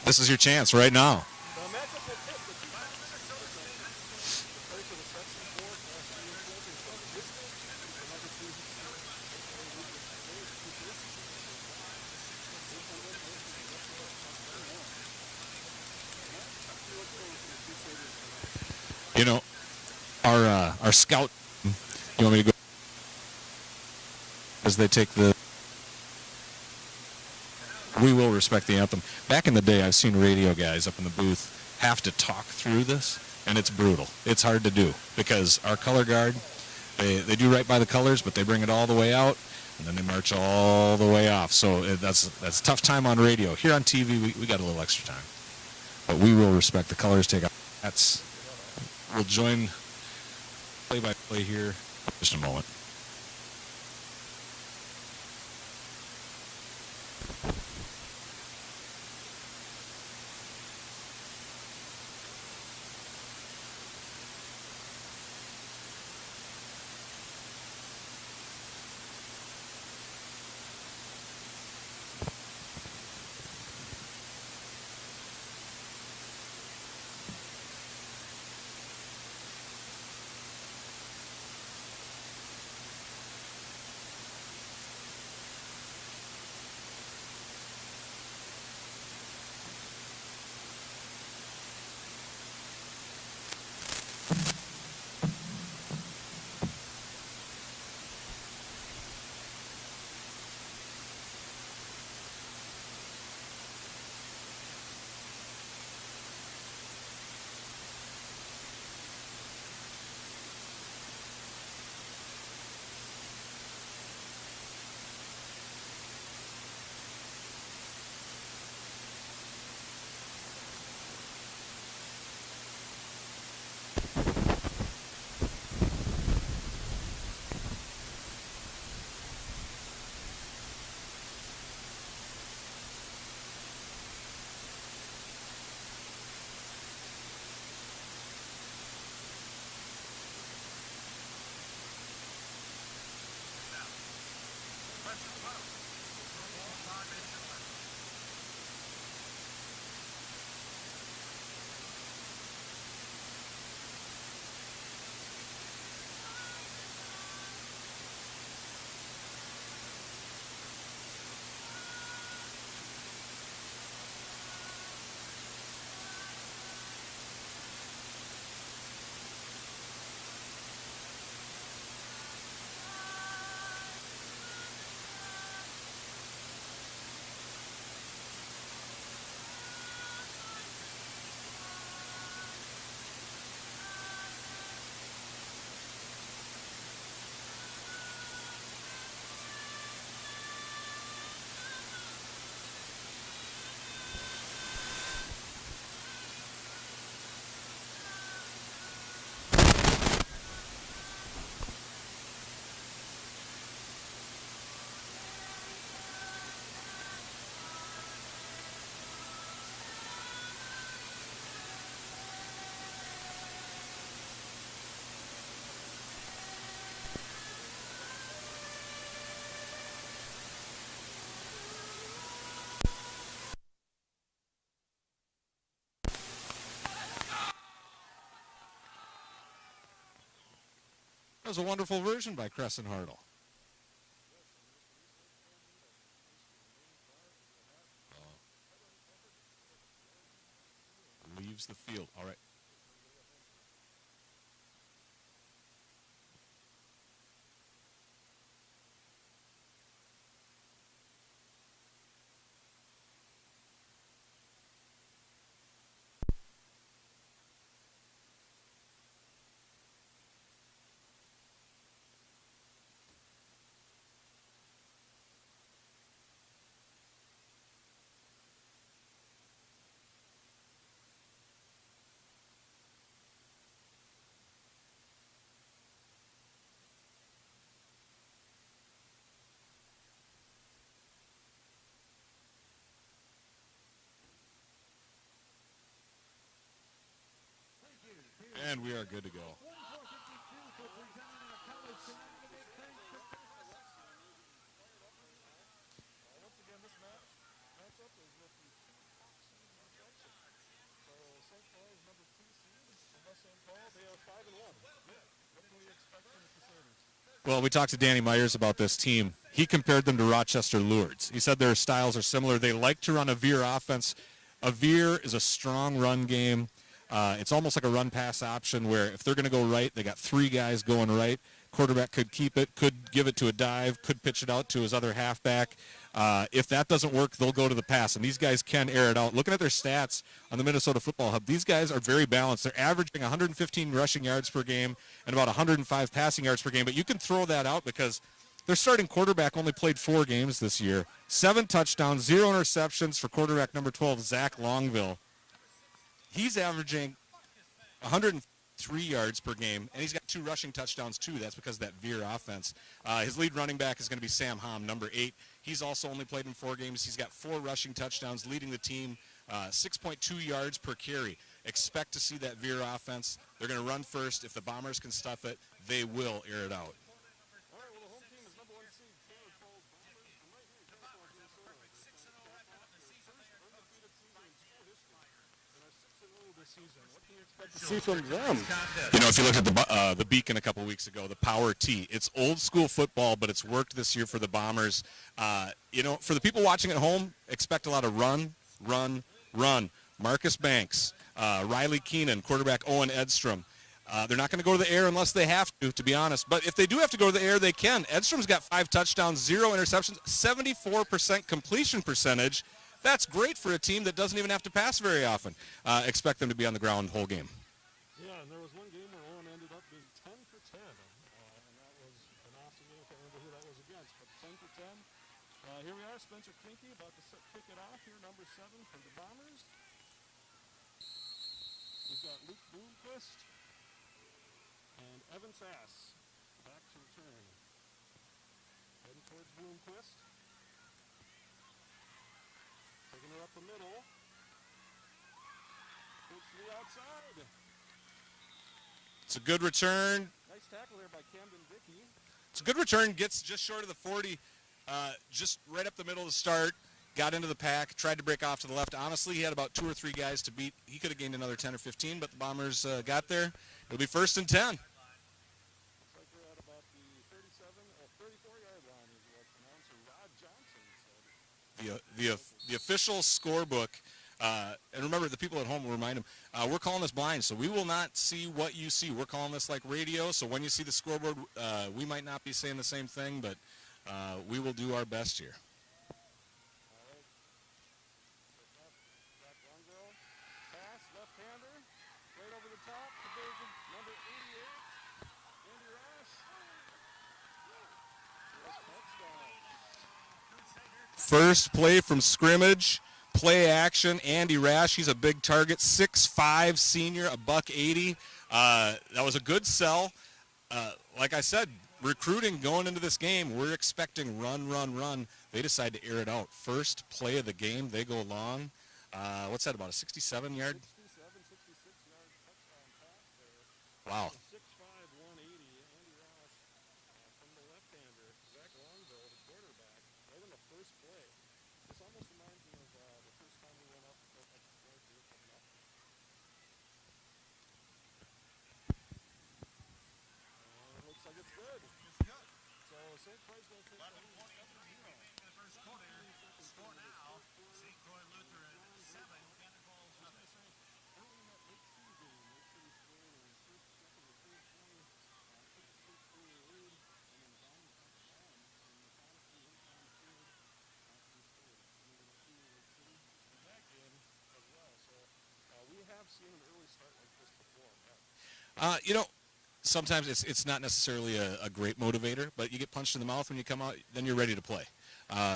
This is your chance right now. You know, our scout. You want me to go as they take the? We will respect the anthem. Back in the day, I've seen radio guys up in the booth have to talk through this, and it's brutal. It's hard to do because our color guard, they do right by the colors, but they bring it all the way out, and then they march all the way off. So that's a tough time on radio. Here on TV, we got a little extra time, but we will respect the colors. We'll join play-by-play here in just a moment. That was a wonderful version by Crescent Hartle. Leaves the field. All right. And we are good to go. Well, we talked to Danny Myers about this team. He compared them to Rochester Lourdes. He said their styles are similar. They like to run a veer offense. A veer is a strong run game. It's almost like a run-pass option where if they're going to go right, they got three guys going right. Quarterback could keep it, could give it to a dive, could pitch it out to his other halfback. If that doesn't work, they'll go to the pass, and these guys can air it out. Looking at their stats on the Minnesota Football Hub, these guys are very balanced. They're averaging 115 rushing yards per game and about 105 passing yards per game, but you can throw that out because their starting quarterback only played 4 games this year. 7 touchdowns, 0 interceptions for quarterback number 12, Zach Longville. He's averaging 103 yards per game, and he's got 2 rushing touchdowns, too. That's because of that veer offense. His lead running back is going to be Sam Hom, number 8. He's also only played in 4 games. He's got 4 rushing touchdowns, leading the team 6.2 yards per carry. Expect to see that veer offense. They're going to run first. If the Bombers can stuff it, they will air it out. See from them. You know, if you look at the Beacon a couple weeks ago, the Power T, it's old school football, but it's worked this year for the Bombers. You know, for the people watching at home, expect a lot of run. Marcus Banks, Riley Keenan, quarterback Owen Edstrom. They're not going to go to the air unless they have to be honest. But if they do have to go to the air, they can. Edstrom's got 5 touchdowns, 0 interceptions, 74% completion percentage. That's great for a team that doesn't even have to pass very often. Expect them to be on the ground the whole game. Yeah, and there was one game where Owen ended up being 10 for 10, and that was an awesome game. I can't remember who that was against, but 10 for 10. Here we are, Spencer Klinke about to kick it off here, number 7 for the Bombers. We've got Luke Bloomquist and Evan Sass back to return. Heading towards Bloomquist. Taking it up the middle. Takes to the outside. It's a good return. Nice tackle there by Camden Dickey. It's a good return. Gets just short of the 40. Just right up the middle to start. Got into the pack. Tried to break off to the left. Honestly, he had about 2 or 3 guys to beat. He could have gained another 10 or 15, but the Bombers got there. It'll be 1st and 10. Looks like we're at about the 34-yard line is what announcer Rod Johnson said. The official scorebook, and remember, the people at home will remind them, we're calling this blind, so we will not see what you see. We're calling this like radio, so when you see the scoreboard, we might not be saying the same thing, but we will do our best here. Pass, left-hander, right over the top, the big number 88, Andy Rash. First play from scrimmage, play action, Andy Rash. He's a big target, 6'5", senior, $180. That was a good sell. Like I said, recruiting going into this game, we're expecting run. They decide to air it out. First play of the game, they go long. What's that, about a 67-yard? 66-yard touchdown pass there. Wow. 6'5", 180, Andy Rash from the left-hander, Zach Longville, the quarterback, right on the first play. This almost reminds me of the first time we went up at the start here coming up. And it looks like it's good. So St. Croix's going to take 11 points in the first quarter. Score now. St. Croix Lutheran 7, Cannon Falls nothing. Early in that late season, Lake City scored in the first, second, or third 20, took the first early lead, and then the Bombers got the ball in the final 3 overtime third after they scored. And then the two Lake City in that game as well. So we have seen an early start like this before. You know, sometimes it's not necessarily a great motivator, but you get punched in the mouth when you come out, then you're ready to play.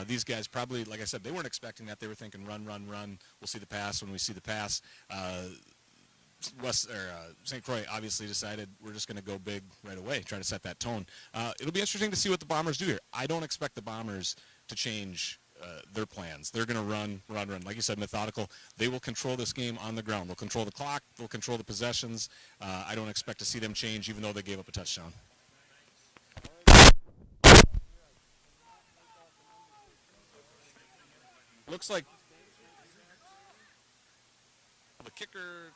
These guys probably, like I said, they weren't expecting that. They were thinking run. We'll see the pass when we see the pass. St. Croix obviously decided we're just going to go big right away, try to set that tone. It'll be interesting to see what the Bombers do here. I don't expect the Bombers to change their plans. They're going to run. Like you said, methodical. They will control this game on the ground. They'll control the clock. They'll control the possessions. I don't expect to see them change, even though they gave up a touchdown. Looks like the kicker.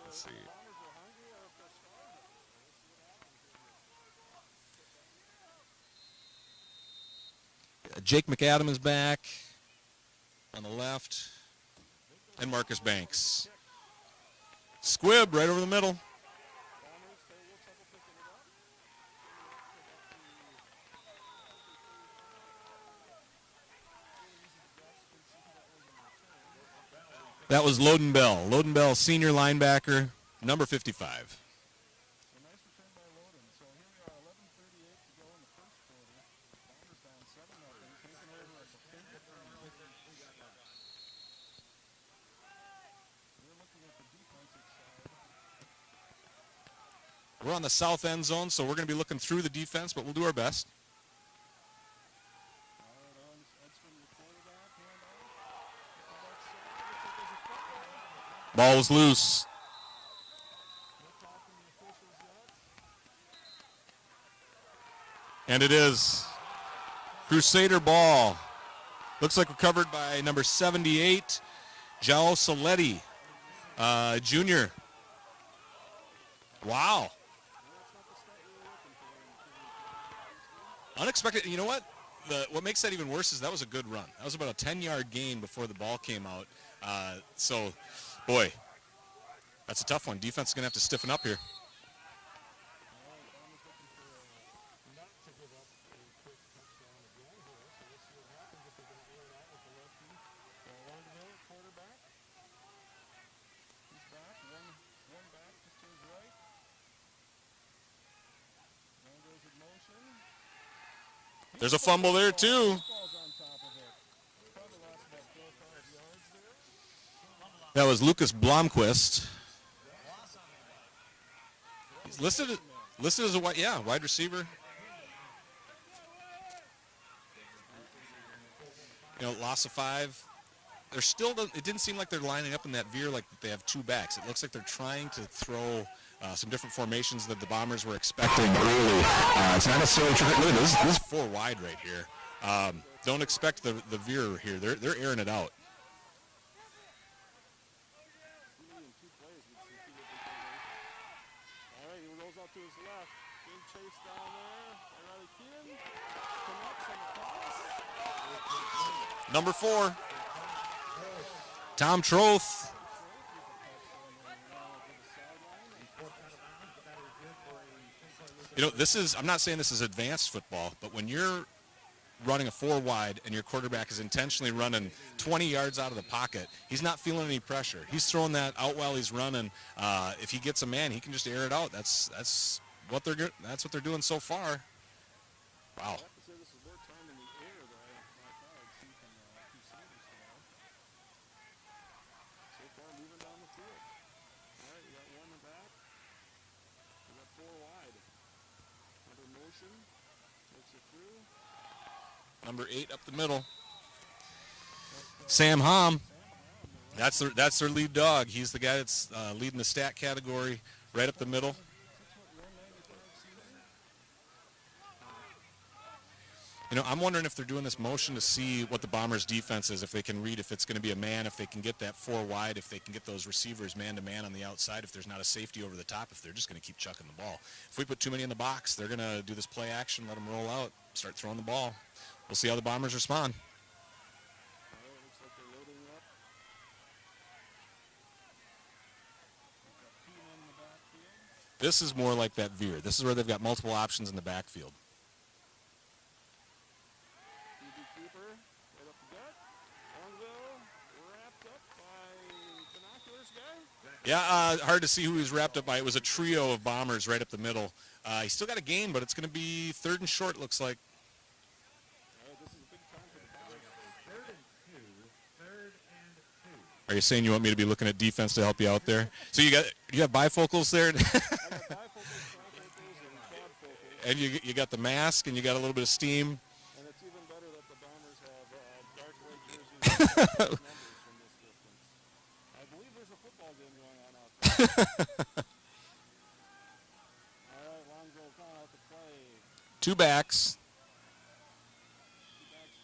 Let's see. Jake McAdam is back on the left, and Marcus Banks. Squibb right over the middle. That was Loden Bell. Loden Bell, senior linebacker, number 55. We're on the south end zone, so we're going to be looking through the defense, but we'll do our best. Ball was loose. And it is Crusader ball. Looks like recovered by number 78, Jao Saletti, junior. Wow. Unexpected. You know what? What makes that even worse is that was a good run. That was about a 10-yard gain before the ball came out. So, boy, that's a tough one. Defense is going to have to stiffen up here. There's a fumble there, too. That was Lucas Blomquist. He's listed as a wide receiver. Loss of 5. They're still. It didn't seem like they're lining up in that veer like they have 2 backs. It looks like they're trying to throw some different formations that the Bombers were expecting early. It's not necessarily true. This is 4 wide right here. Don't expect the veer here. They're airing it out. Number 4, Tom Troth. I'm not saying this is advanced football, but when you're running a 4 wide and your quarterback is intentionally running 20 yards out of the pocket, he's not feeling any pressure. He's throwing that out while he's running. If he gets a man, he can just air it out. That's what they're doing so far. Wow. Number 8 up the middle. Sam Hom. That's their lead dog. He's the guy that's leading the stat category right up the middle. I'm wondering if they're doing this motion to see what the Bombers' defense is, if they can read if it's going to be a man, if they can get that 4 wide, if they can get those receivers man-to-man on the outside, if there's not a safety over the top, if they're just going to keep chucking the ball. If we put too many in the box, they're going to do this play action, let them roll out, start throwing the ball. We'll see how the Bombers respond. This is more like that veer. This is where they've got multiple options in the backfield. Yeah, hard to see who he's wrapped up by. It was a trio of Bombers right up the middle. He's still got a gain, but it's going to be 3rd and short, looks like. Are you saying you want me to be looking at defense to help you out there? So you have bifocals there? And you got the mask, and you got a little bit of steam. And it's even better that the Bombers have dark red jerseys and numbers from this distance. I believe there's a football game going on out there. All right, Lonzo calling out the play. Two backs.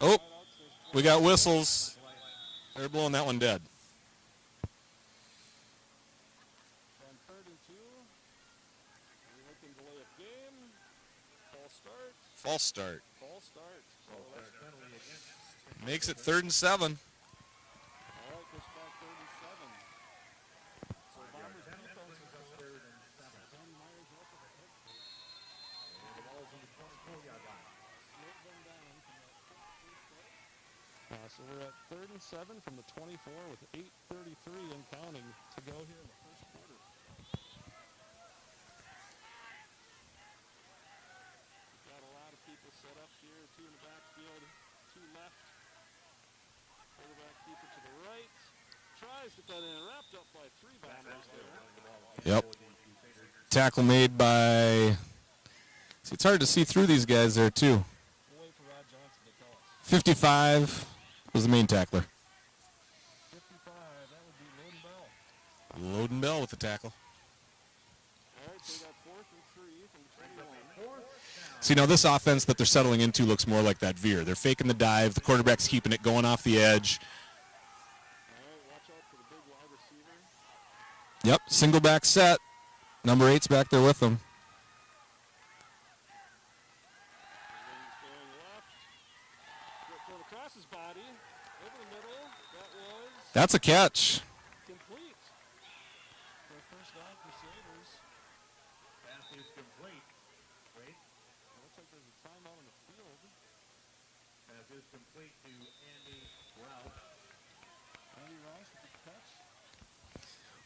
Oh, we got whistles. They're blowing that one dead. On 3rd and 2. We're looking delay of game. False start. False start. False start. So Makes it 3rd and 7. all right, push back 3rd and 7. So Bombers defense is just 3rd and 7. Tony Myers up with a head fake. And the ball is on the 24-yard line. Slowed them down from that quick first start. So we're at 3rd and 7 from the 24 with 8:33 and counting to go here in the first quarter. We've got a lot of people set up here. 2 in the backfield, 2 left. Quarterback keeper to the right. Tries to get that in. Wrapped up by 3 Bombers there. Yep. Tackle made by... See, it's hard to see through these guys there, too. We'll wait for Rod Johnson to tell us. 55 was the main tackler. 55, that would be Loden Bell. Loden Bell with the tackle. All right, so we got 4th and 3 from the 21. See, now this offense that they're settling into looks more like that veer. They're faking the dive. The quarterback's keeping it going off the edge. All right, watch out for the big wide receiver. Yep, single back set. Number 8's back there with them. He's going left. Throw across his body. Over the middle. That was That's a catch. complete. For a first down, Crusaders. Pass is complete. Wait. Looks like there's a timeout on the field. Pass is complete to Andy Roush. Andy Roush with the catch.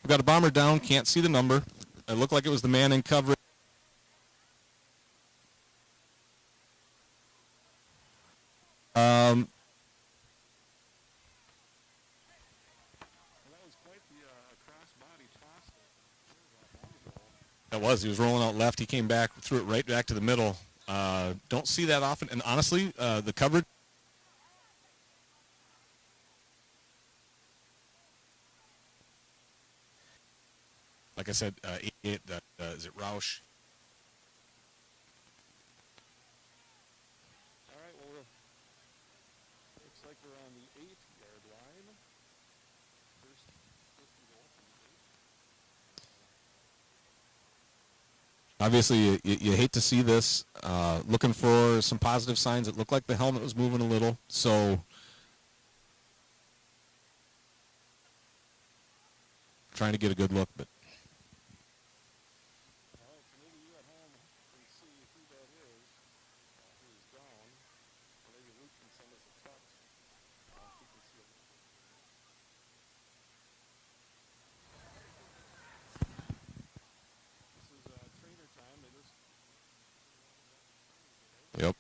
We got a bomber down. Can't see the number. It looked like it was the man in coverage. Well, that was quite the cross-body toss. That was. He was rolling out left. He came back, threw it right back to the middle. Don't see that often. And honestly, the coverage. Like I said, is it Roush? All right, well, looks like we're on the 8-yard line. First and goal from the 8. Obviously, you hate to see this. Looking for some positive signs. It looked like the helmet was moving a little. So trying to get a good look, but All right, so maybe you at home can see who that is. Who is down. Or maybe Luke can send us a text. If we can see it. This is trainer time. They just yep.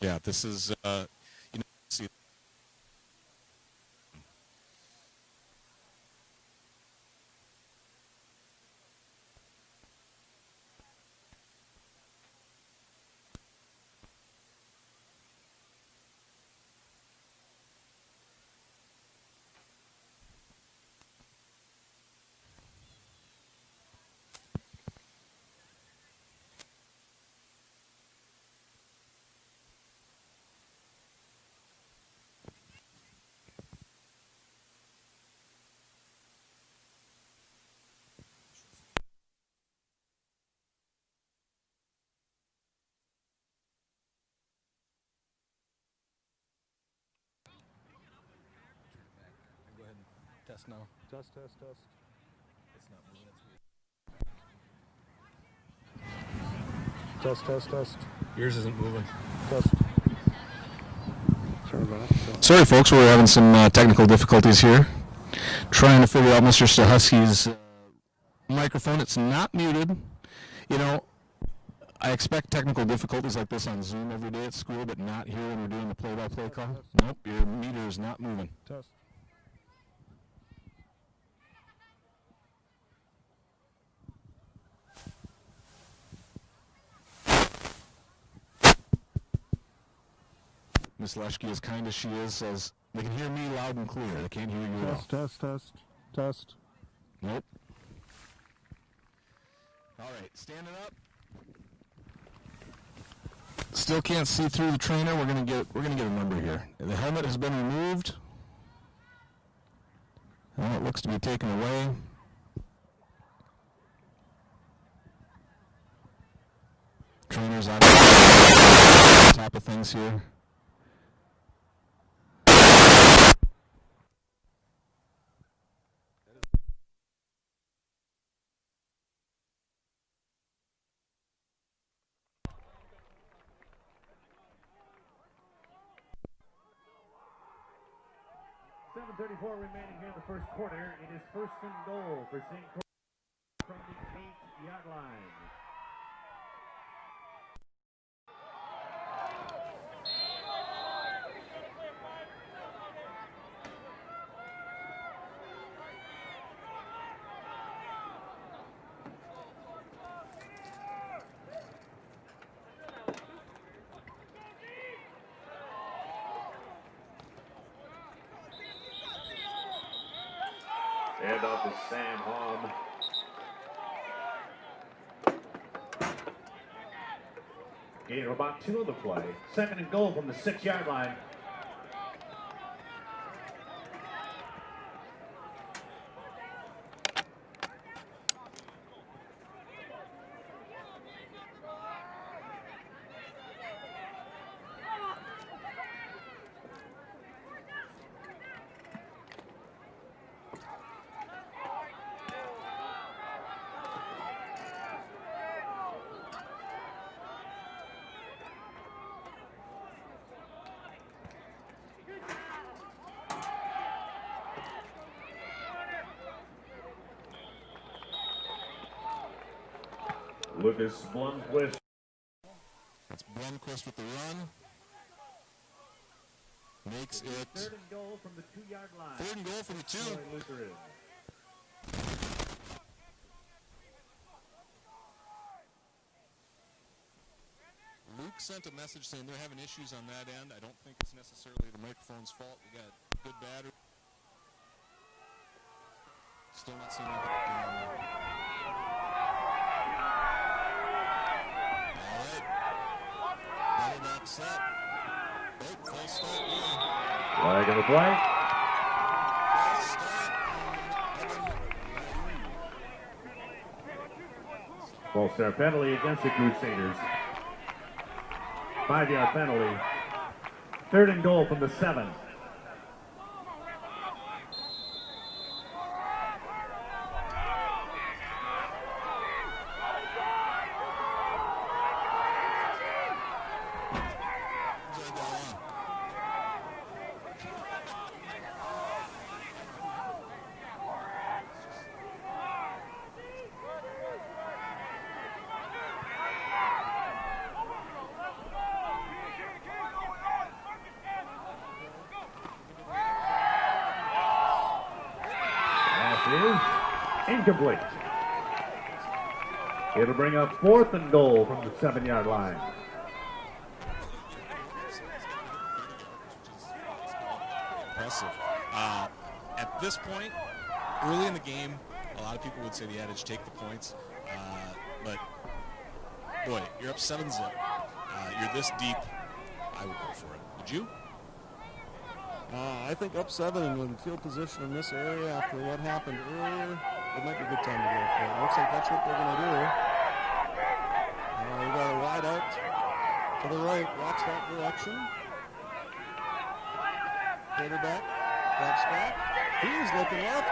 Yeah, this is, see. Go ahead and test now. test. It's not moving. Test. Yours isn't moving. Test. Turn it off. Sorry, folks, we're having some technical difficulties here. Trying to figure out Mr. Stahusky's microphone. It's not muted. You know, I expect technical difficulties like this on Zoom every day at school, but not here when we're doing the play-by-play call. Nope, your meter is not moving. Test. Miss Leschke, as kind as she is, says they can hear me loud and clear. They can't hear you at all. Test. Nope. All right, standing up. Still can't see through the trainer. We're gonna get a number here. The helmet has been removed. And it looks to be taken away. Trainer's on top of things here. .34 remaining here in the first quarter. It is first and goal for St. Croix from the 8-yard line. Hand off to Sam Hom. Gain of about 2 on the play. Second and goal from the 6-yard line. Lucas Blomquist. That's Blomquist with the run. Makes it Third and goal from the 2-yard line. third and goal from the 2. Lutheran. Luke sent a message saying they're having issues on that end. I don't think it's necessarily the microphone's fault. We got good battery. Still not seeing anything. All right. Running back set. Oh, full start here. Flag on the play. Full start. False start penalty against the Crusaders. 5-yard penalty. Third and goal from the 7. Is incomplete. It'll bring up 4th and goal from the 7-yard line. Impressive. At this point, early in the game, a lot of people would say the adage, take the points. But, boy, you're up 7-0. You're this deep. I would go for it. Would you? I think up 7 and with field position in this area after what happened earlier, it might be a good time to go for it. Looks like that's what they're going to do. We got a wide out to the right. Watch that direction. Quarterback drops back. He's looking left.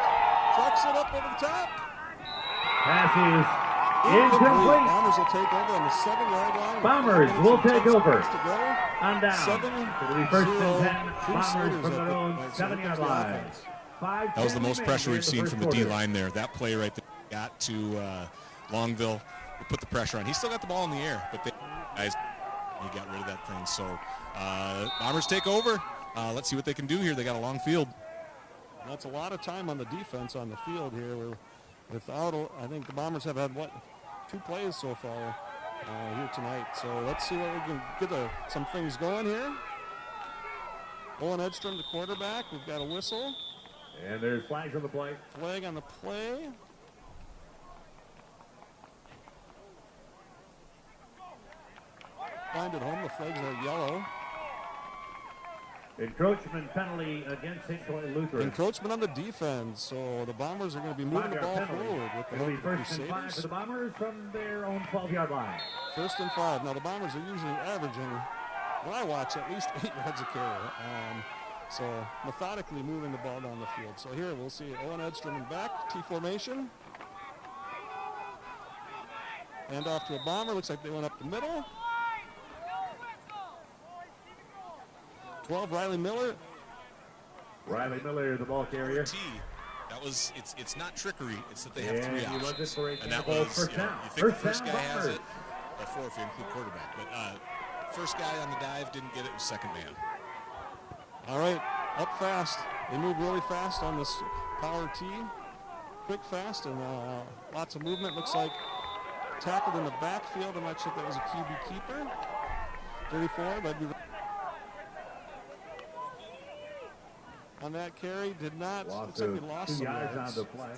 Trucks it up over the top. Pass is incomplete. Bombers will take over on the 7-yard line. Bombers will take over. To go. On down. 7-0. It'll be first and 10. Bombers from their own 7-yard line. 5 That was the most pressure we've seen from the D-line there. That play right there got to Longville. We put the pressure on. He still got the ball in the air, but he got rid of that thing. So Bombers take over. Let's see what they can do here. They got a long field. That's a lot of time on the defense on the field here. I think the Bombers have had, 2 plays so far here tonight. So let's see what we can get some things going here. Owen Edstrom, the quarterback. We've got a whistle. And there's flags on the play. Flag on the play. Find it home. The flags are yellow. Encroachment penalty against St. Croix Lutheran. Encroachment on the defense. So the Bombers are going to be moving the ball forward with the It'll be help of the first and 5 for Crusaders. the Bombers from their own 12-yard line. 1st and 5. Now the Bombers are usually averaging, when I watch, at least 8 yards a carry. So methodically moving the ball down the field. So here we'll see Owen Edstrom in back, T formation. Hand off to a Bomber. Looks like they went up the middle. 12, Riley Miller. Riley Miller, the ball carrier. That was, it's not trickery. It's that they have 3 And he was it options. for a And that ball was, first you know, down. you think the First first down, guy has Bombers. it, or 4 if you include quarterback. But first guy on the dive didn't get it, was second man. All right, up fast. They move really fast on this power T. Quick, fast, and lots of movement. Looks like tackled in the backfield. I'm not sure if that was a QB keeper. 34, that'd be on that carry. Did not. Looks like we lost 2 some yards yards. on the play.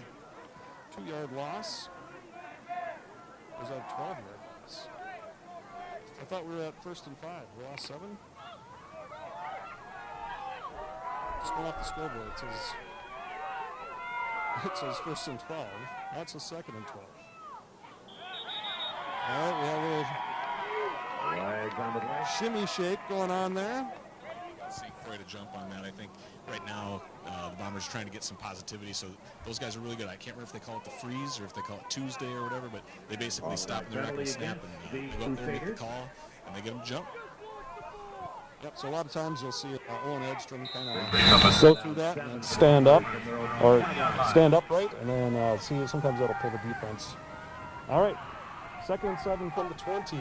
2-yard loss. Was that a 12-yard loss? I thought we were at 1st and 5. We lost 7. Just going off the scoreboard, it says 1st and 12. That's a 2nd and 12. All right, we have a little Flags on the play. shimmy shake going on there. St. Croix to jump on that. I think right now the Bombers are trying to get some positivity, so those guys are really good. I can't remember if they call it the freeze or if they call it Tuesday or whatever, but they basically stop and they're not going to snap, and they go up there and make the call, and they get them to jump. Yep, so a lot of times you'll see Owen Edstrom kind of go through that and then stand up, or stand upright, and then see sometimes that'll pull the defense. All right, 2nd and 7 from the 20.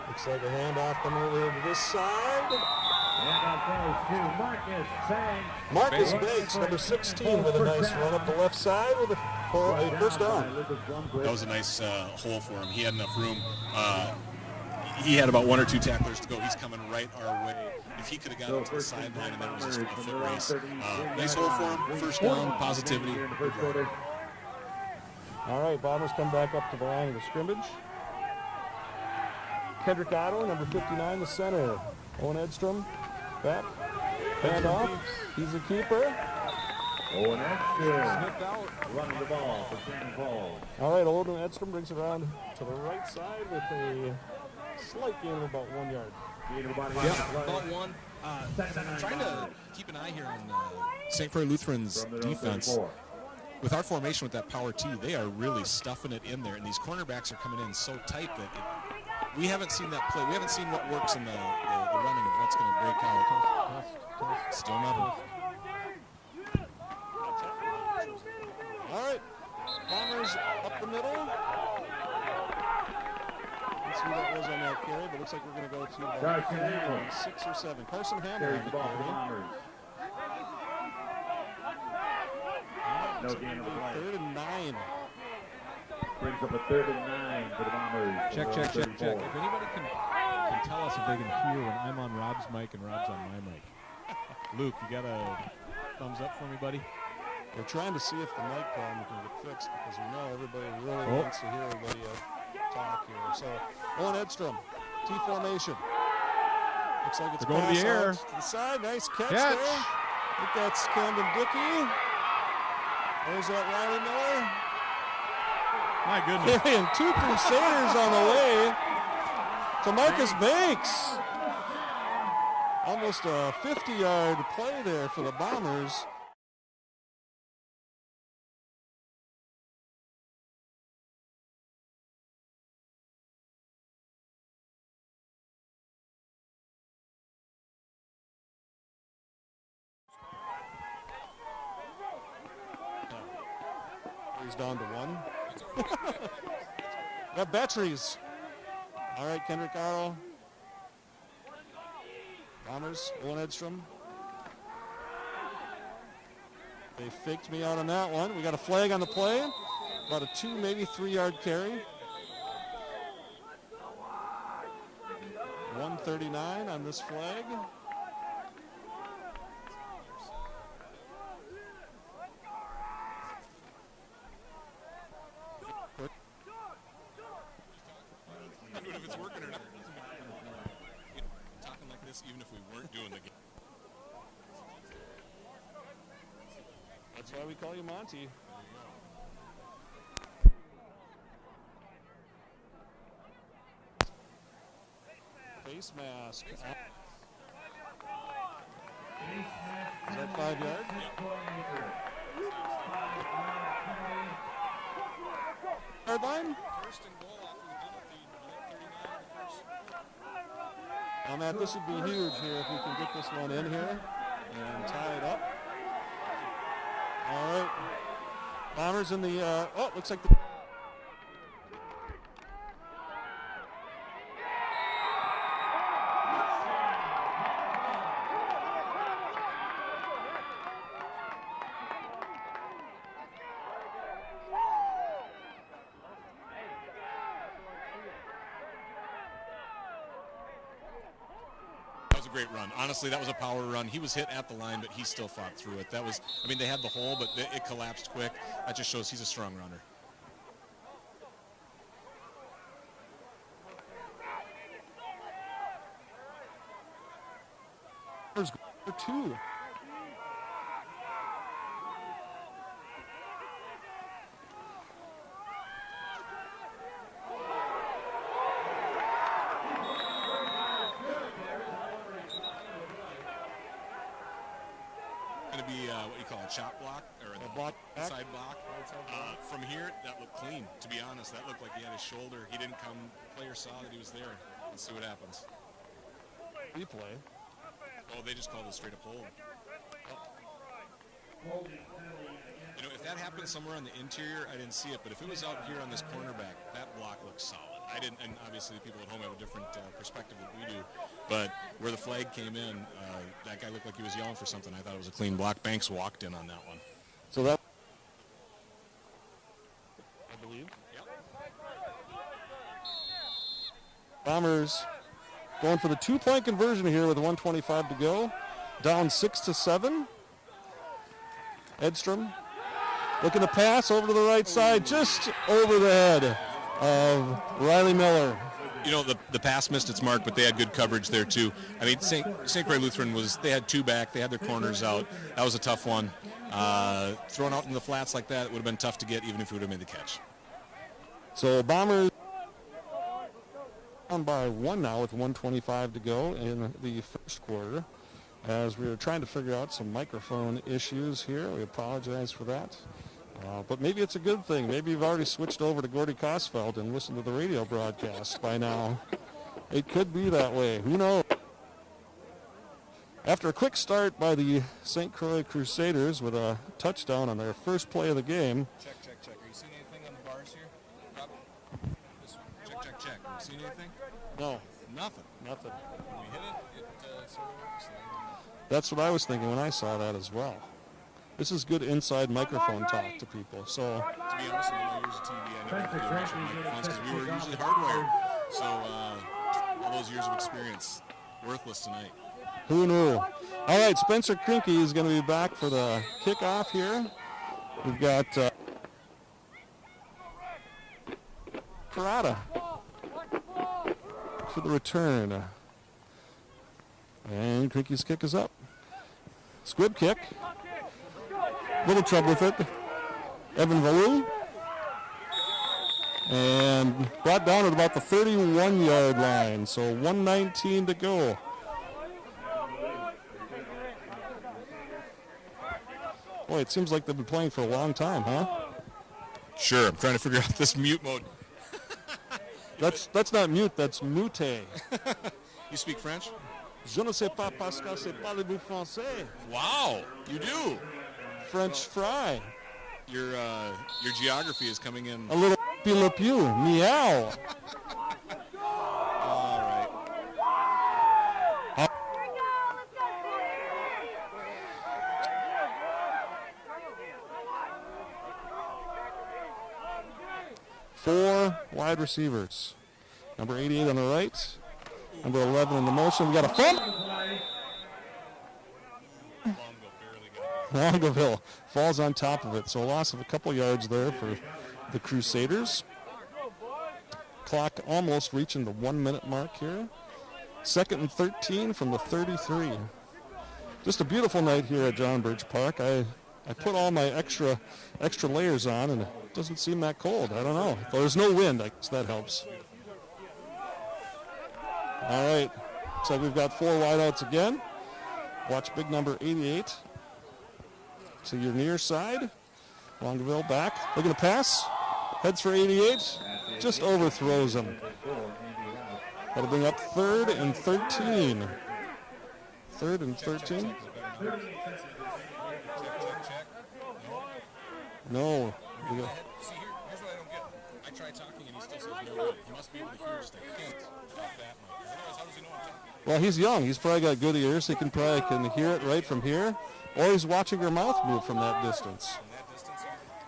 Looks like a handoff coming over here to this side. And that goes to Marcus Banks. Marcus Banks, number 16, with a nice run up the left side for a first down. That was a nice hole for him. He had enough room. He had about 1 or 2 tacklers to go. He's coming right our way. If he could have gotten to the sideline and that was just a foot race. Nice hole for him. First down, positivity. All right, Bombers come back up to the line of the scrimmage. Kendrick Otto, number 59, the center. Owen Edstrom, back. Hand off. He's a keeper. Owen Edstrom Snipped out. running the ball for Cannon Falls. All right, Owen Edstrom brings it around to the right side with a slight gain of about 1 yard. About 1. Trying to keep an eye here on St. Croix Lutheran's defense. With our formation with that power T, they are really stuffing it in there, and these cornerbacks are coming in so tight that we haven't seen that play. We haven't seen what works in the running of what's going to break out. Still nothing. All right, Bombers up the middle. Let's see who that was on that carry, but it looks like we're going to go to Carson Hamlin. 6 or 7. Carson Hamlin Carries on the the ball for the carry. Bombers. No gain of the play. 3rd and 9. Brings up a 3rd and 9 for the Bombers. Check. If anybody can tell us if they can hear when I'm on Rob's mic and Rob's on my mic. Luke, you got a thumbs up for me, buddy? We're trying to see if the mic problem can get fixed because we know everybody really wants to hear everybody talk here. So, Owen Edstrom, T formation. Looks like it's They're going to the pass air. out to the side. Nice catch Catch. there. I think that's Camden Dickey. There's that Riley Miller. My goodness. And 2 Crusaders on the way to Marcus Banks. Almost a 50-yard play there for the Bombers. battery's down to 1. Got batteries. All right, Kendrick Arrow. Bombers, Owen Edstrom. They faked me out on that one. We got a flag on the play. About a 2, maybe 3-yard carry. 139 on this flag. If it's working or not. Talking like this, even if we weren't doing the game. That's why we call you Monty. Face mask. Is that 5 yards? Yard line? First and goal after the penalty. 39 Matt, this would be huge here if we can get this one in here and tie it up. All right. Bombers in the, looks like the... Great run. Honestly, that was a power run. He was hit at the line, but he still fought through it. That was, I mean, they had the hole, but it collapsed quick. That just shows he's a strong runner. There's 2. What you call a chop block or a block back. side block. From here, that looked clean. To be honest, that looked like he had his shoulder. He didn't come. Player saw that he was there. Let's see what happens. Replay. Oh, they just called it straight up hold. You know, if that happened somewhere on the interior, I didn't see it. But if it was out here on this cornerback, that block looks solid. I didn't, and obviously the people at home have a different perspective than we do. But where the flag came in, that guy looked like he was yelling for something. I thought it was a clean block. Banks walked in on that one. So that, I believe. Yep. Bombers going for the 2-point conversion here with 1:25 to go. Down 6-7. Edstrom looking to pass over to the right side, just over the head of Riley Miller. You know, the pass missed its mark, but they had good coverage there too. I mean, St. Croix Lutheran they had 2 back, they had their corners out. That was a tough one. Thrown out in the flats like that, it would have been tough to get even if we would have made the catch. So Bombers down by 1 now with 1:25 to go in the first quarter. As we were trying to figure out some microphone issues here, we apologize for that. But maybe it's a good thing. Maybe you've already switched over to Gordy Kosfeld and listened to the radio broadcast by now. It could be that way. Who knows? After a quick start by the St. Croix Crusaders with a touchdown on their first play of the game. Check. Are you seeing anything on the bars here? Rob? This one. Check. Are you seeing anything? No, Nothing. nothing. When we hit it sort of works. That's what I was thinking when I saw that as well. This is good inside microphone talk to people. So, To be honest, in all my years of TV, I never had to do much with microphones because we were usually hardwired. So all those years of experience, worthless tonight. who knew? All right, Spencer Krinke is going to be back for the kickoff here. We've got Parada for the return. And Krinke's kick is up. Squib kick. Little trouble with it. Evan Valou. And brought down at about the 31-yard line. So 1:19 to go. Boy, it seems like they've been playing for a long time, huh? Sure, I'm trying to figure out this mute mode. That's not mute, that's mute. You speak French? Je ne sais pas, Pascal, c'est parlez-vous français? Wow, you do. French fry. Your geography is coming in. A little Le Pew. Meow. All right. Four wide receivers. Number 88 on the right. Number 11 in the motion. We got a fumble. Longaville falls on top of it. So a loss of a couple yards there for the Crusaders. Clock almost reaching the 1 minute mark here. 2nd and 13 from the 33. Just a beautiful night here at John Birch Park. I put all my extra layers on and it doesn't seem that cold. I don't know. There's no wind. I guess that helps. All right. Looks like we've got 4 wideouts again. Watch big number 88. To your near side. Longaville back. Looking to pass. Heads for 88. Just overthrows him. That'll bring up 3rd and 13. 3rd and 13. No. See, here's what I don't get. I try talking and he still says no way. He must be able to hear us. They can't talk that much. Otherwise, how does he know I'm talking? Well, he's young. He's probably got good ears. He can hear it right from here. Or he's watching your mouth move from that distance. From that distance,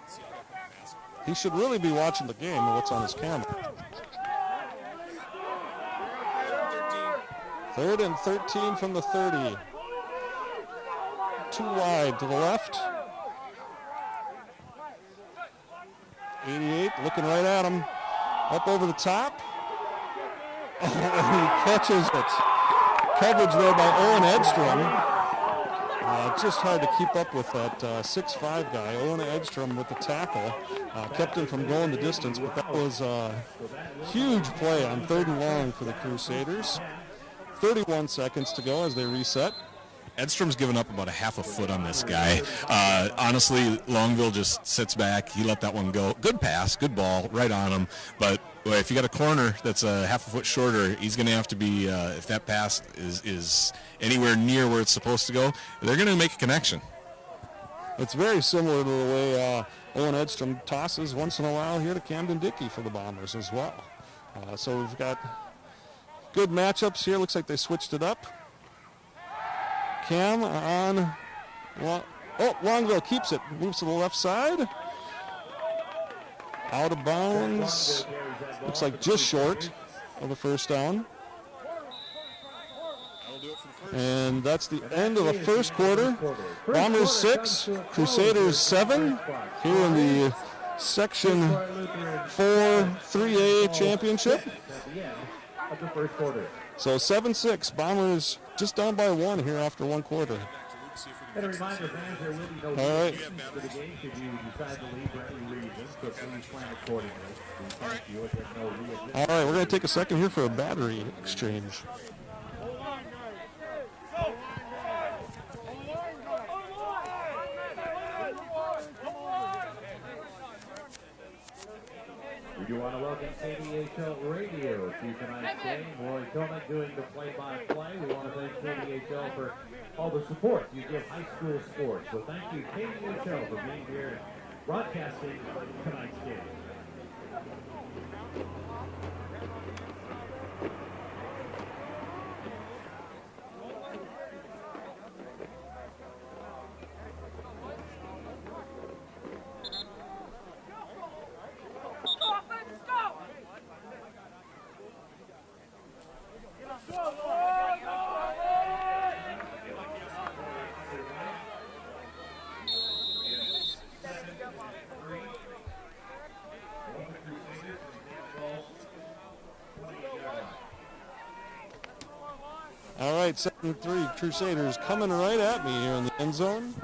see how that can pass. He should really be watching the game and what's on his camera. 3rd and 13 from the 30. 2 wide to the left. 88 looking right at him. Up over the top. Oh, he catches it. Coverage there by Owen Edstrom. Just hard to keep up with that 6'5" guy. Owen Edstrom with the tackle. Kept him from going the distance, but that was a huge play on 3rd and long for the Crusaders. 31 seconds to go as they reset. Edstrom's given up about a half a foot on this guy. Honestly, Longville just sits back. He let that one go. Good pass, good ball, right on him. But if you got a corner that's a half a foot shorter, he's going to have to be, if that pass is anywhere near where it's supposed to go, they're going to make a connection. It's very similar to the way Owen Edstrom tosses once in a while here to Camden Dickey for the Bombers as well. So we've got good matchups here. Looks like they switched it up. Cam on, Longville keeps it, moves to the left side. Out of bounds, looks like just short of the first down. And that's the end of the first quarter. Bombers 6, Crusaders 7, here in the Section 4 3A championship. So 7-6, Bombers just down by 1 here after 1 quarter. And a reminder, fans, there will be no All right. for the game should you decide to leave for any reason, so please plan accordingly. Thank you. If there's no reason. All right, we're going to take a second here for a battery exchange. We do want to welcome KDHL Radio to tonight's game. Roy Tillman doing the play-by-play. We want to thank KDHL for all the support you give high school sports. So thank you, KDHL, for being here broadcasting tonight's game. All right, 7-3, Crusaders coming right at me here in the end zone.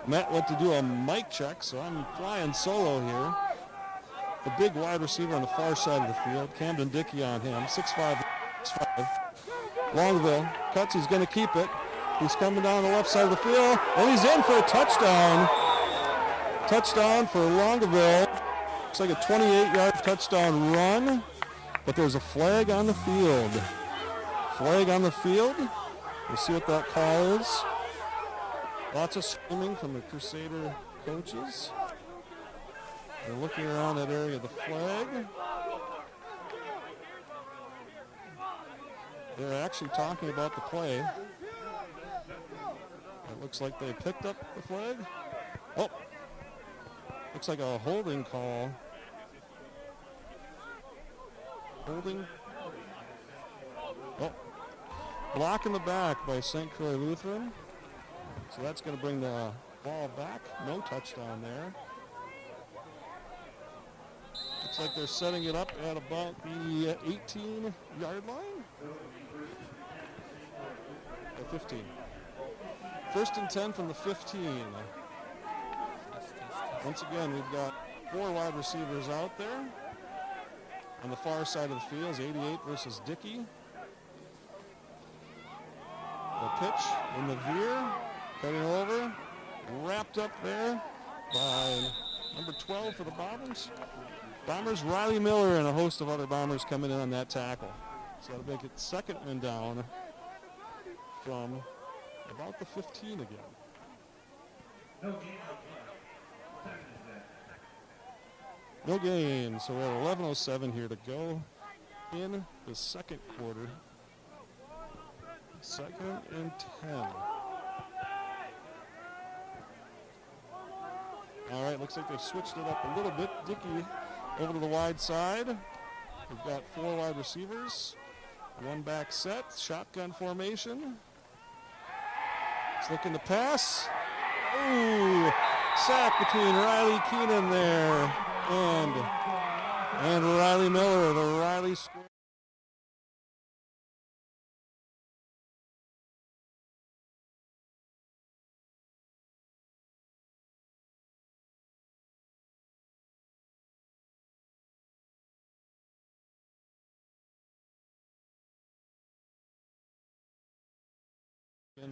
Matt went to do a mic check, so I'm flying solo here. The big wide receiver on the far side of the field, Camden Dickey on him, 6'5", 6'5". Longville cuts, he's going to keep it. He's coming down the left side of the field, and he's in for a touchdown. Touchdown for Longville. Looks like a 28-yard touchdown run, but there's a flag on the field. Flag on the field. We'll see what that call is. Lots of screaming from the Crusader coaches. They're looking around that area of the flag. They're actually talking about the play. It looks like they picked up the flag. Oh, looks like a holding call. Holding. Oh, block in the back by St. Croix Lutheran. So that's going to bring the ball back. No touchdown there. Looks like they're setting it up at about the 18-yard line. Or 15. First and 10 from the 15. Once again, we've got 4 wide receivers out there. On the far side of the field is 88 versus Dickey. The pitch in the veer, cutting over, wrapped up there by number 12 for the Bombers. Bombers, Riley Miller, and a host of other Bombers coming in on that tackle. So that'll make it second and down from about the 15 again. No gain, so we have 11:07 here to go in the second quarter. Second and 10. All right, looks like they've switched it up a little bit. Dickey over to the wide side. We've got 4 wide receivers, 1 back set, shotgun formation. He's looking to pass. Ooh, sack between Riley Keenan there and Riley Miller. The Riley score.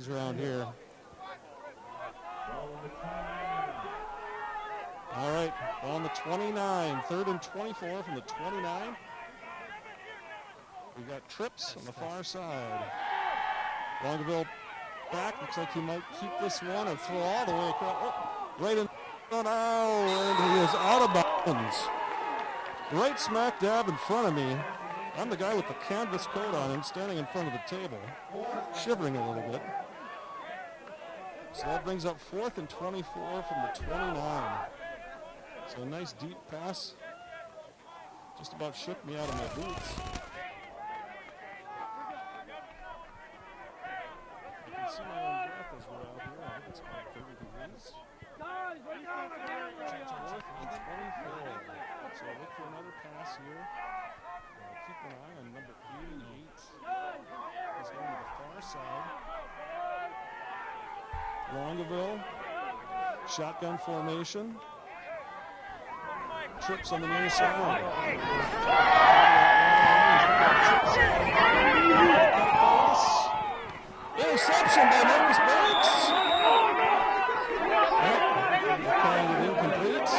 Around here. All right, on the 29, 3rd and 24 from the 29. We got Trips on the far side. Longville back, looks like he might keep this one and throw all the way across. Oh, right in front, and he is out of bounds. Right smack dab in front of me. I'm the guy with the canvas coat on him, standing in front of the table, shivering a little bit. So that brings up 4th and 24 from the 29. So a nice deep pass. Just about shook me out of my boots. You can see my own breath as we're out here. I think it's about 30 degrees. 4th and 24. So look for another pass here. Keep an eye on number 88. He's going to the far side. Longville, shotgun formation. Trips on the near side. Interception by Marcus Banks. Calling it incomplete.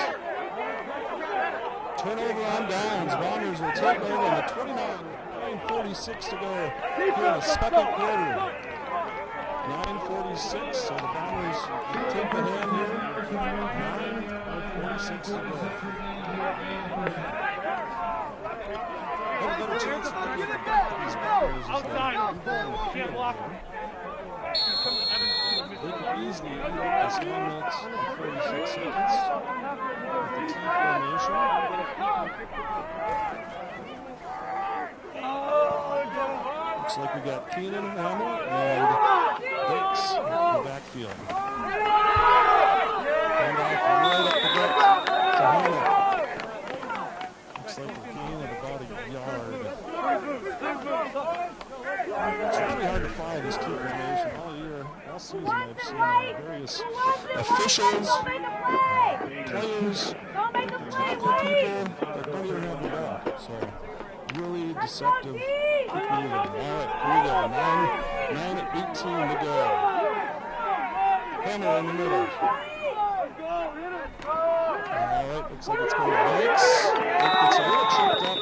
Turnover on downs. Bombers will take over on the 29. 9:46 to go here in the second quarter. 9:46, so the Bombers take the hand here. 9:46 to go. Have a better chance of looking at the back of these Bombers. Outside, can't block. They could easily eat up this 9 minutes and 46 seconds with the T formation. Looks like we got Keenan, Hamel, and Banks in the backfield. And off right up the gut to Hamel. Looks like we're gaining about a yard. It's really hard to find this T formation all year. All season I've seen various officials, players, tackle people that don't even have the ball. So really deceptive. Quick moving. All right, here we go. 9:18 to go. Hammer in the middle. All right, looks like it's going to Banks. It's a little tripped up.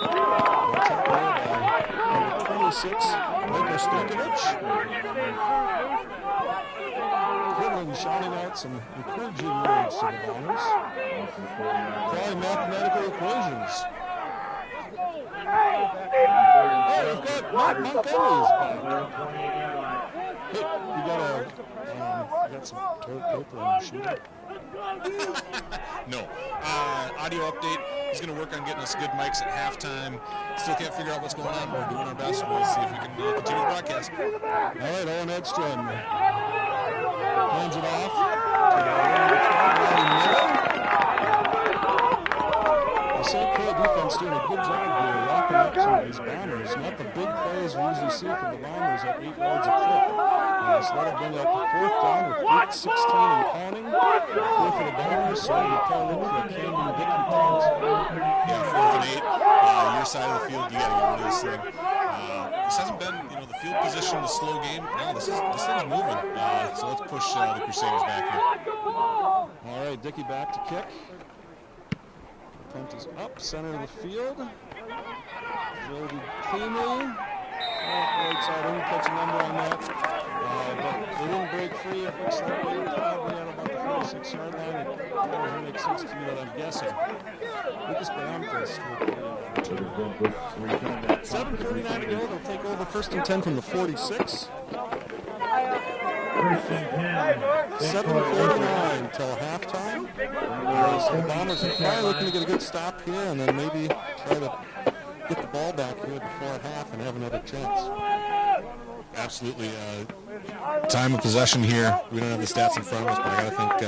They'll tackle by number 26, Michael Stankovic. and shouting out some encouraging words to the Bombers. Calling mathematical equations. Oh, we've got Montgomery's back. Hey, you got some toilet paper on your sheet? No. Audio update. He's going to work on getting us good mics at halftime. Still can't figure out what's going on. We're doing our best. We'll see if we can continue the broadcast. All right, Owen Edstrom hands it off to the St. Croix defense doing a good job here, locking up some of these Bombers. Not the big plays we usually see from the Bombers at 8 yards a clip. So that'll bring up the 4th down with 8:16 and counting. Here for the Bombers, so you probably look for a Camden Dickey punt. Yeah, 4th and 8. Your side of the field, you got to get rid of this thing. This hasn't been, the field position, the slow game. No, this thing's moving. So let's push the Crusaders back here. All right, Dickey back to kick. Punt is up, center of the field. Fielded cleanly. Right side, didn't catch a number on that. But they didn't break free. It looks like they were probably at about the 46-yard line. It doesn't make sense to me, but I'm guessing. Lucas Bahamkas. 7:49 to go. They'll take over 1st and 10 from the 46. 7:49 till halftime. So the Bombers are probably looking to get a good stop here and then maybe try to get the ball back here before half and have another chance. Absolutely. Time of possession here. We don't have the stats in front of us, but I got to think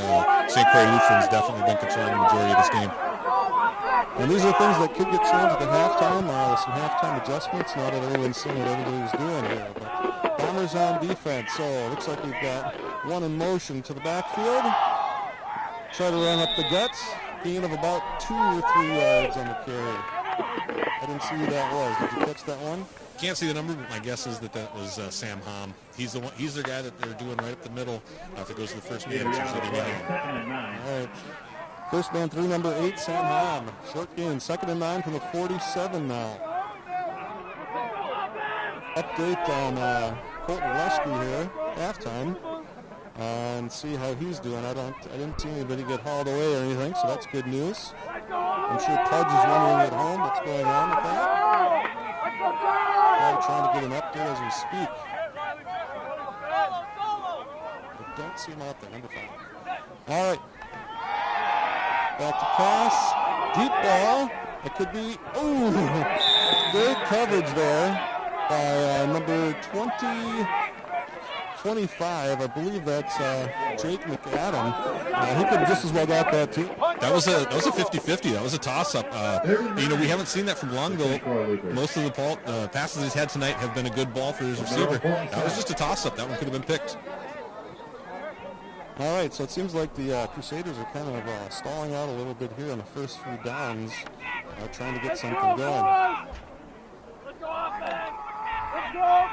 St. Croix Lutheran's definitely been controlling the majority of this game. And these are things that could get changed at halftime. Some halftime adjustments. Not that everyone's seeing what everybody's doing here, but Bombers on defense. So it looks like we've got one in motion to the backfield. Try to run up the guts. Gain of about 2 or 3 yards on the carry. I didn't see who that was. Did you catch that one? Can't see the number, but my guess is that was Sam Hom. He's the one. He's the guy that they're doing right up the middle. If it goes to the first man, it's usually going to be him. All right. First man through, number 8, Sam Hom. Short gain, 2nd and 9 from the 47 now. Update on Colton Leschke here, halftime, and see how he's doing. I didn't see anybody get hauled away or anything, so that's good news. I'm sure Tudge is wondering at home what's going on with that. I'm trying to get an update as we speak. But don't see him out there, number 5. All right. Back to pass. Deep ball. It could be, great coverage there by number 25. I believe that's Jake McAdam. He could have just as well got that too. That was a 50-50. That was a toss-up. We haven't seen that from Longo. Most of the passes he's had tonight have been a good ball for his receiver. That was just a toss-up. That one could have been picked. All right, so it seems like the Crusaders are kind of stalling out a little bit here on the first few downs, trying to get something going. Let's go offense! Let's go!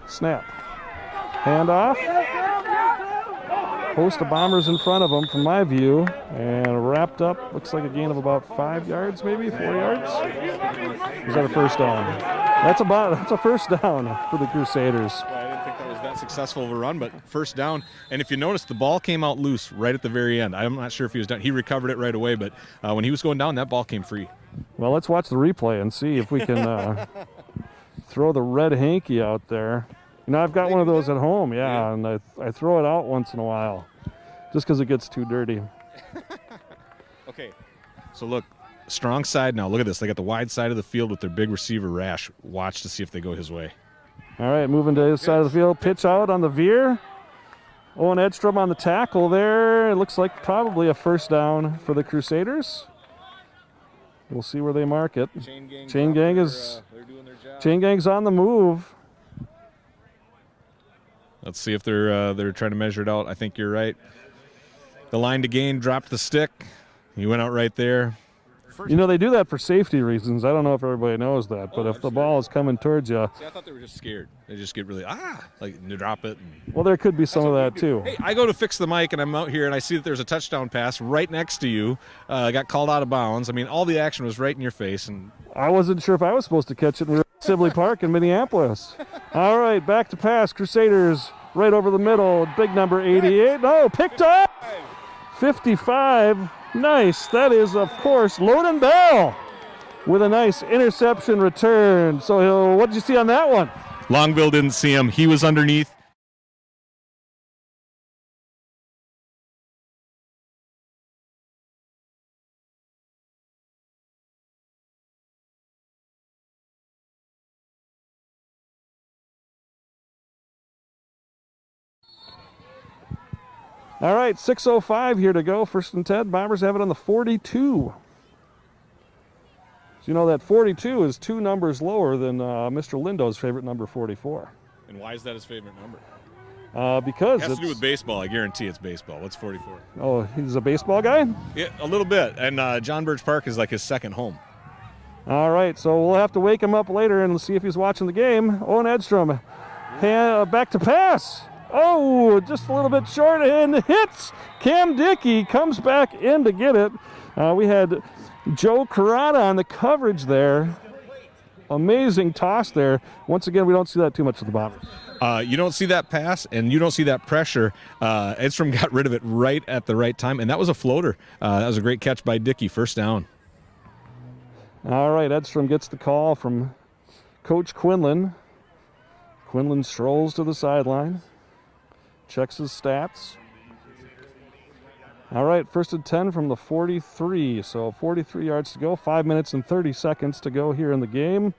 Snap. Handoff. Host of Bombers in front of them from my view, and wrapped up. Looks like a gain of about 5 yards, maybe 4 yards. Is that a first down? That's a first down for the Crusaders. Well, I didn't think that was that successful of a run, but first down. And if you notice, the ball came out loose right at the very end. I'm not sure if he was done. He recovered it right away, but when he was going down, that ball came free. Well, let's watch the replay and see if we can throw the red hanky out there. I've got one of those at home, yeah, and I throw it out once in a while just because it gets too dirty. Okay, so look, strong side now. Look at this. They got the wide side of the field with their big receiver, Rash. Watch to see if they go his way. All right, moving to his side of the field. Pitch out on the veer. Owen Edstrom on the tackle there. It looks like probably a first down for the Crusaders. We'll see where they mark it. Chain Gang's on the move. Let's see if they're trying to measure it out. I think you're right. The line to gain dropped the stick. He went out right there. first. You know, they do that for safety reasons. I don't know if everybody knows that, but if the ball is coming towards you. See, I thought they were just scared. They just get really, like, you drop it. Well, there could be some of that, too. Hey, I go to fix the mic, and I'm out here, and I see that there's a touchdown pass right next to you. Got called out of bounds. I mean, all the action was right in your face. And I wasn't sure if I was supposed to catch it. We were at Sibley Park in Minneapolis. All right, back to pass. Crusaders right over the middle. Big number 88. No, picked up. 55. Nice. That is, of course, Loden Bell with a nice interception return. So what did you see on that one? Longville didn't see him. He was underneath. All right, 6:05 here to go. First and 10. Bombers have it on the 42. So you know that 42 is 2 numbers lower than Mr. Lindo's favorite number, 44. And why is that his favorite number? Because It has to do with baseball. I guarantee it's baseball. What's 44? Oh, he's a baseball guy? Yeah, a little bit. And John Birch Park is like his second home. All right, so we'll have to wake him up later and see if he's watching the game. Owen Edstrom, back to pass. Oh, just a little bit short and hits. Cam Dickey comes back in to get it. We had Joe Carrata on the coverage there. Amazing toss there. Once again, we don't see that too much of the Bombers. You don't see that pass, and you don't see that pressure. Edstrom got rid of it right at the right time, and that was a floater. That was a great catch by Dickey, first down. All right, Edstrom gets the call from Coach Quinlan. Quinlan strolls to the sideline, checks his stats. All right, first and 10 from the 43. So 43 yards to go, 5 minutes and 30 seconds to go here in the game.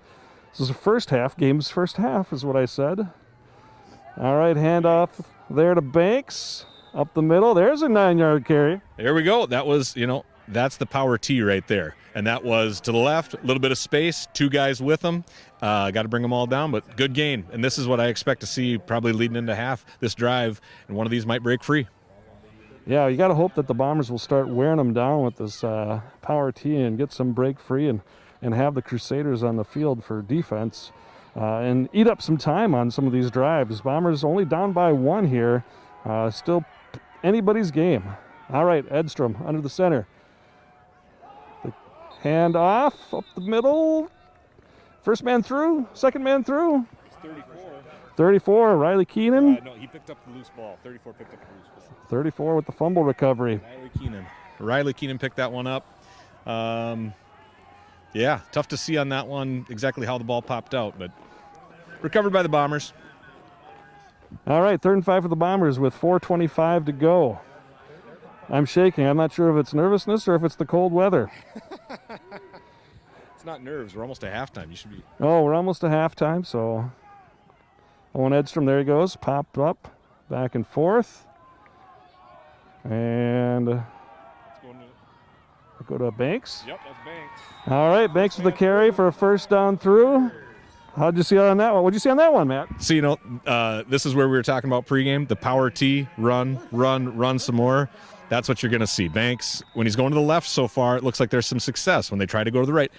This is the first half. Game's first half is what I said. All right, handoff there to Banks. Up the middle. There's a 9-yard carry. There we go. That was, that's the power T right there. And that was to the left, a little bit of space, 2 guys with them. Got to bring them all down, but good gain. And this is what I expect to see probably leading into half this drive, and one of these might break free. Yeah, you got to hope that the Bombers will start wearing them down with this power T and get some break free and have the Crusaders on the field for defense and eat up some time on some of these drives. Bombers only down by 1 here. Still anybody's game. All right, Edstrom under the center. The hand off, up the middle. First man through, second man through. It's 34. 34, Riley Keenan. No, he picked up the loose ball. 34 picked up the loose ball. 34 with the fumble recovery. Riley Keenan picked that one up. Yeah, tough to see on that one exactly how the ball popped out, but recovered by the Bombers. All right, 3rd and 5 for the Bombers with 4:25 to go. I'm shaking. I'm not sure if it's nervousness or if it's the cold weather. It's not nerves. We're almost at halftime. You should be. Oh, we're almost at halftime, so Owen Edstrom, there he goes, popped up, back and forth. And go to Banks. Yep, that's Banks. All right, Banks with the carry for a first down through. How'd you see on that one? What'd you see on that one, Matt? So, this is where we were talking about pregame, the power T, run some more. That's what you're going to see. Banks, when he's going to the left so far, it looks like there's some success. When they try to go to the right,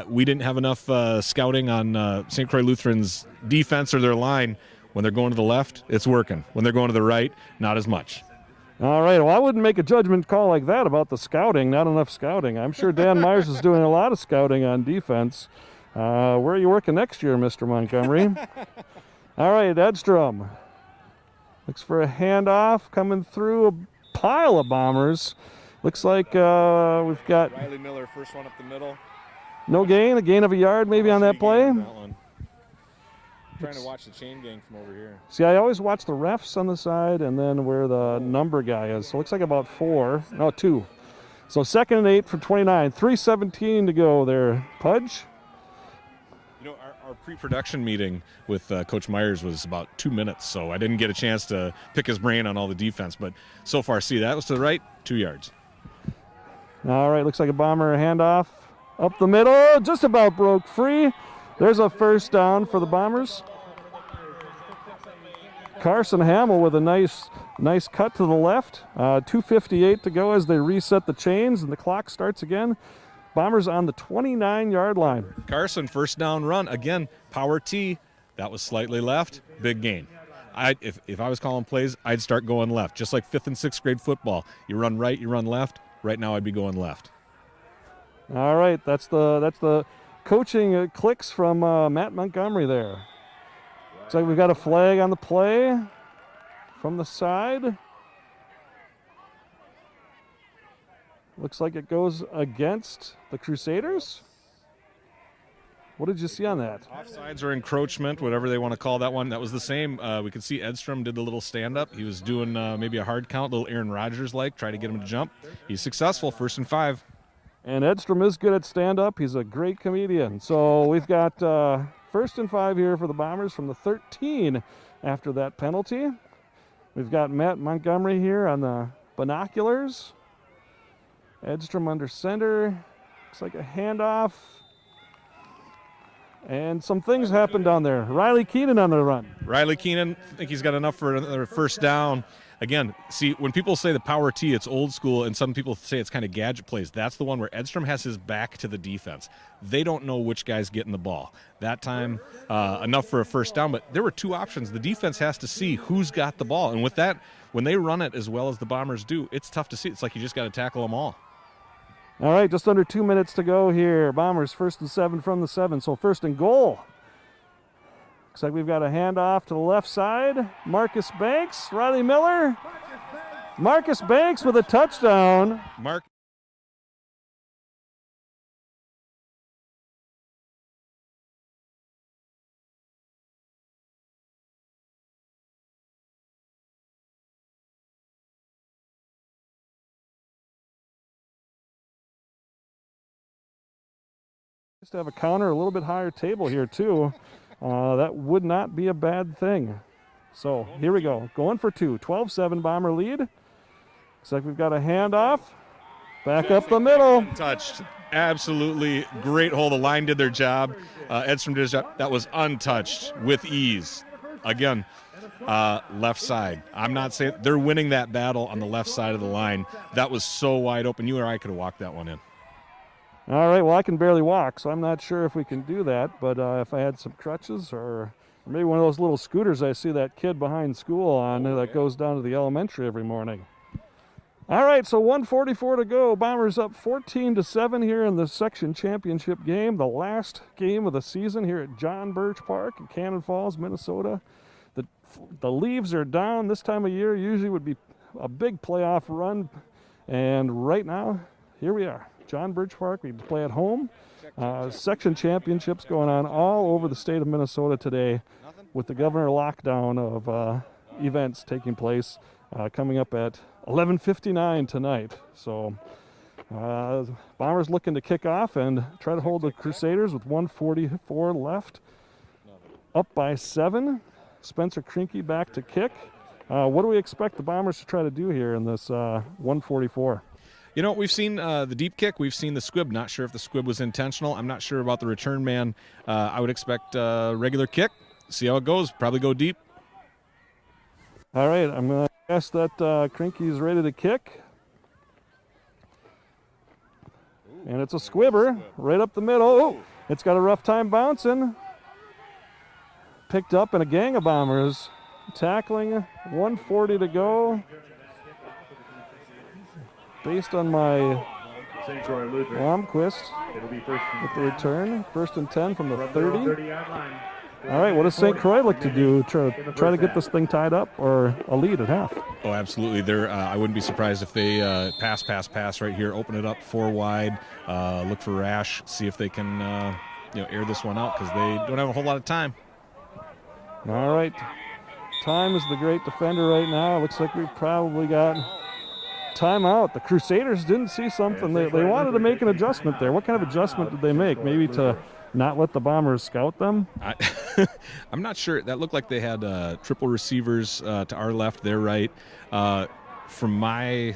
we didn't have enough scouting on St. Croix Lutheran's defense or their line. When they're going to the left, it's working. When they're going to the right, not as much. All right, well, I wouldn't make a judgment call like that about the scouting, not enough scouting. I'm sure Dan Myers is doing a lot of scouting on defense. Where are you working next year, Mr. Montgomery? All right, Edstrom looks for a handoff coming through a pile of Bombers. Looks like we've got Riley Miller, first one up the middle. No gain, a gain of a yard maybe on that play. Trying to watch the chain gang from over here. See, I always watch the refs on the side and then where the number guy is. So it looks like about 2. So 2nd and 8 for 29. 3:17 to go there. Pudge? Our pre-production meeting with Coach Myers was about 2 minutes, so I didn't get a chance to pick his brain on all the defense. But so far, see, that was to the right, 2 yards. All right, looks like a Bomber handoff. Up the middle, just about broke free. There's a first down for the Bombers. Carson Hamill with a nice cut to the left. 2:58 to go as they reset the chains and the clock starts again. Bombers on the 29-yard line. Carson, first down run. Again, power T. That was slightly left. Big gain. If I was calling plays, I'd start going left, just like 5th and 6th grade football. You run right, you run left. Right now I'd be going left. All right, that's the coaching clicks from Matt Montgomery there. Looks like we've got a flag on the play from the side. Looks like it goes against the Crusaders. What did you see on that? Offsides or encroachment, whatever they want to call that one. That was the same. We could see Edstrom did the little stand-up. He was doing maybe a hard count, little Aaron Rodgers-like, try to get him to jump. He's successful, 1st and 5. And Edstrom is good at stand-up. He's a great comedian. So we've got 1st and 5 here for the Bombers from the 13 after that penalty. We've got Matt Montgomery here on the binoculars. Edstrom under center. Looks like a handoff. And some things happened down there. Riley Keenan on the run. Riley Keenan, I think he's got enough for another first down. Again, see, when people say the power T, it's old school, and some people say it's kind of gadget plays. That's the one where Edstrom has his back to the defense. They don't know which guy's getting the ball. That time, enough for a first down, but there were 2 options. The defense has to see who's got the ball, and with that, when they run it as well as the Bombers do, it's tough to see. It's like you just got to tackle them all. All right, just under 2 minutes to go here. Bombers 1st and 7 from the 7, so 1st and goal. Looks like we've got a handoff to the left side. Marcus Banks, Riley Miller. Marcus Banks with a touchdown. Just to have a counter, a little bit higher table here too. That would not be a bad thing. So here we go, going for 2, 12-7 Bomber lead. Looks like we've got a handoff, back up the middle. Touched, absolutely great hole. The line did their job. Edstrom did his job. That was untouched with ease. Again, left side. I'm not saying they're winning that battle on the left side of the line. That was so wide open. You or I could have walked that one in. All right, well, I can barely walk, so I'm not sure if we can do that, but if I had some crutches or maybe one of those little scooters I see that kid behind school on that goes down to the elementary every morning. All right, so 1:44 to go. Bombers up 14-7 here in the section championship game, the last game of the season here at John Birch Park in Cannon Falls, Minnesota. The leaves are down this time of year. Usually would be a big playoff run, and right now, here we are. John Birch Park, we play at home. Section championships going on all over the state of Minnesota today with the governor lockdown of events taking place coming up at 11:59 tonight. So Bombers looking to kick off and try to hold the Crusaders with 1:44 left. Up by 7. Spencer Krinke back to kick. What do we expect the Bombers to try to do here in this 1:44? You know, we've seen the deep kick. We've seen the squib. Not sure if the squib was intentional. I'm not sure about the return man. I would expect a regular kick. See how it goes. Probably go deep. All right, I'm going to guess that Krinke's ready to kick. And it's a squibber right up the middle. Oh, it's got a rough time bouncing. Picked up in a gang of Bombers. Tackling, 1:40 to go. Based on my Blomquist with the return. 1st and 10 from the 30. All right, what does St. Croix look to do? Try to get this thing tied up or a lead at half? Oh, absolutely. I wouldn't be surprised if they pass right here, open it up 4 wide, look for Rash, see if they can air this one out because they don't have a whole lot of time. All right. Time is the great defender right now. Looks like we've probably got timeout. The Crusaders didn't see something. They wanted to make an adjustment there. What kind of adjustment did they make? Maybe to not let the Bombers scout them? I'm not sure. That looked like they had triple receivers to our left, their right. From my,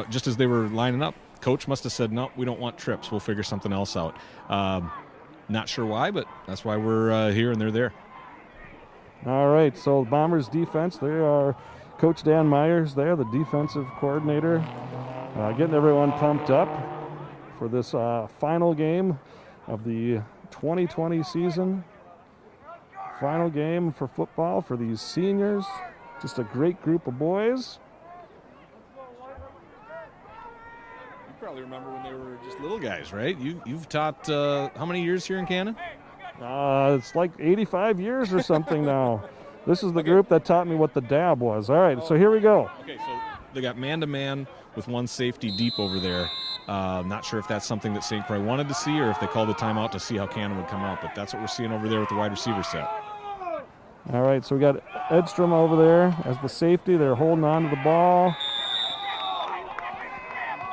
just as they were lining up, coach must have said, no, we don't want trips. We'll figure something else out. Not sure why, but that's why we're here and they're there. All right, so Bombers defense, they are Coach Dan Myers there, the defensive coordinator, getting everyone pumped up. for this final game of the 2020 season. Final game for football for these seniors. Just a great group of boys. You probably remember when they were just little guys, right? You've taught how many years here in Canada? It's like 85 years or something now. This is the group that taught me what the dab was. All right, so here we go. Okay, so they got man-to-man with one safety deep over there. Not sure if that's something that St. Croix wanted to see or if they called a timeout to see how Canada would come out, but that's what we're seeing over there with the wide receiver set. All right, so we got Edstrom over there as the safety. They're holding on to the ball.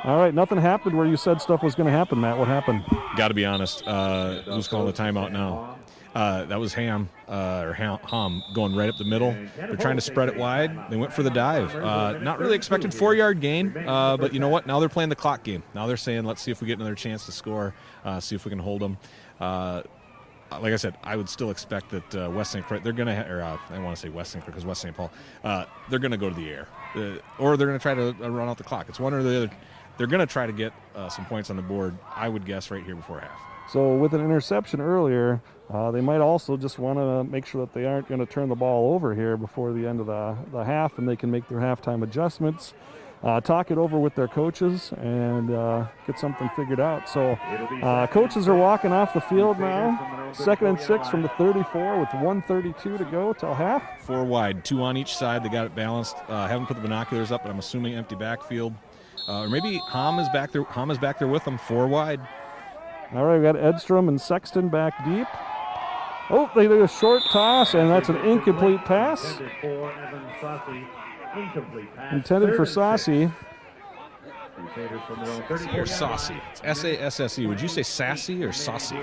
All right, nothing happened where you said stuff was going to happen, Matt. What happened? Got to be honest. Who's calling the timeout now? That was Ham going right up the middle. They're trying to spread it wide. They went for the dive. Not really expected 4-yard gain, but you know what? Now they're playing the clock game. Now they're saying, let's see if we get another chance to score, see if we can hold them. Like I said, I would still expect that West St. Croix, they're going to, I want to say West St. Croix because West St. Paul, they're going to go to the air. Or they're going to try to run out the clock. It's one or the other. They're going to try to get some points on the board, I would guess, right here before half. So with an interception earlier, they might also just want to make sure that they aren't going to turn the ball over here before the end of the half, and they can make their halftime adjustments, talk it over with their coaches, and get something figured out. So coaches are walking off the field now. 2nd and 6 from the 34 with 1:32 to go till half. 4 wide, 2 on each side. They got it balanced. Haven't put the binoculars up, but I'm assuming empty backfield. Or maybe Ham is back there. Ham is back there with them. 4 wide. All right, we got Edstrom and Sexton back deep. Oh, they did a short toss, and that's an incomplete pass. Intended for Saucy. Or Saucy. It's S-A-S-S-E. Would you say sassy or saucy?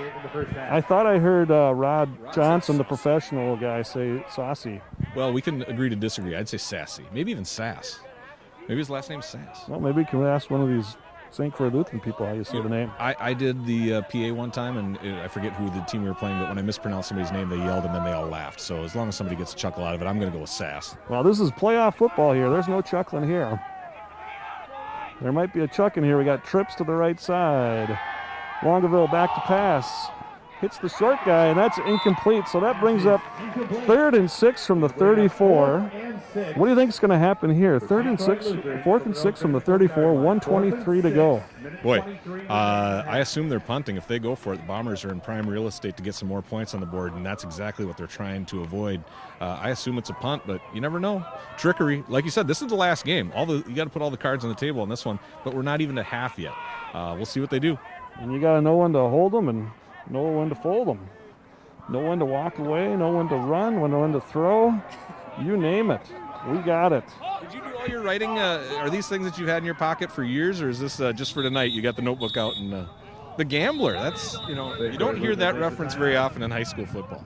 I thought I heard Rod Johnson, the professional guy, say Saucy. Well, we can agree to disagree. I'd say sassy. Maybe even Sass. Maybe his last name's Sass. Well, maybe we can ask one of these St. Croix Lutheran people how you say the name. I did the PA one time, and I forget who the team we were playing, but when I mispronounced somebody's name, they yelled, and then they all laughed. So as long as somebody gets a chuckle out of it, I'm going to go with Sass. Well, this is playoff football here. There's no chuckling here. There might be a chuck in here. We got trips to the right side. Longueville back to pass. Hits the short guy, and that's incomplete. So that brings up 3rd and 6 from the 34. What do you think is going to happen here? 4th and 6 from the 34, 1:23 to go. Boy, I assume they're punting. If they go for it, the Bombers are in prime real estate to get some more points on the board, and that's exactly what they're trying to avoid. I assume it's a punt, but you never know. Trickery. Like you said, this is the last game. You got to put all the cards on the table on this one, but we're not even at half yet. We'll see what they do. And you got to know when to hold them and know when to fold them. Know when to walk away, know when to run, know when to throw. You name it. We got it. Did you do all your writing? Are these things that you've had in your pocket for years, or is this just for tonight? You got the notebook out and the gambler. That's, you don't hear that reference very often in high school football.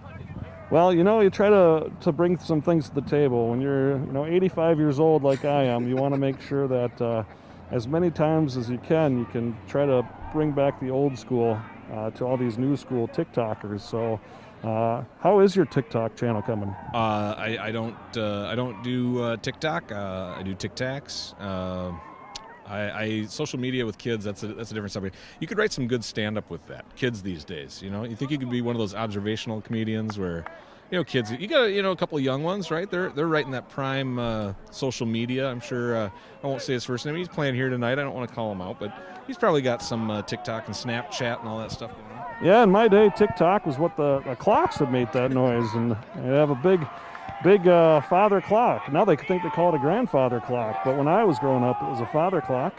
Well, you try to bring some things to the table. When you're 85 years old like I am, you want to make sure that as many times as you can try to bring back the old school to all these new school TikTokers. So how is your TikTok channel coming? I don't do TikTok. I do TikToks. I social media with kids. That's a different subject. You could write some good stand up with that. Kids these days, you think you could be one of those observational comedians where, kids. You got a couple of young ones, right? They're right in that prime social media. I'm sure. I won't say his first name. He's playing here tonight. I don't want to call him out, but he's probably got some TikTok and Snapchat and all that stuff going on. Yeah, in my day, TikTok was what the clocks that made that noise, and they have a big father clock. Now they think they call it a grandfather clock, but when I was growing up, it was a father clock.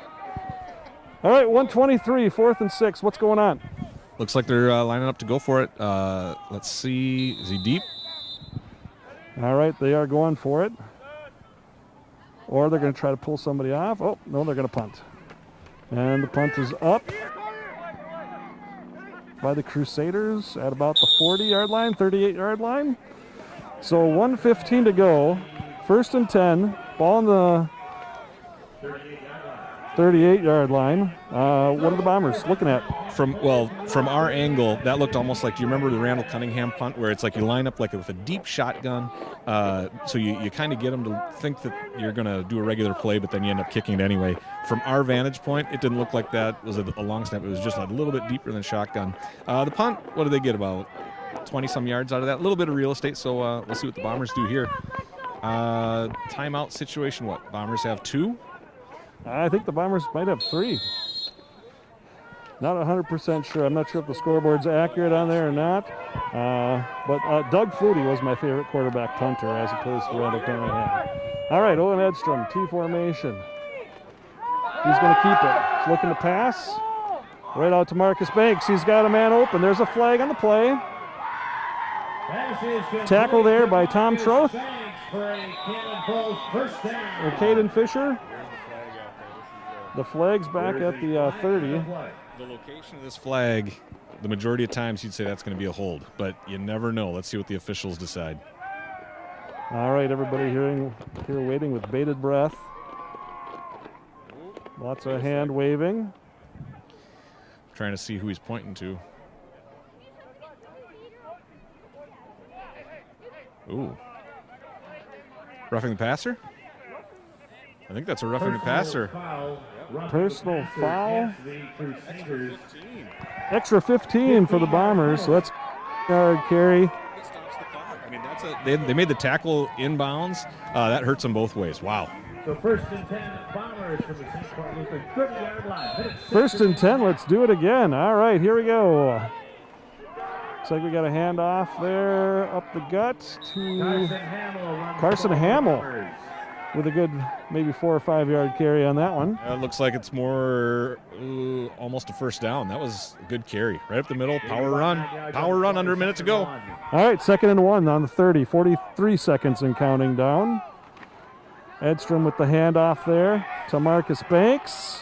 All right, 1:23, 4th and 6. What's going on? Looks like they're lining up to go for it. Let's see. Is he deep? All right, they are going for it. Or they're going to try to pull somebody off. Oh, no, they're going to punt. And the punt is up by the Crusaders at about the 40-yard line, 38-yard line. So 1:15 to go. 1st and 10. Ball in the 38-yard line. What are the Bombers looking at? From our angle, that looked almost like, do you remember the Randall Cunningham punt where it's like you line up like with a deep shotgun, so you kind of get them to think that you're going to do a regular play, but then you end up kicking it anyway. From our vantage point, it didn't look like that was a long snap. It was just a little bit deeper than shotgun. The punt, what did they get, about 20-some yards out of that? A little bit of real estate, so we'll see what the Bombers do here. Timeout situation, what? Bombers have 2? I think the Bombers might have 3. Not 100% sure. I'm not sure if the scoreboard's accurate on there or not. But Doug Flutie was my favorite quarterback punter as opposed to Randall Cunningham. All right, Owen Edstrom, T formation. He's going to keep it. He's looking to pass. Right out to Marcus Banks. He's got a man open. There's a flag on the play. Tackle there by Tom Troth. Or Caden Fisher. The flag's back at the 30. The location of this flag, the majority of times you'd say that's going to be a hold, but you never know. Let's see what the officials decide. All right, everybody here waiting with bated breath. Lots of hand waving. Trying to see who he's pointing to. Ooh. Roughing the passer? I think that's a roughing the passer. Personal foul. Extra 15 for the Bombers, so that's yard carry. I mean, they made the tackle inbounds. That hurts them both ways. Wow. So 1st and 10 Bombers from the St. Paul Lutheran 30-yard line. 1st and 10, let's do it again. All right, here we go. Looks like we got a handoff there up the gut to Carson Hamill with a good maybe 4 or 5 yard carry on that one. It looks like it's more almost a first down. That was a good carry. Right up the middle, power run under a minute to go. All right, 2nd and 1 on the 30, 43 seconds and counting down. Edstrom with the handoff there to Marcus Banks.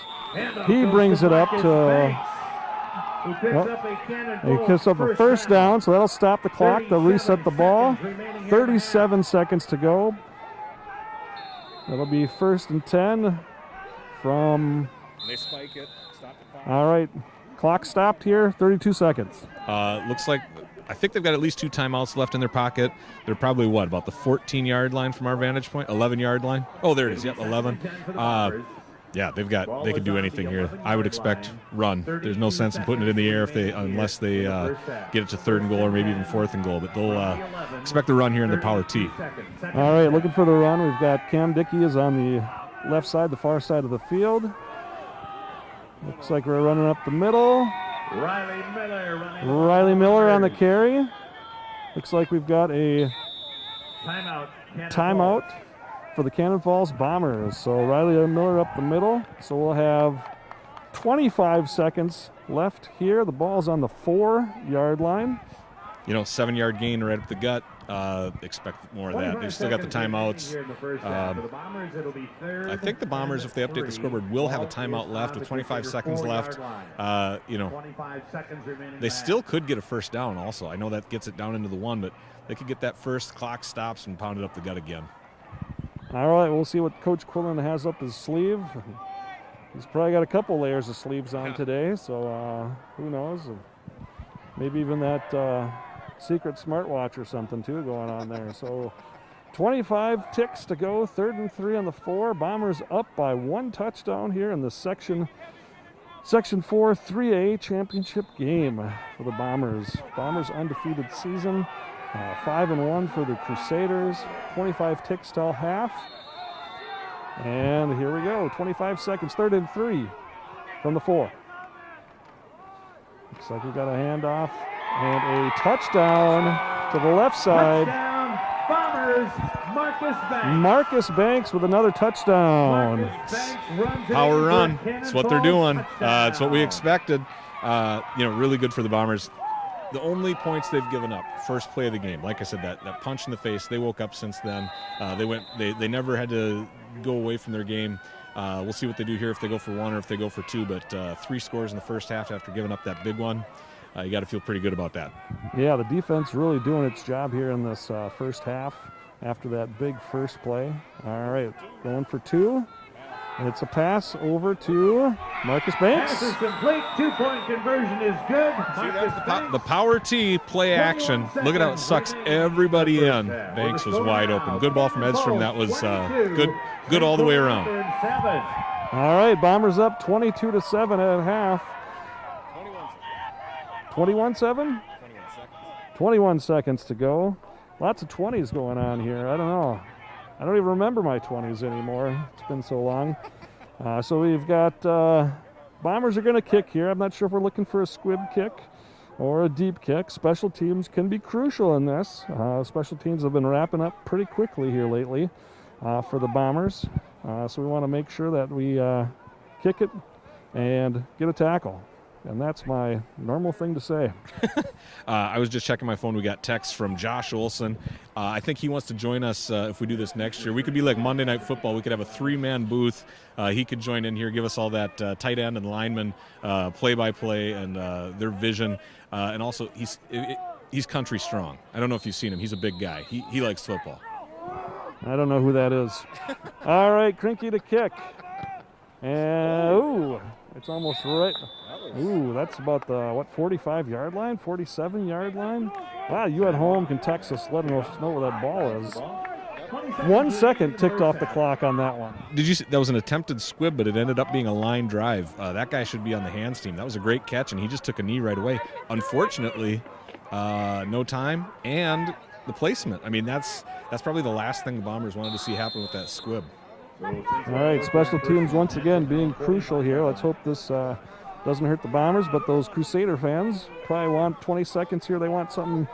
He brings it up to... He picks up a 1st down, so that'll stop the clock. They'll reset the ball. 37 seconds to go. That'll be 1st and 10 from... They spike it, stop the clock. All right, clock stopped here, 32 seconds. Looks like, I think they've got at least 2 timeouts left in their pocket. They're probably, what, about the 14-yard line from our vantage point? 11-yard line? Oh, there it is, yep, 11. Yeah, they could do anything here. I would expect run. There's no sense in putting it in the air unless they get it to 3rd and goal or maybe even 4th and goal. But they'll expect the run here in the power T. All right, looking for the run. We've got Cam Dickey is on the left side, the far side of the field. Looks like we're running up the middle. Riley Miller on the carry. Looks like we've got a timeout for the Cannon Falls Bombers. So Riley Miller up the middle. So we'll have 25 seconds left here. The ball's on the 4-yard line. 7-yard gain right up the gut. Expect more of that. They've still got the timeouts. I think the Bombers, if they update the scoreboard, will have a timeout left with 25 seconds left. They still could get a 1st down also. I know that gets it down into the 1, but they could get that first, clock stops, and pound it up the gut again. All right, we'll see what Coach Quillen has up his sleeve. He's probably got a couple layers of sleeves on today, so who knows? Maybe even that secret smartwatch or something too going on there. So 25 ticks to go, 3rd and 3 on the 4. Bombers up by 1 touchdown here in the Section 4 3A championship game for the Bombers. Bombers undefeated season. 5-1 for the Crusaders. 25 ticks till half. And here we go. 25 seconds, 3rd and 3 from the 4. Looks like we got a handoff and a touchdown to the left side. Bombers, Marcus Banks with another touchdown. Power run. That's what they're doing. It's what we expected. Really good for the Bombers. The only points they've given up, first play of the game. Like I said, that punch in the face, they woke up since then. They never had to go away from their game. We'll see what they do here, if they go for 1 or if they go for 2. But 3 scores in the first half after giving up that big one. You got to feel pretty good about that. Yeah, the defense really doing its job here in this first half after that big first play. All right, going for 2. And it's a pass over to Marcus Banks. Pass is complete. 2-point conversion is good. See, that's the power T play action. Look at how it sucks everybody in. Banks was wide open. Good ball from Edstrom. That was good all the way around. All right, Bombers up 22-7 at half. 21-7? 21 seconds to go. Lots of 20s going on here. I don't know. I don't even remember my 20s anymore. It's been so long. So we've got Bombers are going to kick here. I'm not sure if we're looking for a squib kick or a deep kick. Special teams can be crucial in this. Special teams have been wrapping up pretty quickly here lately for the Bombers. So we want to make sure that we kick it and get a tackle. And that's my normal thing to say. I was just checking my phone. We got texts from Josh Olson. I think he wants to join us if we do this next year. We could be like Monday Night Football. We could have a 3-man booth. He could join in here, give us all that tight end and lineman play-by-play and their vision. And also, he's country strong. I don't know if you've seen him. He's a big guy. He likes football. I don't know who that is. All right, Krinky to kick. And, ooh, it's almost right. Ooh, that's about the, 45-yard line, 47-yard line? Wow, you at home can text us, let us know where that ball is. 1 second ticked off the clock on that one. Did you see, that was an attempted squib, but it ended up being a line drive. That guy should be on the hands team. That was a great catch, and he just took a knee right away. Unfortunately, no time and the placement. I mean, that's probably the last thing the Bombers wanted to see happen with that squib. All right, special teams once again being crucial here. Let's hope this doesn't hurt the Bombers, but those Crusader fans probably want 20 seconds here. They want something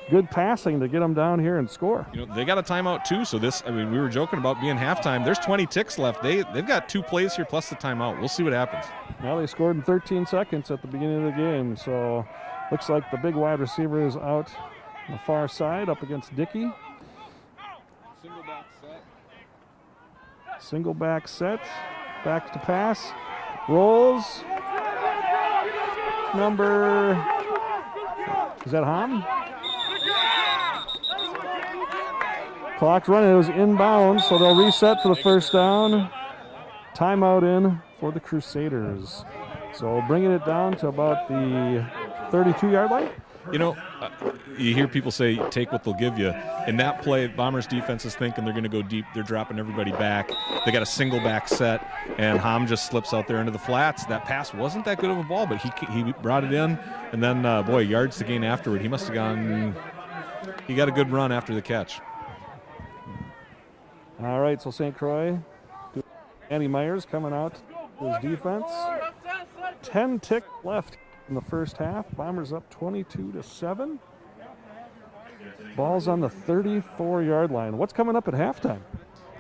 good passing to get them down here and score. You know, they got a timeout too, so this, I mean, we were joking about being halftime. There's 20 ticks left. They've got 2 plays here plus the timeout. We'll see what happens. Now they scored in 13 seconds at the beginning of the game, so looks like the big wide receiver is out on the far side up against Dickey. Single back set, back to pass, rolls. Number, is that Ham? Clock's running, it was inbounds, so they'll reset for the first down. Timeout in for the Crusaders. So bringing it down to about the 32-yard line. You know, you hear people say, take what they'll give you. In that play, Bombers defense is thinking they're going to go deep. They're dropping everybody back. They got a single back set, and Ham just slips out there into the flats. That pass wasn't that good of a ball, but he brought it in, and then, boy, yards to gain afterward. He must have gone – he got a good run after the catch. All right, so St. Croix, Andy Myers coming out to his defense. 10 tick left in the first half. Bombers up 22-7. Ball's on the 34-yard line. What's coming up at halftime?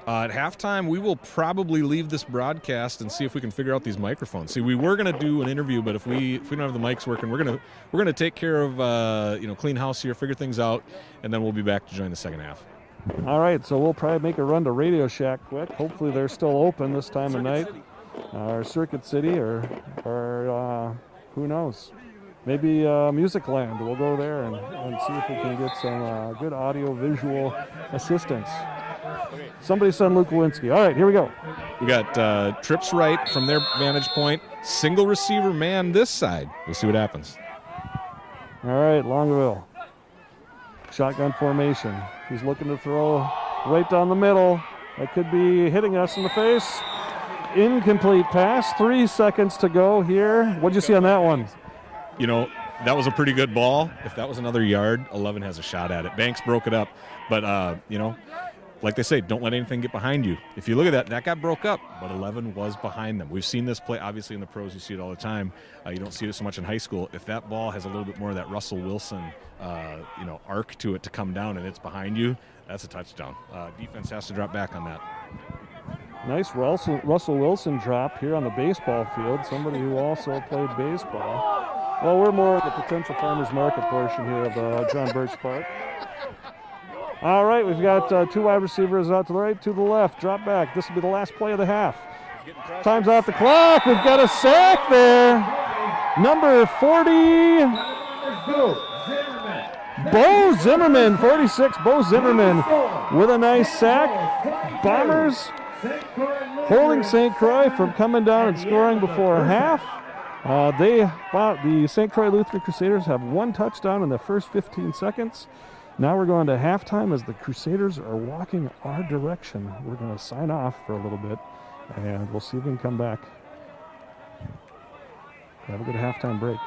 At halftime, we will probably leave this broadcast and see if we can figure out these microphones. See, we were going to do an interview, but if we don't have the mics working, we're gonna take care of clean house here, figure things out, and then we'll be back to join the second half. All right, so we'll probably make a run to Radio Shack quick. Hopefully they're still open this time of night, or Circuit City, or who knows? Maybe Music Land. We'll go there and see if we can get some good audio-visual assistance. Somebody send Luke Lewinsky. All right, here we go. We got trips right from their vantage point. Single receiver man this side. We'll see what happens. All right, Longville. Shotgun formation. He's looking to throw right down the middle. That could be hitting us in the face. Incomplete pass. 3 seconds to go here. What'd you see on that one? You know, that was a pretty good ball. If that was another yard, 11 has a shot at it. Banks broke it up. But, like they say, don't let anything get behind you. If you look at that got broke up, but 11 was behind them. We've seen this play, obviously, in the pros. You see it all the time. You don't see it so much in high school. If that ball has a little bit more of that Russell Wilson, arc to it to come down and it's behind you, that's a touchdown. Defense has to drop back on that. Nice Russell Wilson drop here on the baseball field. Somebody who also played baseball. Well, we're more at the potential farmers market portion here of John Birch Park. All right, we've got 2 wide receivers out to the right, to the left. Drop back. This will be the last play of the half. Time's off the clock. We've got a sack there. Number 40. Bo Zimmerman, 46, Bo Zimmerman with a nice sack. Bombers holding St. Croix from coming down and scoring before half. The St. Croix Lutheran Crusaders have one touchdown in the first 15 seconds. Now we're going to halftime as the Crusaders are walking our direction. We're going to sign off for a little bit, and we'll see if we can come back. Have a good halftime break.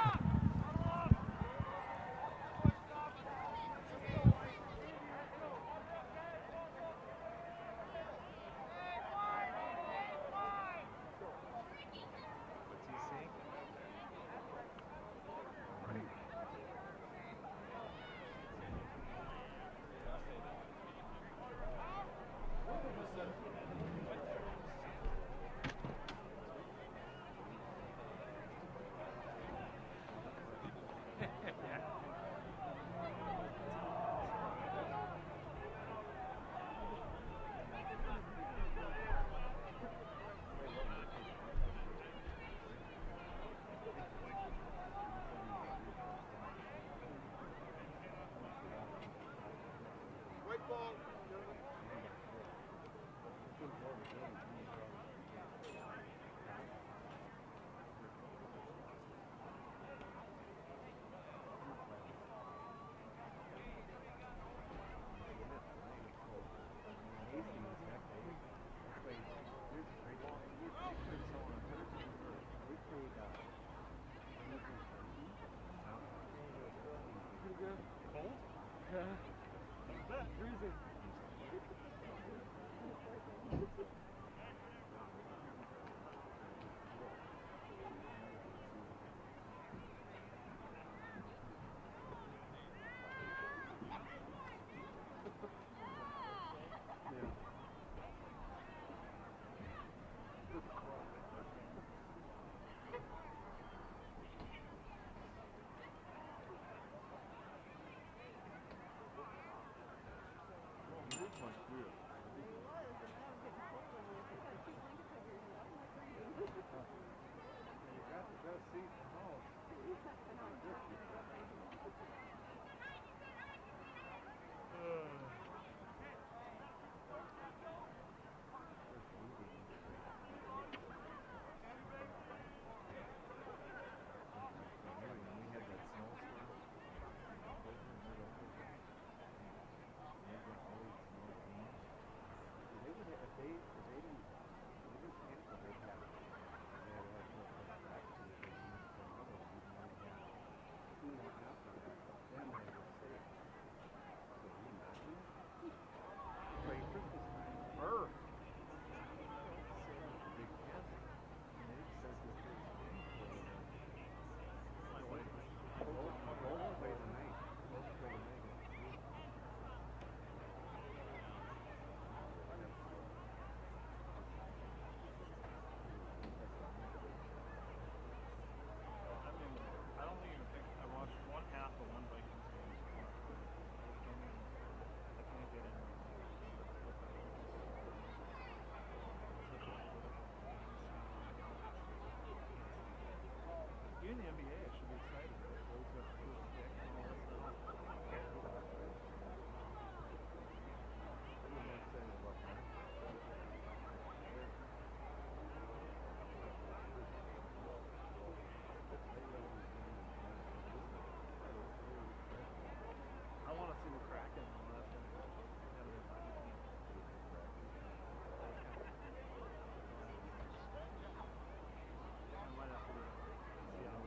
In the NBA, I should be excited. Those that first pick and all that stuff. Can't do that. I'm more excited about that. I want to see the Kraken and all that stuff. I might have to see how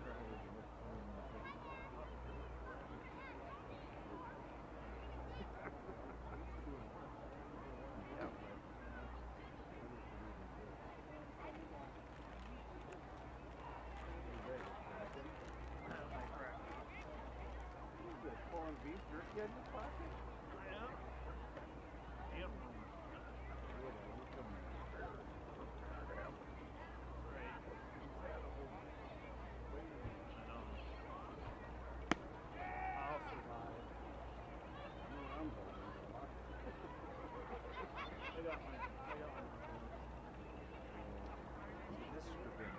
corned beef jerky in this pocket? Yeah. Yep. I'll survive. I got my This should have been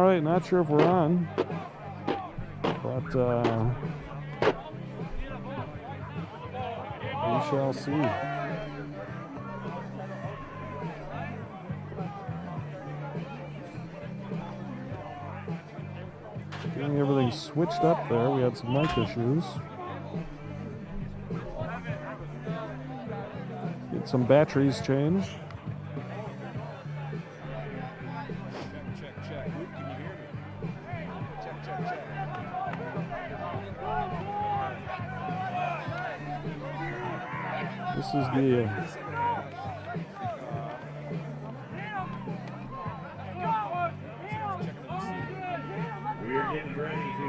right, not sure if we're on, but we shall see. Getting everything switched up there. We had some mic issues. Get some batteries changed. Check, check. Luke, can you hear me? Check, check, check. This is the We're getting ready to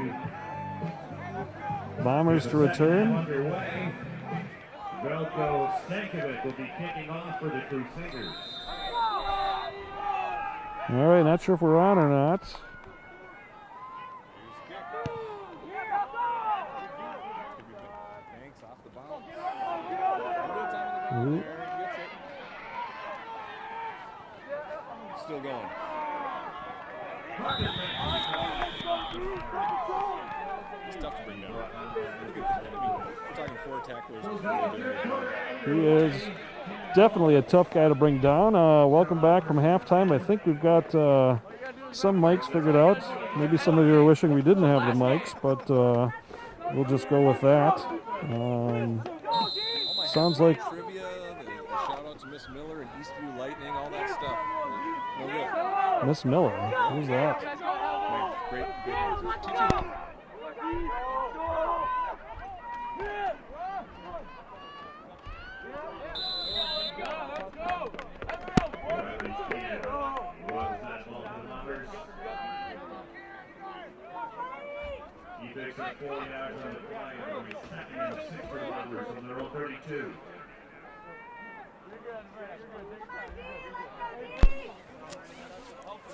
Bombers to return. underway. Velko Stankovic will be kicking off for the Crusaders. All right, not sure if we're on or not. Banks off the bounce. Ooh. Still going. It's tough to bring down. We're talking 4 tacklers. He is definitely a tough guy to bring down. Welcome back from halftime. I think we've got some mics figured out. Maybe some of you are wishing we didn't have the mics, but we'll just go with that. Sounds like Trivia, the shout out to Miss Miller and Eastview Lightning, all that stuff. No good. Miss Miller. Who's that? Great teaching. He picks up 4 yards on the play, and will be 2nd and 6 for the Bombers on their own 32.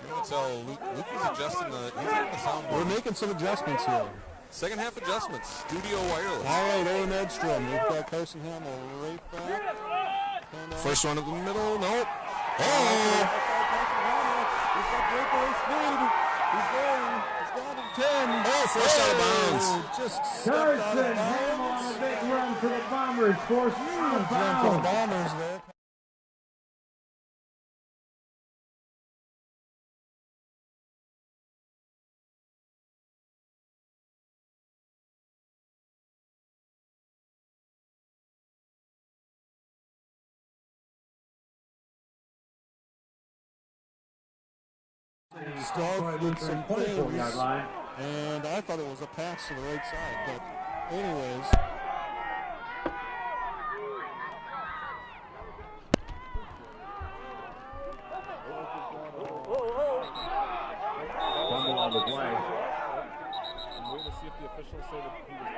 You want to tell Luke is adjusting he's on the soundboard. We're making some adjustments here. Second half adjustments. Studio wireless. All right, Owen Edstrom. We've got Carson Hamill right back. First one in the middle. Nope. Oh! He's got breakaway speed. He's going. He's got him 10. Oh, forced out of bounds. Just stepped out of bounds. On a big run for the Bombers. Forced out of For the bounds. Bombers there. Start with some things, and I thought it was a pass to the right side, but anyways. Fumble on the play. I'm waiting to see if the officials say that he was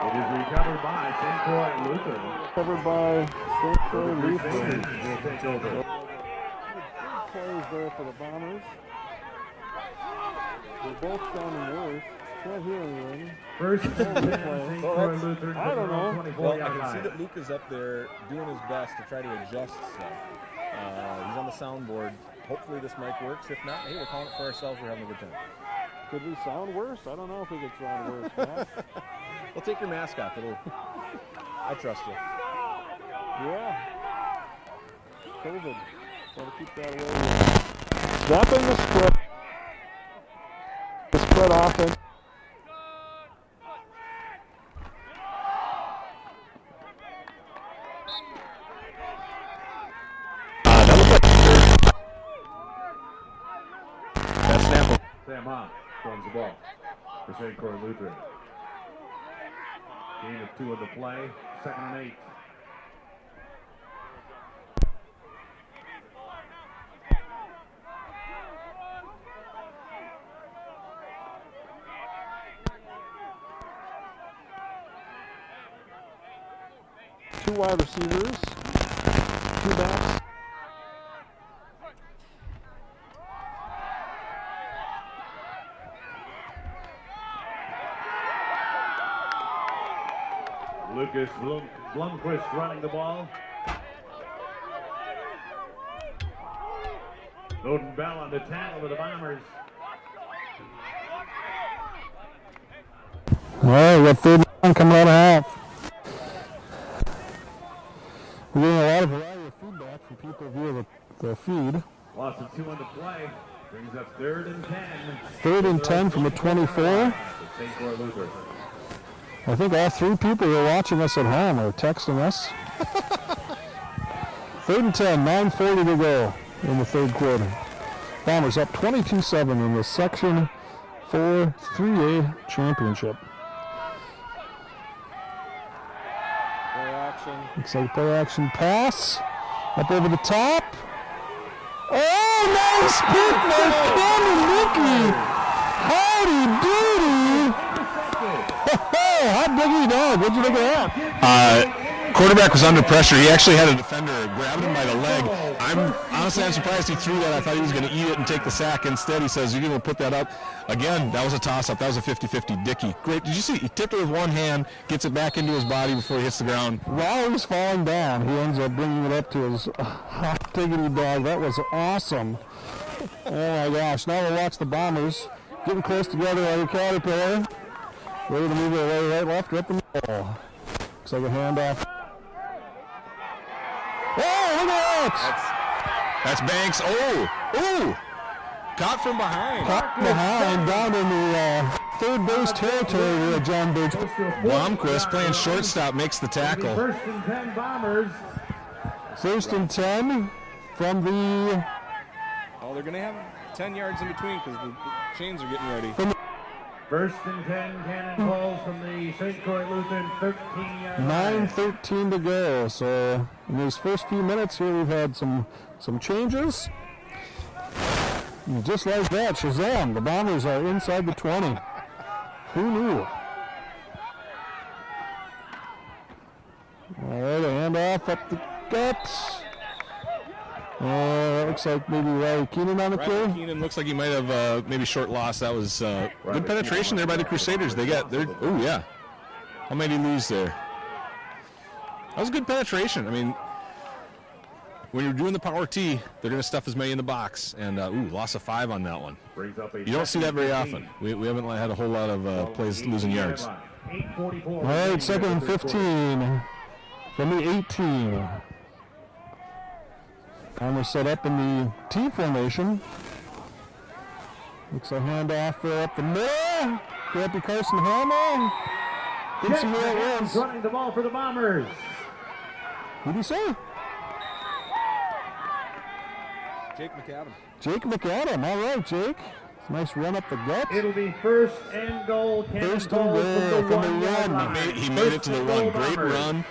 It is recovered by St. Croix Lutheran. Covered by St. Croix Lutheran. Will take over. Plays there for the Bombers. They're both sounding worse. Can't hear anything. First and 10, St. Croix Lutheran. I don't know. 24 Well, I yard can see line. that Luke is up there doing his best to try to adjust stuff. He's on the soundboard. Hopefully this mic works. If not, hey, we're calling it for ourselves. We're having a good time. Could we sound worse? I don't know if we could sound worse, Matt. Well, take your mask off. I trust you. Yeah. COVID. Got to keep that away. Snapping the spread. The spread offense. Sam Hahn runs the ball for St. Croix Lutheran. Gain of 2 on the play, 2nd and 8. Two wide receivers. 2 backs. Lucas Blomquist running the ball. Loden Bell on the tackle with the Bombers. All right, we got third down coming out of half. We're getting a lot of variety of feedback from people via the feed. Loss of 2 on the play. Brings up 3rd and 10. 3rd and 10 from the 24. St. Croix Lutheran. I think all 3 people who are watching us at home are texting us. 3rd and 10, 9:40 to go in the 3rd quarter. Bombers up 22-7 in the Section 4 3A championship. Play action. Looks like play action pass. Up over the top. Oh, nice pick by Cameron Mickey. Howdy doody. Oh, hot diggity dog. What'd you think of that? Quarterback was under pressure. He actually had a defender grab him by the leg. I'm surprised he threw that. I thought he was going to eat it and take the sack. Instead, he says, "You're going to put that up." Again, that was a toss-up. That was a 50-50. Dickey. Great. Did you see? He tipped it with one hand, gets it back into his body before he hits the ground. While he's falling down, he ends up bringing it up to his hot diggity dog. That was awesome. Oh, my gosh. Now we'll watch the Bombers getting close together on the Caterpillar. Ready to move it away, right, left, or up the middle. Looks like a handoff. Oh, look at that! That's Banks. Oh! Caught from behind. Caught behind, down in the third base territory there, John Birch. Blomquist playing shortstop makes the tackle. 1st and 10 Bombers. 1st and 10 from the... Oh, they're going to have 10 yards in between because the chains are getting ready. 1st and 10 cannon balls from the St. Croix Lutheran 13-yard 9:13 to go. So in these first few minutes here, we've had some changes. And just like that, Shazam, the Bombers are inside the 20. Who knew? All right, a handoff up the gut. Looks like maybe Riley Keenan on the play. Riley Keenan looks like he might have maybe short loss. That was good penetration there by the Crusaders. Oh yeah. How many did he lose there? That was good penetration. I mean, when you're doing the power T, they're going to stuff as many in the box. And loss of 5 on that one. You don't see that very often. We haven't had a whole lot of plays losing yards. All right, 2nd and 15 from the 18. And we're set up in the T formation. Looks a handoff up the middle. Could that be Carson Hamill? Didn't see where it was. Running the ball for the Bombers. Who did he say? Jake McAdam. Jake McAdam. All right, Jake. Nice run up the gut. It'll be 1st and goal. First and goal from the run. He made it to the run. Great run.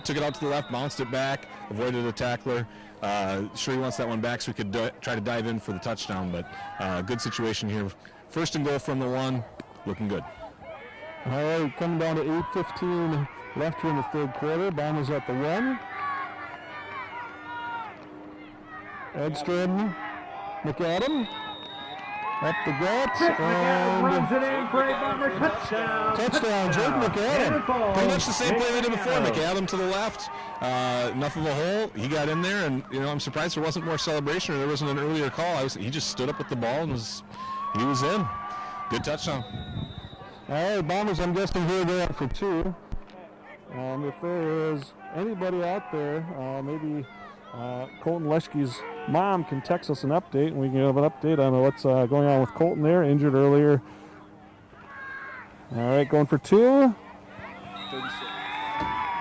Took it out to the left, bounced it back, avoided a tackler. Sure he wants that one back so we could try to dive in for the touchdown, but good situation here. 1st and goal from the 1, looking good. All right, coming down to 8:15 left here in the 3rd quarter. Bombers at the 1. Edstrom, McAdam, up the gut, and runs it in for a Bomber touchdown. Touchdown, Jake McAdam. Pretty much the same play they did before. McAdam to the left, enough of a hole. He got in there, and I'm surprised there wasn't more celebration or there wasn't an earlier call. He just stood up with the ball and he was in. Good touchdown. All right, Bombers, I'm guessing here they're up for 2. If there is anybody out there, maybe Colton Leschke's mom can text us an update, and we can have an update on what's going on with Colton there, injured earlier. All right, going for 2.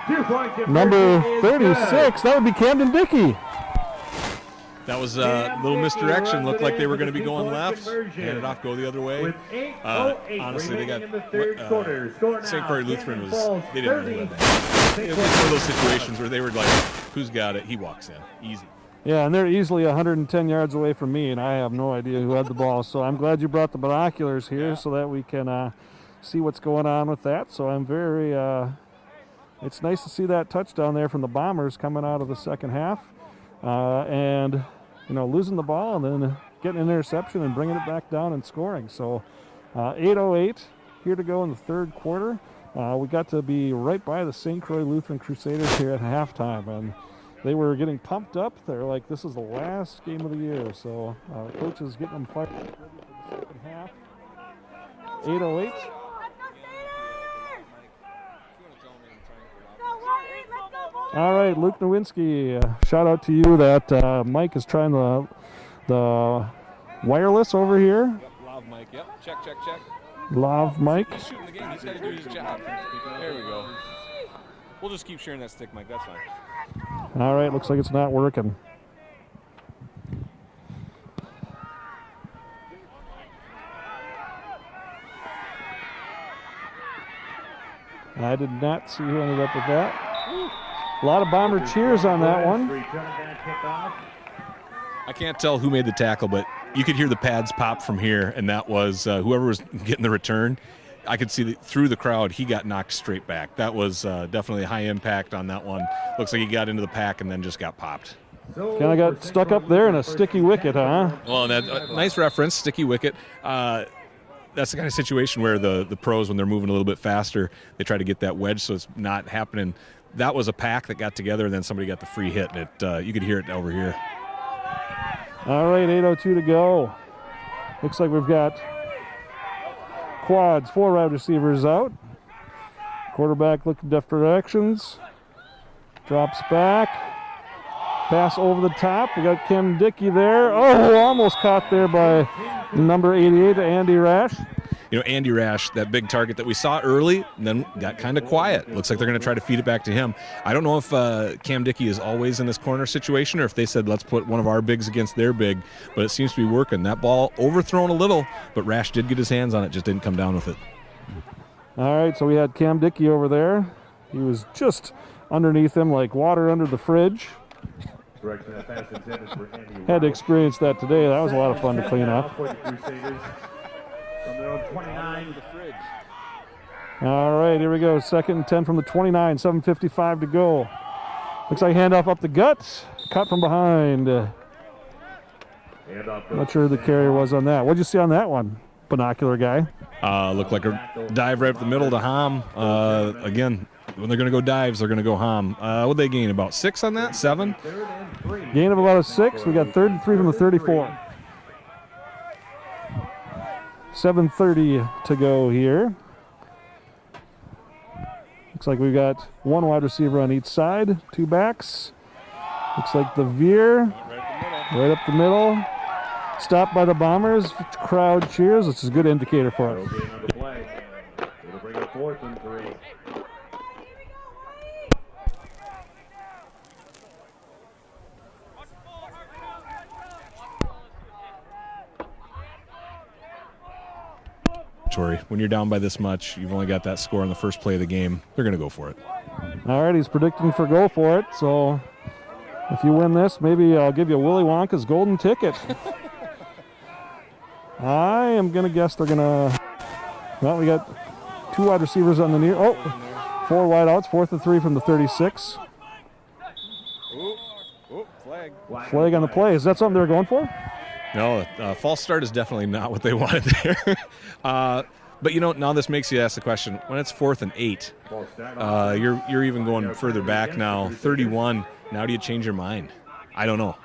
2 Number 36, that would be Camden Dickey. That was a little misdirection. Looked like they were going to be going left. Handed off, go the other way. Honestly, they got St. Croix Lutheran they didn't really win that. It was one of those situations where they were like, who's got it? He walks in. Easy. Yeah, and they're easily 110 yards away from me, and I have no idea who had the ball. So I'm glad you brought the binoculars here so that we can see what's going on with that. So I'm very, it's nice to see that touchdown there from the Bombers coming out of the second half. And losing the ball and then getting an interception and bringing it back down and scoring. So 8:08 here to go in the 3rd quarter. We got to be right by the St. Croix Lutheran Crusaders here at halftime, and they were getting pumped up. They're like, this is the last game of the year. So coach is getting them fired ready for the second half. 8:08. All right, Luke Nowinski, shout out to you that Mike is trying the wireless over here. Yep, Lav Mike. Yep, check. Lav Mike. He's shooting the game. He's got to do his job. There we go. We'll just keep sharing that stick, Mike. That's fine. All right, looks like it's not working. I did not see who ended up with that. A lot of Bomber cheers on that one. I can't tell who made the tackle, but you could hear the pads pop from here, and that was whoever was getting the return. I could see through the crowd, he got knocked straight back. That was definitely a high impact on that one. Looks like he got into the pack and then just got popped. Kind of got stuck up there in a sticky wicket, huh? Well, and that nice reference, sticky wicket. That's the kind of situation where the pros, when they're moving a little bit faster, they try to get that wedge so it's not happening. That was a pack that got together, and then somebody got the free hit, and it you could hear it over here. All right, 8:02 to go. Looks like we've got quads, 4 wide receivers out. Quarterback looking different directions. Drops back. Pass over the top. We got Kim Dickey there. Oh, almost caught there by number 88, Andy Rash. You know, Andy Rash, that big target that we saw early, and then got kind of quiet. Looks like they're going to try to feed it back to him. I don't know if Cam Dickey is always in this corner situation or if they said, let's put one of our bigs against their big, but it seems to be working. That ball overthrown a little, but Rash did get his hands on it, just didn't come down with it. All right, so we had Cam Dickey over there. He was just underneath him like water under the fridge. Had to experience that today. That was a lot of fun to clean up. All right, here we go. 2nd and 10 from the 29, 7:55 to go. Looks like handoff up the gut. Cut from behind. Not sure who the carrier was on that. What'd you see on that one, binocular guy? Looked like a dive right up the middle to Hom. Again, when they're going to go dives, they're going to go Hom. What'd they gain, about 6 on that? 7? Gain of about a 6. We got 3rd and 3 from the 34. 7:30 to go here. Looks like we've got 1 wide receiver on each side, 2 backs. Looks like the veer right up the middle. Stopped by the Bombers. Crowd cheers, which is a good indicator for us. It'll bring up 4th and 3. When you're down by this much, you've only got that score on the first play of the game, they're going to go for it. All right, he's predicting for go for it. So if you win this, maybe I'll give you Willy Wonka's golden ticket. I am going to guess they're going to, well, we got 2 wide receivers on the near, 4 wide outs, 4th and 3 from the 36. Flag on the play. Is that something they're going for? No, false start is definitely not what they wanted there. But, you know, now this makes you ask the question, when it's 4th and 8, you're even going further back now, 31, now do you change your mind? I don't know.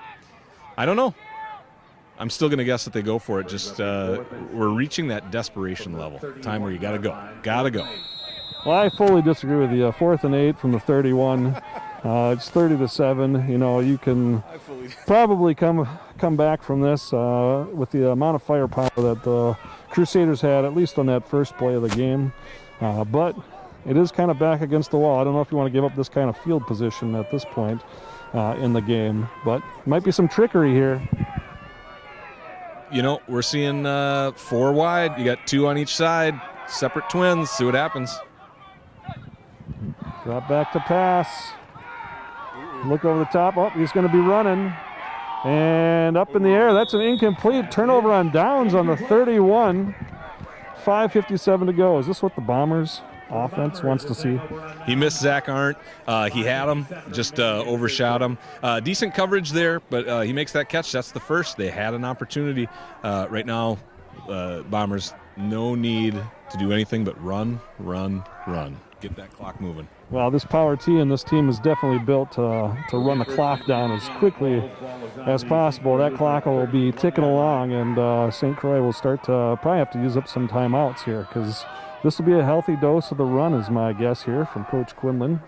I'm still going to guess that they go for it. Just we're reaching that desperation level, time where you got to go. Well, I fully disagree with you. 4th and 8 from the 31. It's 30-7. You know, you can probably come back from this with the amount of firepower that the Crusaders had, at least on that first play of the game. But it is kind of back against the wall. I don't know if you want to give up this kind of field position at this point in the game, but might be some trickery here. You know, we're seeing 4 wide. You got 2 on each side, separate twins. See what happens. Drop back to pass. Look over the top. Oh, he's going to be running. And up in the air. That's an incomplete turnover on downs on the 31. 5:57 to go. Is this what the Bombers offense wants to see? He missed Zach Arndt. He had him, just overshot him. Decent coverage there, but he makes that catch. That's the first. They had an opportunity. Right now, Bombers no need to do anything but run, run, run. Get that clock moving. Well, this power T and this team is definitely built to run the clock down as quickly as possible. That clock will be ticking along, and St. Croix will start to probably have to use up some timeouts here, because this will be a healthy dose of the run, is my guess here from Coach Quinlan.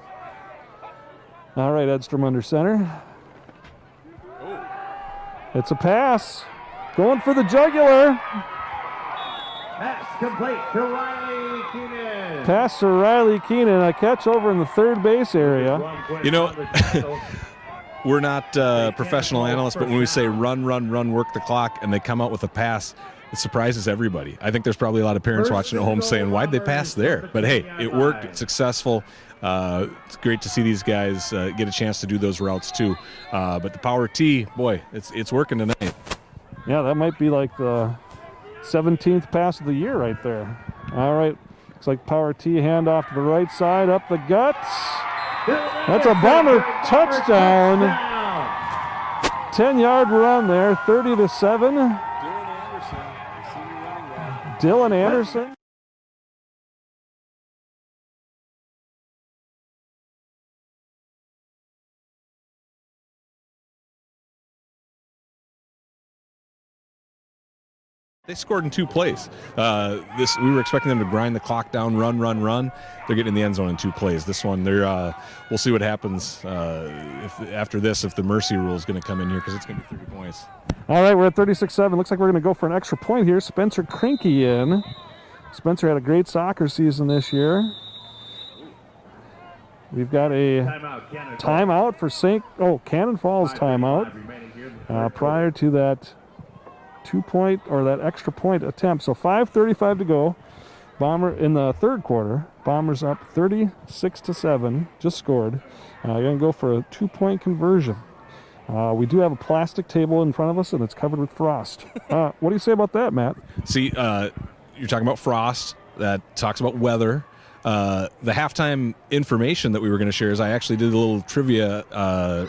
All right, Edstrom under center. It's a pass. Going for the jugular. Pass complete to Riley Keenan. Pass to Riley Keenan. A catch over in the third base area. You know, we're not professional analysts, but when we say run, run, run, work the clock, and they come out with a pass, it surprises everybody. I think there's probably a lot of parents watching at home saying, why'd they pass there? But hey, it worked. It's successful. It's great to see these guys get a chance to do those routes too. But the power T, boy, it's working tonight. Yeah, that might be like the 17th pass of the year right there. All right, looks like power T handoff to the right side, up the guts. That's a Bomber touchdown. 10-yard run there, 30-7. Dylan Anderson. They scored in 2 plays. We were expecting them to grind the clock down, run, run, run. They're getting in the end zone in 2 plays. This one, we'll see what happens after this, if the mercy rule is going to come in here, because it's going to be 30 points. All right, we're at 36-7. Looks like we're going to go for an extra point here. Spencer Krinke in. Spencer had a great soccer season this year. We've got a timeout for Cannon Falls timeout prior to that 2-point or that extra point attempt. So 5:35 to go. Bomber in the third quarter. Bombers up 36-7. Just scored. Going to go for a 2-point conversion. We do have a plastic table in front of us, and it's covered with frost. What do you say about that, Matt? See, you're talking about frost. That talks about weather. The halftime information that we were going to share is I actually did a little trivia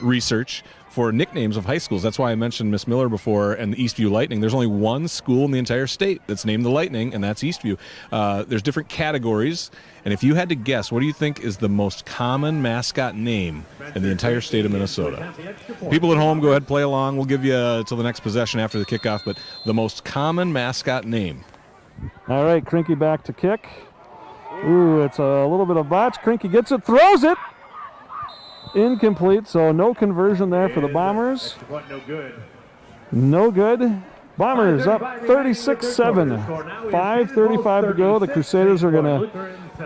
research for nicknames of high schools. That's why I mentioned Miss Miller before and the Eastview Lightning. There's only one school in the entire state that's named the Lightning, and that's Eastview. There's different categories, and if you had to guess, what do you think is the most common mascot name in the entire state of Minnesota? People at home, go ahead, play along. We'll give you till the next possession after the kickoff, but the most common mascot name. All right, Krinke back to kick. Ooh, it's a little bit of botch. Krinke gets it, throws it. Incomplete, so no conversion there for the Bombers. No good. Bombers up 36-7. 5:35 to go. The Crusaders are going to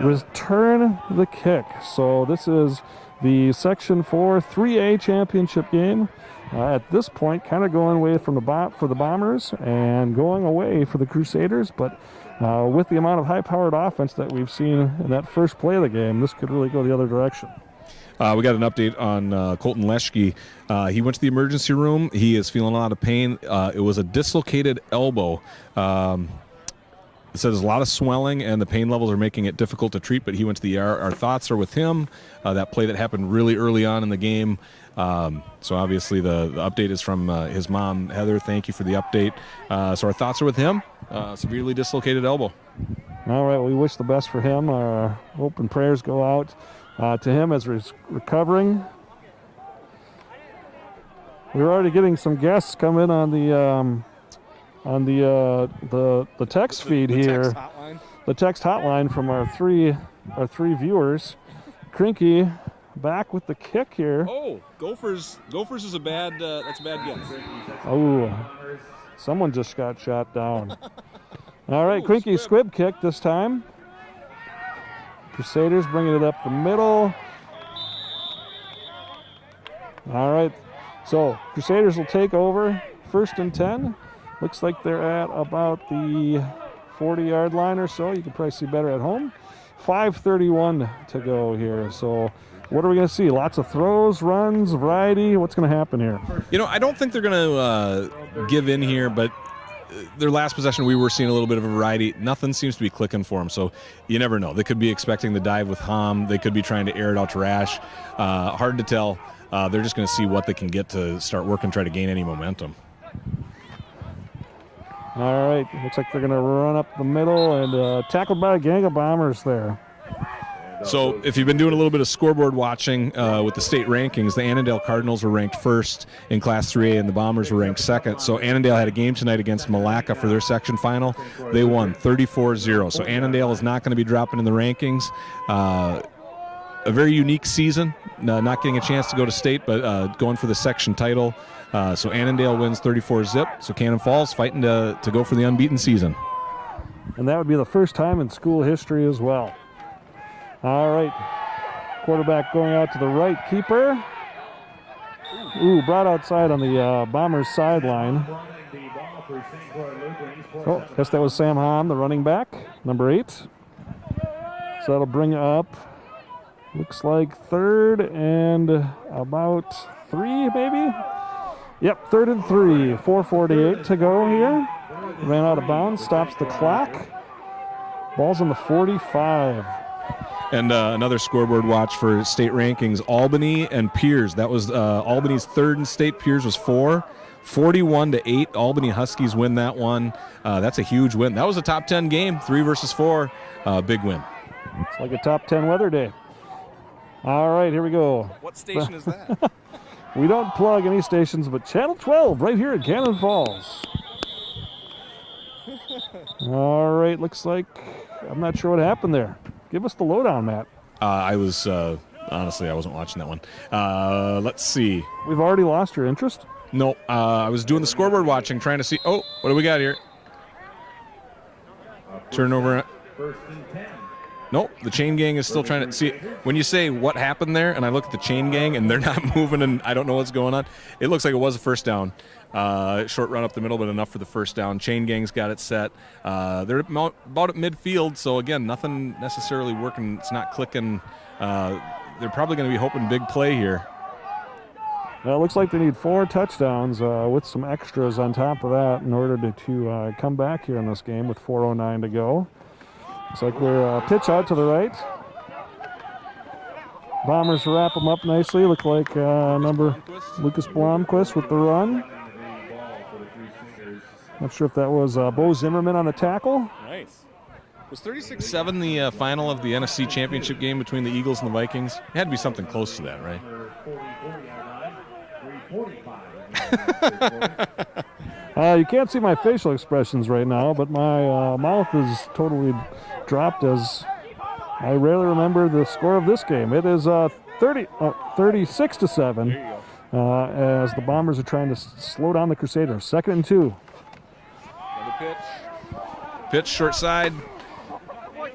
return the kick. So this is the Section 4 3A championship game. At this point, kind of going away from for the Bombers and going away for the Crusaders, but with the amount of high-powered offense that we've seen in that first play of the game, this could really go the other direction. We got an update on Colton Leschke. He went to the emergency room. He is feeling a lot of pain. It was a dislocated elbow. It says there's a lot of swelling, and the pain levels are making it difficult to treat, but he went to the ER. Our thoughts are with him. That play that happened really early on in the game. So obviously the update is from his mom, Heather. Thank you for the update. So our thoughts are with him. Severely dislocated elbow. All right, we wish the best for him. Our hope and prayers go out to him as he's recovering. We're already getting some guests come in on the text feed here. The text hotline from our three viewers. Krinke back with the kick here. Oh, Gophers is a bad that's a bad guess. Oh, someone just got shot down. All right, Krinke squib kick this time. Crusaders bringing it up the middle. All right, so Crusaders will take over 1st and 10. Looks like they're at about the 40-yard line or so. You can probably see better at home. 5:31 to go here. So what are we going to see? Lots of throws, runs, variety. What's going to happen here? You know, I don't think they're going to give in here, but their last possession, we were seeing a little bit of a variety. Nothing seems to be clicking for them, so you never know. They could be expecting the dive with Hom. They could be trying to air it out to Rash. Hard to tell. They're just going to see what they can get to start working, try to gain any momentum. All right, looks like they're going to run up the middle and tackled by a gang of Bombers there. So if you've been doing a little bit of scoreboard watching with the state rankings, the Annandale Cardinals were ranked first in Class 3A and the Bombers were ranked second. So Annandale had a game tonight against Malacca for their section final. They won 34-0. So Annandale is not going to be dropping in the rankings. A very unique season, not getting a chance to go to state, but going for the section title. So Annandale wins 34-0. So Cannon Falls fighting to go for the unbeaten season. And that would be the first time in school history as well. All right, quarterback going out to the right, keeper. Ooh, brought outside on the Bombers sideline. Oh, guess that was Sam Hahn, the running back, number 8. So that'll bring up, looks like 3rd and about 3 maybe? Yep, 3rd and 3, 4:48 to go here. Ran out of bounds, stops the clock. Ball's on the 45. And another scoreboard watch for state rankings, Albany and Piers. That was Albany's 3rd in state. Piers was 4. 41-8. Albany Huskies win that one. That's a huge win. That was a top 10 game, 3 versus 4. Big win. It's like a top 10 weather day. All right, here we go. What station is that? We don't plug any stations, but Channel 12 right here at Cannon Falls. All right, looks like, I'm not sure what happened there. Give us the lowdown, Matt. I was, honestly, I wasn't watching that one. Let's see. We've already lost your interest? No, I was doing the scoreboard watching, trying to see. Oh, what do we got here? Turnover. Nope, the chain gang is still trying to see. When you say what happened there, and I look at the chain gang, and they're not moving, and I don't know what's going on, it looks like it was a first down. Short run up the middle, but enough for the first down. Chain gang's got it set. They're about at midfield, so again, nothing necessarily working. It's not clicking. They're probably going to be hoping big play here. Well, it looks like they need 4 touchdowns with some extras on top of that in order to come back here in this game with 4:09 to go. Looks like we're pitch out to the right. Bombers wrap them up nicely. Look like number Lucas Blomquist with the run. Not sure if that was Bo Zimmerman on the tackle. Nice. Was 36-7 the final of the NFC Championship game between the Eagles and the Vikings? It had to be something close to that, right? You can't see my facial expressions right now, but my mouth is totally dropped as I rarely remember the score of this game. It is 36-7 as the Bombers are trying to slow down the Crusaders. 2nd and 2. Another pitch. Pitch, short side.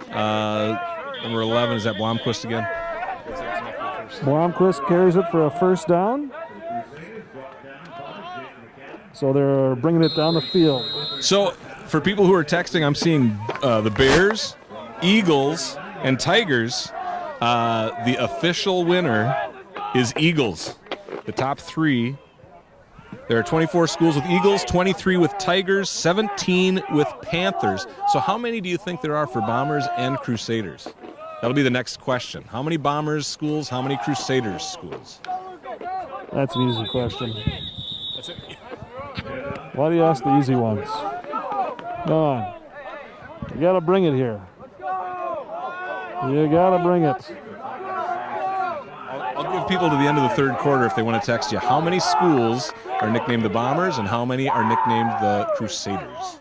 Number 11, is that Blomquist again? Blomquist carries it for a first down. So they're bringing it down the field. So for people who are texting, I'm seeing the Bears, Eagles, and Tigers. The official winner is Eagles. The top 3. There are 24 schools with Eagles, 23 with Tigers, 17 with Panthers. So how many do you think there are for Bombers and Crusaders? That'll be the next question. How many Bombers schools, how many Crusaders schools? That's an easy question. Why do you ask the easy ones? Come on. You got to bring it here. You got to bring it. I'll give people to the end of the 3rd quarter if they want to text you. How many schools are nicknamed the Bombers and how many are nicknamed the Crusaders?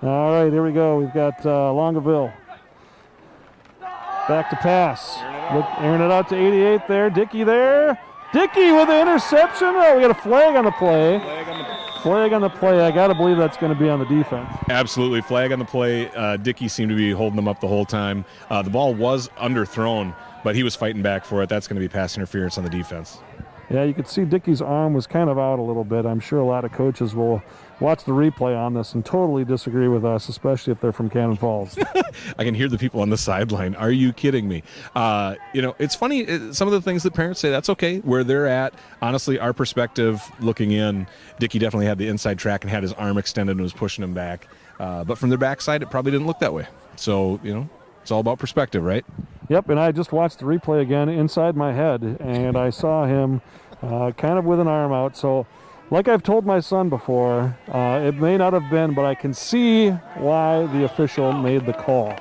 All right, here we go. We've got Longaville. Back to pass. Airing it out to 88 there. Dickey there. Dickey with the interception. Oh, we got a flag on the play. Flag on the play. I got to believe that's going to be on the defense. Absolutely. Flag on the play. Dickey seemed to be holding them up the whole time. The ball was underthrown, but he was fighting back for it. That's going to be pass interference on the defense. Yeah, you could see Dickey's arm was kind of out a little bit. I'm sure a lot of coaches will watch the replay on this and totally disagree with us, especially if they're from Cannon Falls. I can hear the people on the sideline. Are you kidding me? It's funny. Some of the things that parents say, that's okay. Where they're at, honestly, our perspective looking in, Dickey definitely had the inside track and had his arm extended and was pushing him back. But from their backside, it probably didn't look that way. So, it's all about perspective, right? Yep, and I just watched the replay again inside my head, and I saw him kind of with an arm out. So like I've told my son before, it may not have been, but I can see why the official made the call.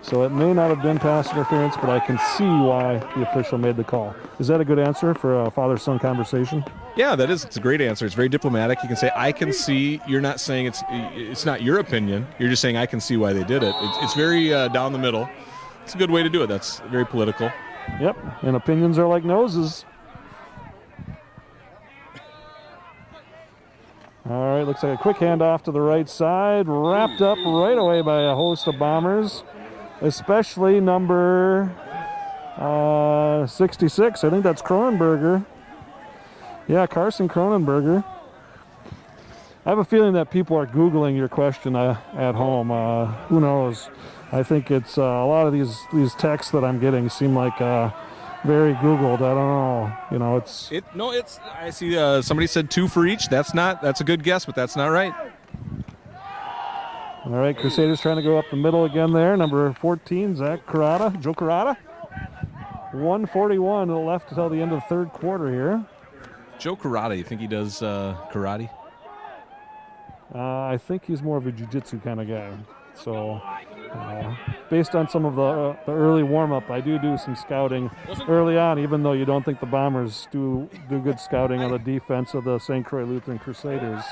So it may not have been pass interference, but I can see why the official made the call. Is that a good answer for a father-son conversation? Yeah, that is. It's a great answer. It's very diplomatic. You can say, I can see. You're not saying it's not your opinion. You're just saying, I can see why they did it. It's very down the middle. It's a good way to do it. That's very political. Yep, and opinions are like noses. All right, looks like a quick handoff to the right side, wrapped up right away by a host of Bombers, especially number 66. I think that's Cronenberger. Yeah, Carson Cronenberger. I have a feeling that people are Googling your question at home. Who knows? I think it's a lot of these texts that I'm getting seem like very Googled. I don't know. You know, it's. I see. Somebody said 2 for each. That's a good guess, but that's not right. All right, Crusaders trying to go up the middle again there. Number 14, Joe Carrata. 1:41 left until the end of the third quarter here. Joe Carrata, you think he does karate? I think he's more of a jiu-jitsu kind of guy. So, based on some of the early warm-up, I do some scouting early on, even though you don't think the Bombers do good scouting on the defense of the St. Croix Lutheran Crusaders.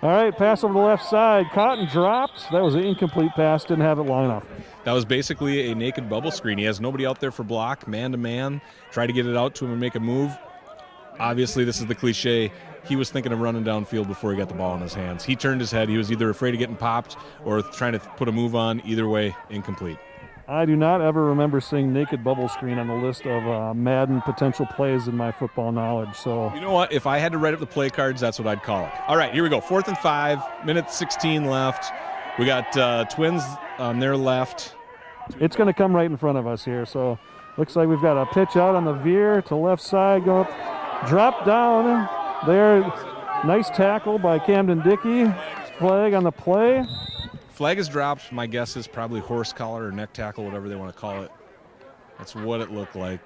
All right, pass over the left side. Caught and dropped. That was an incomplete pass. Didn't have it long enough. That was basically a naked bubble screen. He has nobody out there for block, man-to-man. Try to get it out to him and make a move. Obviously, this is the cliche. He was thinking of running downfield before he got the ball in his hands. He turned his head. He was either afraid of getting popped or trying to put a move on. Either way, incomplete. I do not ever remember seeing naked bubble screen on the list of Madden potential plays in my football knowledge. So you know what? If I had to write up the play cards, that's what I'd call it. All right, here we go. 4th and 5, minute 16 left. We got Twins on their left. It's going to come right in front of us here. So looks like we've got a pitch out on the veer to left side. Go up, drop down there. Nice tackle by Camden Dickey. Flag on the play. Flag is dropped. My guess is probably horse collar or neck tackle, whatever they want to call it. That's what it looked like.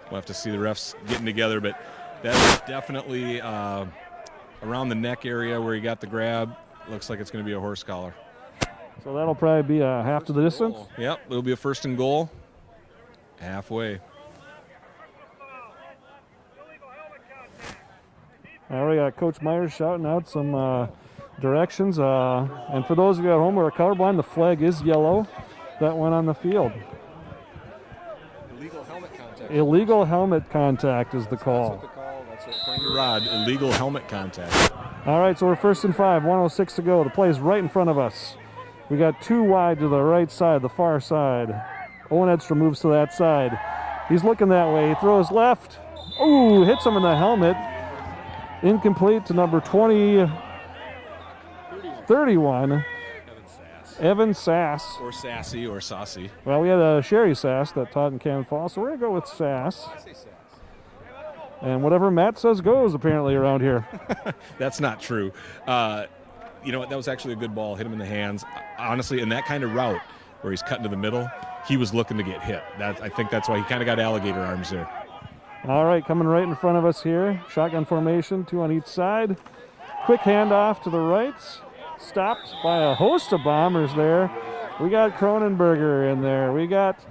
We'll have to see the refs getting together, but that is definitely around the neck area where he got the grab. Looks like it's going to be a horse collar. So that'll probably be half to the distance? Yep, it'll be a 1st and goal. Halfway. All right, we got Coach Myers shouting out some directions. And for those of you at home who are colorblind, the flag is yellow. That went on the field. Illegal helmet contact. Illegal helmet contact is the call. That's what the call. That's what according to Rod, illegal helmet contact. All right, so we're 1st and 5, 1:06 to go. The play is right in front of us. We got 2 wide to the right side, the far side. Owen Edstrom moves to that side. He's looking that way. He throws left. Ooh, hits him in the helmet. Incomplete to number 31. Evan Sass. Or Sassy or Saucy. Well, we had a Sherry Sass that taught in Cannon Falls, so we're going to go with Sass. I say Sass. And whatever Matt says goes, apparently, around here. That's not true. You know what? That was actually a good ball. Hit him in the hands. Honestly, in that kind of route where he's cutting to the middle, he was looking to get hit. I think that's why he kind of got alligator arms there. All right, coming right in front of us here. Shotgun formation, 2 on each side. Quick handoff to the right. Stopped by a host of Bombers there. We got Cronenberger in there. We got,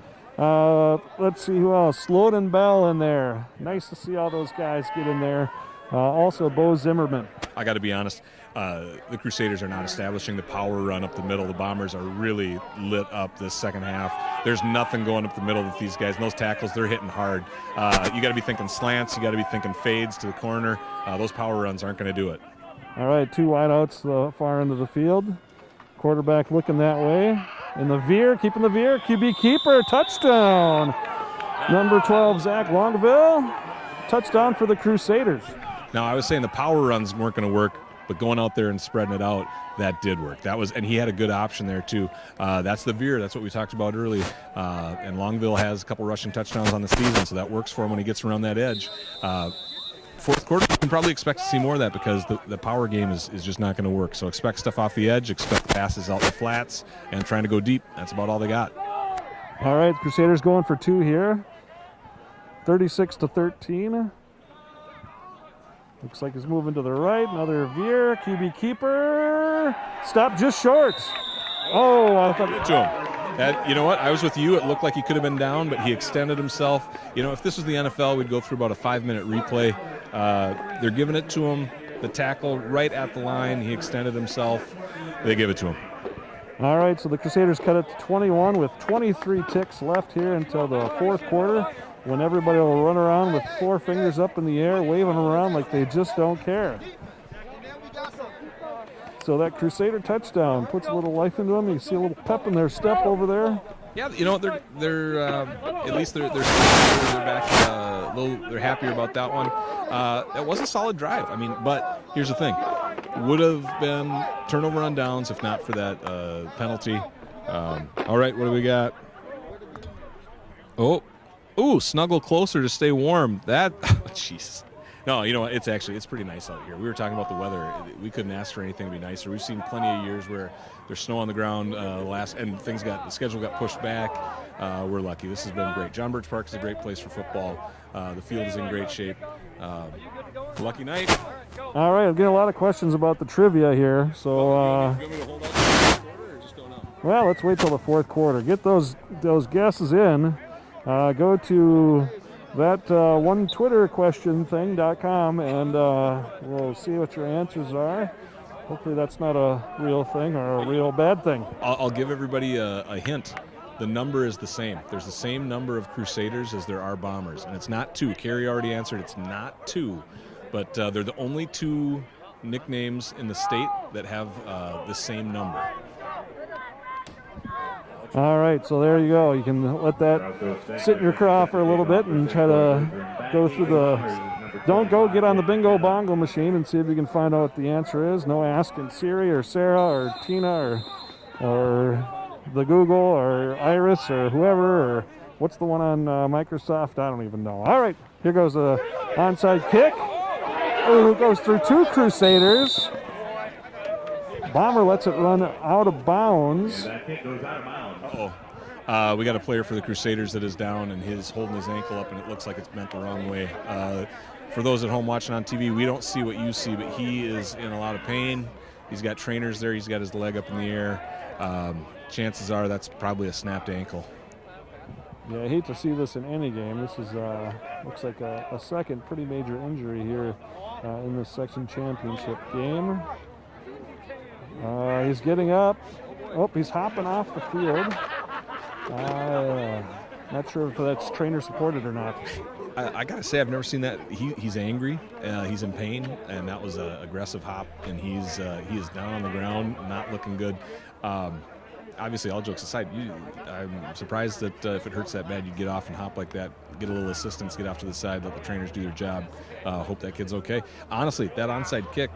let's see who else. Sloden Bell in there. Nice to see all those guys get in there. Also, Bo Zimmerman. I got to be honest. The Crusaders are not establishing the power run up the middle. The Bombers are really lit up this second half. There's nothing going up the middle with these guys. And those tackles, they're hitting hard. You got to be thinking slants. You got to be thinking fades to the corner. Those power runs aren't going to do it. All right, 2 wideouts to the far end of the field. Quarterback looking that way. In the veer, keeping the veer. QB keeper, touchdown. Number 12, Zach Longville. Touchdown for the Crusaders. Now, I was saying the power runs weren't going to work, but going out there and spreading it out, that did work. And he had a good option there too. That's the veer. That's what we talked about early. And Longville has a couple rushing touchdowns on the season, so that works for him when he gets around that edge. Fourth quarter, you can probably expect to see more of that because the power game is just not going to work. So expect stuff off the edge, expect passes out the flats, and trying to go deep. That's about all they got. All right, Crusaders going for 2 here. 36-13. Looks like he's moving to the right. Another veer. QB keeper. Stop just short. Oh, I thought it to him. You know what? I was with you. It looked like he could have been down, but he extended himself. You know, if this was the NFL, we'd go through about a 5-minute replay. They're giving it to him. The tackle right at the line. He extended himself. They give it to him. All right, so the Crusaders cut it to 21 with 23 ticks left here until the fourth quarter, when everybody will run around with 4 fingers up in the air, waving them around like they just don't care. So that Crusader touchdown puts a little life into them. You see a little pep in their step over there. Yeah, you know, they're at least they're back. They're happier about that one. That was a solid drive. I mean, but here's the thing: would have been turnover on downs if not for that penalty. All right, what do we got? Oh, snuggle closer to stay warm. That, jeez. No, you know what? It's pretty nice out here. We were talking about the weather. We couldn't ask for anything to be nicer. We've seen plenty of years where there's snow on the ground and the schedule got pushed back. We're lucky. This has been great. John Birch Park is a great place for football. The field is in great shape. Lucky night. All right, I'm getting a lot of questions about the trivia here. So, well, let's wait till the fourth quarter. Get those guesses in. Go to that one Twitter question thing.com and we'll see what your answers are. Hopefully that's not a real thing or a real bad thing. I'll give everybody a hint. The number is the same. There's the same number of Crusaders as there are Bombers, and it's not 2. Carrie already answered it's not 2, but they're the only 2 nicknames in the state that have the same number. All right, so there you go. You can let that sit in your craw for a little bit and try to go through don't go get on the bingo bongo machine and see if you can find out what the answer is. No asking Siri or Sarah or Tina or the Google or Iris or whoever, or what's the one on Microsoft? I don't even know. All right, here goes a onside kick. Oh, it goes through 2 Crusaders. Bomber lets it run out of bounds. Uh-oh. We got a player for the Crusaders that is down, and he's holding his ankle up, and it looks like it's bent the wrong way. For those at home watching on TV, we don't see what you see, but he is in a lot of pain. He's got trainers there. He's got his leg up in the air. Chances are that's probably a snapped ankle. Yeah, I hate to see this in any game. This is looks like a second pretty major injury here in this section championship game. He's getting up. Oh, he's hopping off the field. Not sure if that's trainer supported or not. I gotta say, I've never seen that. He's angry. He's in pain, and that was an aggressive hop. And he is down on the ground, not looking good. Obviously, all jokes aside, I'm surprised that if it hurts that bad, you'd get off and hop like that, get a little assistance, get off to the side, let the trainers do their job. Hope that kid's okay. Honestly, that onside kick,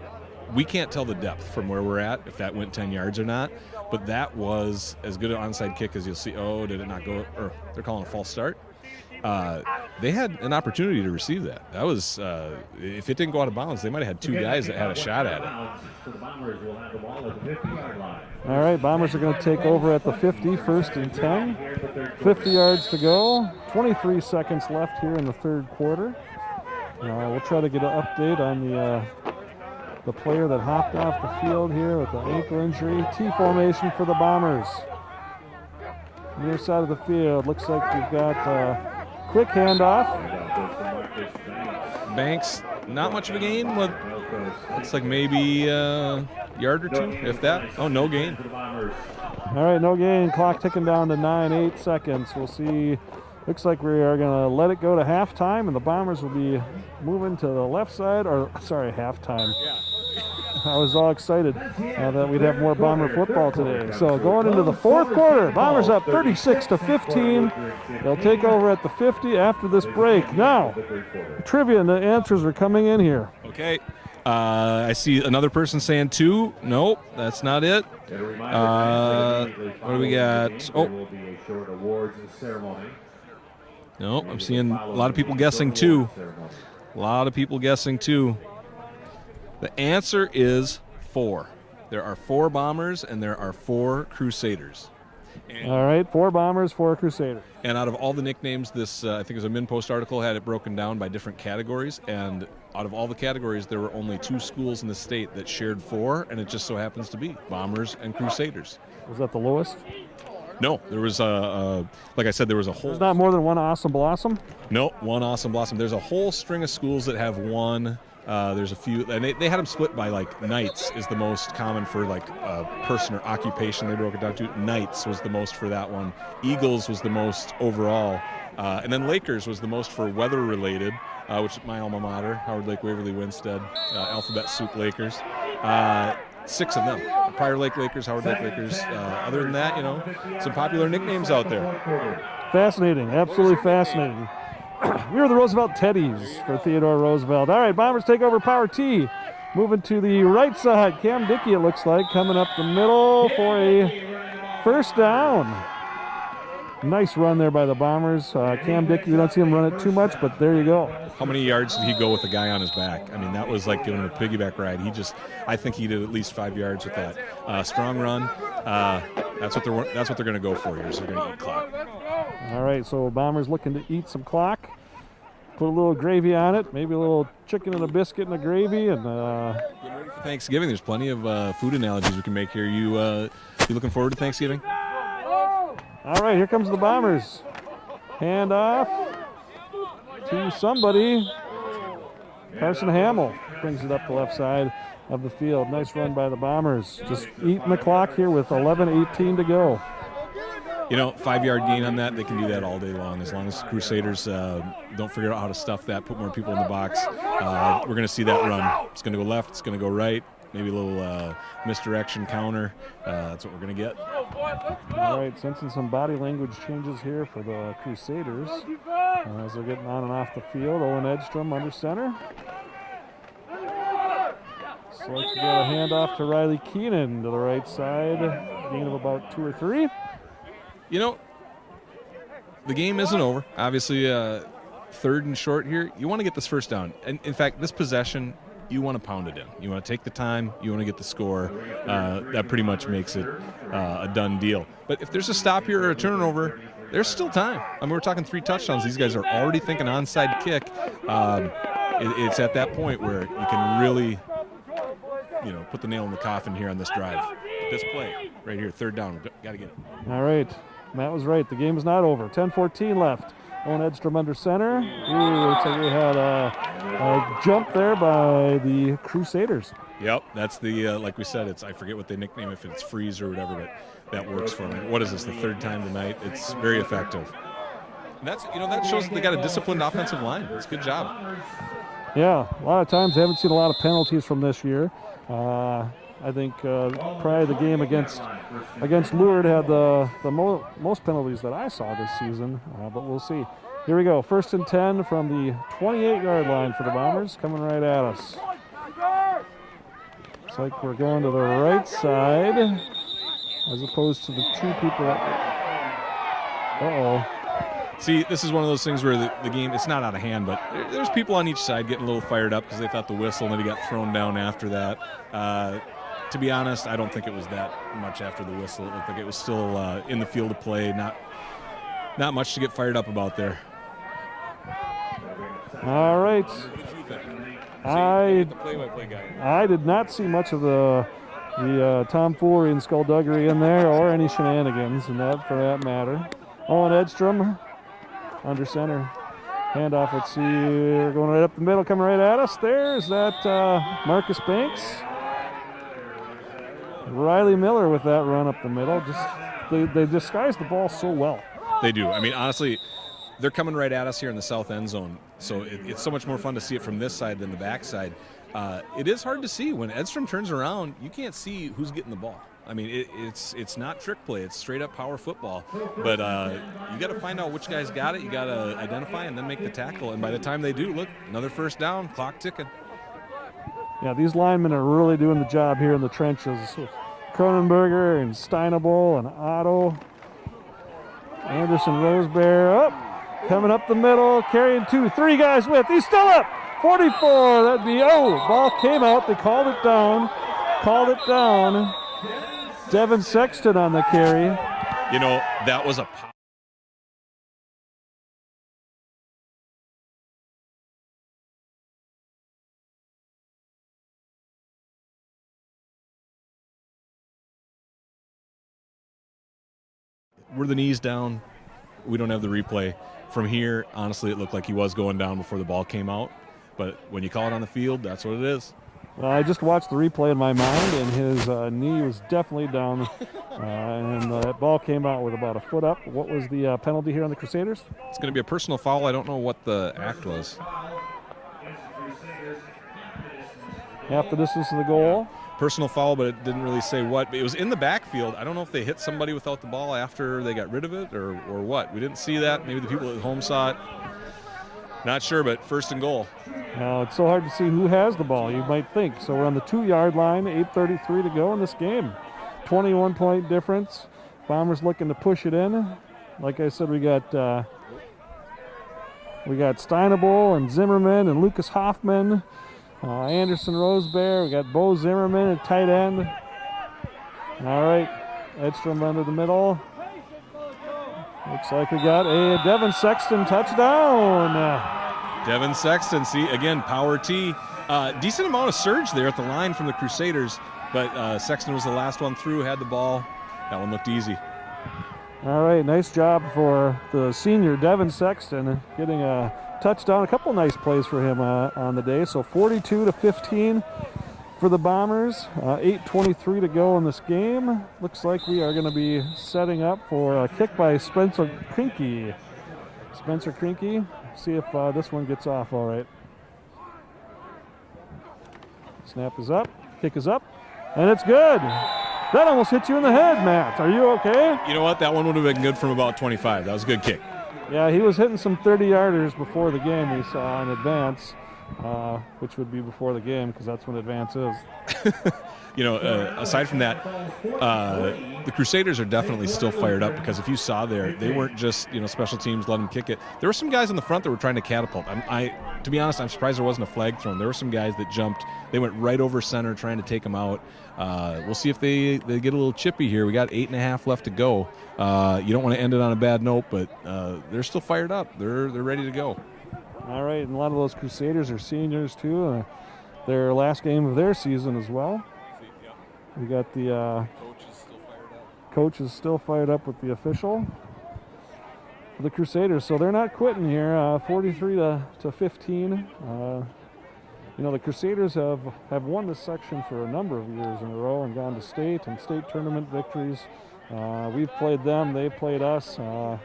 we can't tell the depth from where we're at, if that went 10 yards or not, but that was as good an onside kick as you'll see. Oh, did it not go? Or they're calling a false start. They had an opportunity to receive that. That was, if it didn't go out of bounds, they might have had 2 guys that had a shot at it. All right, Bombers are going to take over at the 50, first and 10. 50 yards to go. 23 seconds left here in the third quarter. We'll try to get an update on the player that hopped off the field here with the ankle injury. T formation for the Bombers. Near side of the field, looks like we've got quick handoff. Banks, not much of a gain. Looks like maybe a yard or 2, if that. Oh, no gain. All right, no gain. Clock ticking down to 8 seconds. We'll see. Looks like we are going to let it go to halftime, and the Bombers will be moving to the left side, or sorry, halftime. I was all excited that we'd have more Bomber football today. So going into the fourth quarter, Bombers up 36-15. They'll take over at the 50 after this break. Now, trivia and the answers are coming in here. Okay. I see another person saying 2. Nope, that's not it. What do we got? Oh. No, I'm seeing a lot of people guessing 2. A lot of people guessing 2. The answer is 4. There are 4 Bombers and there are 4 Crusaders. All right, 4 Bombers, 4 Crusaders. And out of all the nicknames, this I think it was a MinPost article had it broken down by different categories. And out of all the categories, there were only 2 schools in the state that shared 4, and it just so happens to be Bombers and Crusaders. Was that the lowest? No, there was like I said, there was a whole. There's not more than one Awesome Blossom? No, one Awesome Blossom. There's a whole string of schools that have one. There's a few, and they had them split by like Knights is the most common for like person or occupation. They broke it down to Knights was the most for that one. Eagles was the most overall, and then Lakers was the most for weather related, which is my alma mater, Howard Lake Waverly Winstead, Alphabet Soup Lakers. 6 of them. Prior Lake Lakers, Howard Lake Lakers. Other than that, some popular nicknames out there. Fascinating, absolutely fascinating. We are the Roosevelt Teddies for Theodore Roosevelt. All right, Bombers take over Power T. Moving to the right side. Cam Dickey, it looks like, coming up the middle for a first down. Nice run there by the Bombers. Cam Dickey, we don't see him run it too much, but there you go. How many yards did he go with a guy on his back? I mean, that was like giving him a piggyback ride. I think he did at least 5 yards with that. Strong run. That's what they're going to go for here. So they're going to eat clock. All right, so Bombers looking to eat some clock. Put a little gravy on it, maybe a little chicken and a biscuit and a gravy, and getting ready for Thanksgiving. There's plenty of food analogies we can make here. You looking forward to Thanksgiving? All right, here comes the Bombers. Hand off to somebody. Carson Hamill brings it up the left side of the field. Nice run by the Bombers. Just eating the clock here with 11:18 to go. 5-yard gain on that, they can do that all day long. As long as Crusaders don't figure out how to stuff that, put more people in the box, we're going to see that run. It's going to go left, it's going to go right, maybe a little misdirection counter. That's what we're going to get. All right, sensing some body language changes here for the Crusaders as they're getting on and off the field. Owen Edstrom under center. So like to get a handoff to Riley Keenan to the right side. Gain of about 2 or 3. The game isn't over. Obviously, 3rd and short here. You want to get this first down. And in fact, this possession, you want to pound it in. You want to take the time. You want to get the score. That pretty much makes it a done deal. But if there's a stop here or a turnover, there's still time. I mean, we're talking 3 touchdowns. These guys are already thinking onside kick. It's at that point where you can really, put the nail in the coffin here on this drive. This play right here, 3rd down. Got to get it. All right. Matt was right. The game is not over. 10:14 left. Owen Edstrom under center. Ooh, looks like we had a jump there by the Crusaders. Yep, that's the like we said. I forget what they nickname if it's freeze or whatever, but that works for me. What is this? The 3rd time tonight. It's very effective. And that's that shows they got a disciplined offensive line. It's a good job. Yeah, a lot of times I haven't seen a lot of penalties from this year. I think probably the game against Lourdes had the most penalties that I saw this season, but we'll see. Here we go, 1st and 10 from the 28-yard line for the Bombers, coming right at us. Looks like we're going to the right side, as opposed to the 2 people that... Uh-oh. See, this is one of those things where the game, it's not out of hand, but there's people on each side getting a little fired up because they thought the whistle and then he got thrown down after that. To be honest, I don't think it was that much after the whistle. It looked like it was still in the field of play. Not much to get fired up about there. All right. I did not see much of the tomfoolery and skullduggery in there, or any shenanigans in that, for that matter. Owen Edstrom under center. Handoff, let's see, we're going right up the middle, coming right at us. There's that Marcus Banks. Riley Miller with that run up the middle. They disguise the ball so well. They do. I mean, honestly, they're coming right at us here in the south end zone, so it's so much more fun to see it from this side than the back side. It is hard to see. When Edstrom turns around, you can't see who's getting the ball. I mean, it's not trick play. It's straight up power football. But you got to find out which guy's got it. You got to identify and then make the tackle. And by the time they do, look, another 1st down, clock ticking. Yeah, these linemen are really doing the job here in the trenches. Cronenberger and Steinable and Otto. Anderson Rosebear coming up the middle, carrying 2, 3 guys with. He's still up. 44. That'd be, ball came out. They called it down. Devin Sexton on the carry. You know, that was a were the knees down? We don't have the replay. From here, honestly, it looked like he was going down before the ball came out. But when you call it on the field, that's what it is. Well, I just watched the replay in my mind, and his knee was definitely down, and that ball came out with about a foot up. What was the penalty here on the Crusaders? It's going to be a personal foul. I don't know what the act was. Half the distance to the goal. Personal foul, but it didn't really say what. It was in the backfield. I don't know if they hit somebody without the ball after they got rid of it or what. We didn't see that. Maybe the people at home saw it. Not sure, but first and goal. Now, it's so hard to see who has the ball, you might think. So we're on the 2-yard line, 8:33 to go in this game. 21-point difference. Bombers looking to push it in. Like I said, we got Steinable and Zimmerman and Lucas Hoffman, Anderson Rosebear. We got Bo Zimmerman at tight end. All right, Edstrom under the middle. Looks like we got a Devin Sexton touchdown. Devin Sexton, see, again, power T. Decent amount of surge there at the line from the Crusaders, but Sexton was the last one through, had the ball. That one looked easy. All right, nice job for the senior Devin Sexton getting a touchdown. A couple nice plays for him on the day. So 42-15 for the Bombers. 8:23 to go in this game. Looks like we are going to be setting up for a kick by Spencer Krinke. Spencer Krinke, see if this one gets off all right. Snap is up, kick is up, and it's good. That almost hit you in the head, Matt. Are you okay? You know what? That one would have been good from about 25. That was a good kick. Yeah, he was hitting some 30-yarders before the game we saw in advance, which would be before the game because that's when advance is. You know, aside from that, the Crusaders are definitely still fired up because if you saw there, they weren't just, special teams let them kick it. There were some guys in the front that were trying to catapult. To be honest, I'm surprised there wasn't a flag thrown. There were some guys that jumped. They went right over center trying to take them out. We'll see if they get a little chippy here. We got 8.5 left to go. You don't want to end it on a bad note, but they're still fired up. They're ready to go. All right, and a lot of those Crusaders are seniors too. Their last game of their season as well. We got the coach is still fired up with the official for the Crusaders, so they're not quitting here. 43-15. The Crusaders have won this section for a number of years in a row and gone to state and state tournament victories. We've played them, they've played us.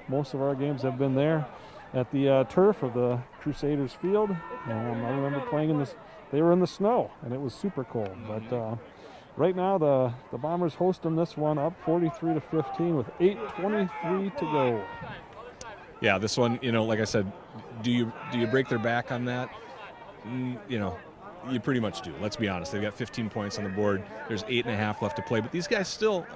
Most of our games have been there at the turf of the Crusaders field. I remember playing in this. They were in the snow and it was super cold, but right now the Bombers host them this one up 43-15 with 8:23 to go. Yeah, this one, like I said, do you break their back on that? You pretty much do. Let's be honest. They've got 15 points on the board. There's 8.5 left to play, but these guys still,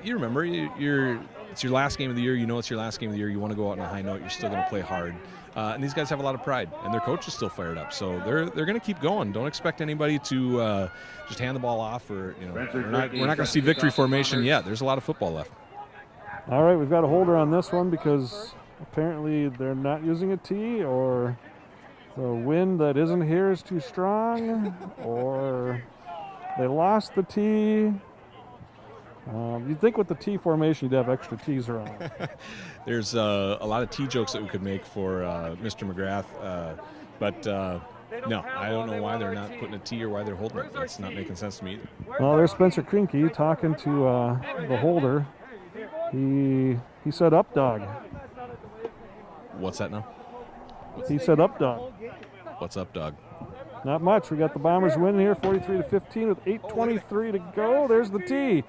you remember, it's your last game of the year. It's your last game of the year. You want to go out on a high note. You're still going to play hard. And these guys have a lot of pride, and their coach is still fired up. So they're going to keep going. Don't expect anybody to just hand the ball off, or we're not going to see victory formation yet. There's a lot of football left. All right, we've got a holder on this one because apparently they're not using a tee, or the wind that isn't here is too strong, or they lost the tee. You'd think with the T formation you'd have extra T's around. There's a lot of T jokes that we could make for Mr. McGrath, but no, I don't know why they're not putting a T or why they're holding it. That's not making sense to me either. Well, there's Spencer Krinke talking to the holder. He said up dog. What's that now? He said up dog. What's up, dog? Not much. We got the Bombers winning here 43-15 with 8:23 to go. There's the tee.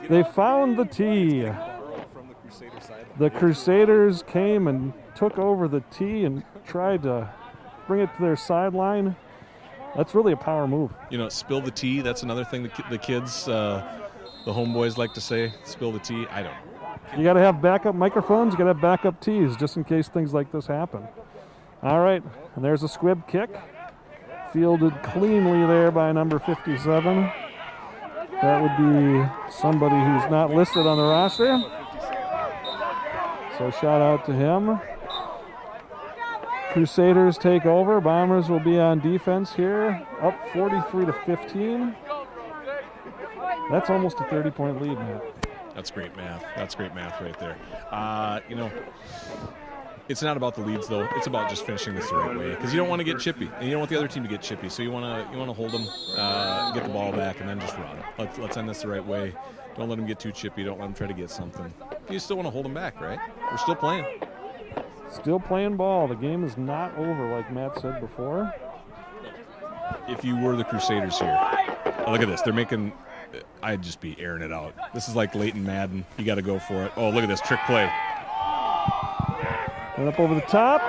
They found the tee. The Crusaders came and took over the tee and tried to bring it to their sideline. That's really a power move. Spill the tea. That's another thing the kids, the homeboys like to say. Spill the tea. I don't know. You got to have backup microphones. You got to have backup tees just in case things like this happen. All right, and there's a squib kick. Fielded cleanly there by number 57. That would be somebody who's not listed on the roster. So shout out to him. Crusaders take over. Bombers will be on defense here, up 43-15. That's almost a 30-point lead, Matt. That's great math. That's great math right there. You know, it's not about the leads though. It's about just finishing this the right way, because you don't want to get chippy, and you don't want the other team to get chippy. So you want to hold them, get the ball back, and then just run. Let's end this the right way. Don't let them get too chippy. Don't let them try to get something. You still want to hold them back, right? We're still playing. Still playing ball. The game is not over, like Matt said before. If you were the Crusaders here, oh, look at this. They're making. I'd just be airing it out. This is like late in Madden. You got to go for it. Oh, look at this trick play. And up over the top.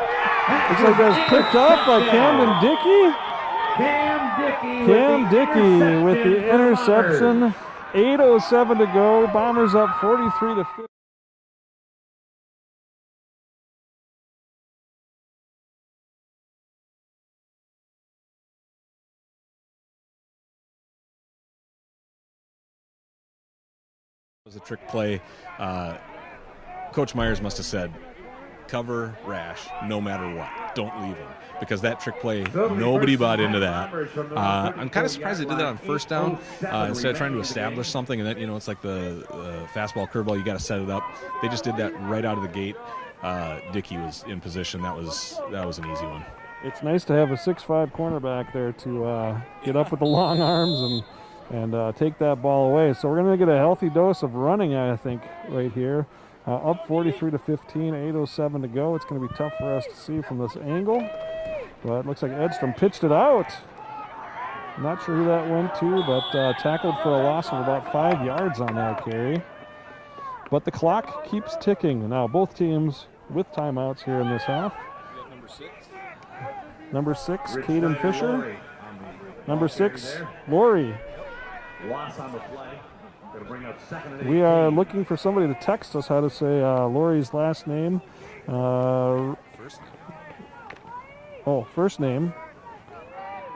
Looks like that's picked up by Camden Dickey. Cam Dickey with the interception. 8:07 to go. Bombers up 43-15. Was a trick play. Coach Myers must have said, cover Rash no matter what. Don't leave him. Because that trick play, nobody bought into that. I'm kind of surprised they did that on first down instead of trying to establish something. And then, you know, it's like the fastball, curveball, you got to set it up. They just did that right out of the gate. Dickey was in position. That was an easy one. It's nice to have a 6'5" cornerback there to get up with the long arms and take that ball away. So we're going to get a healthy dose of running, I think, right here. Up 43-15, 8:07 to go. It's going to be tough for us to see from this angle. But it looks like Edstrom pitched it out. Not sure who that went to, but tackled for a loss of about 5 yards on that carry. But the clock keeps ticking. Now both teams with timeouts here in this half. Number 6, Caden Fisher. Number 6, Lori. Loss on the play. Gonna bring up 2nd and 18. We are looking for somebody to text us how to say Lori's last name. First name.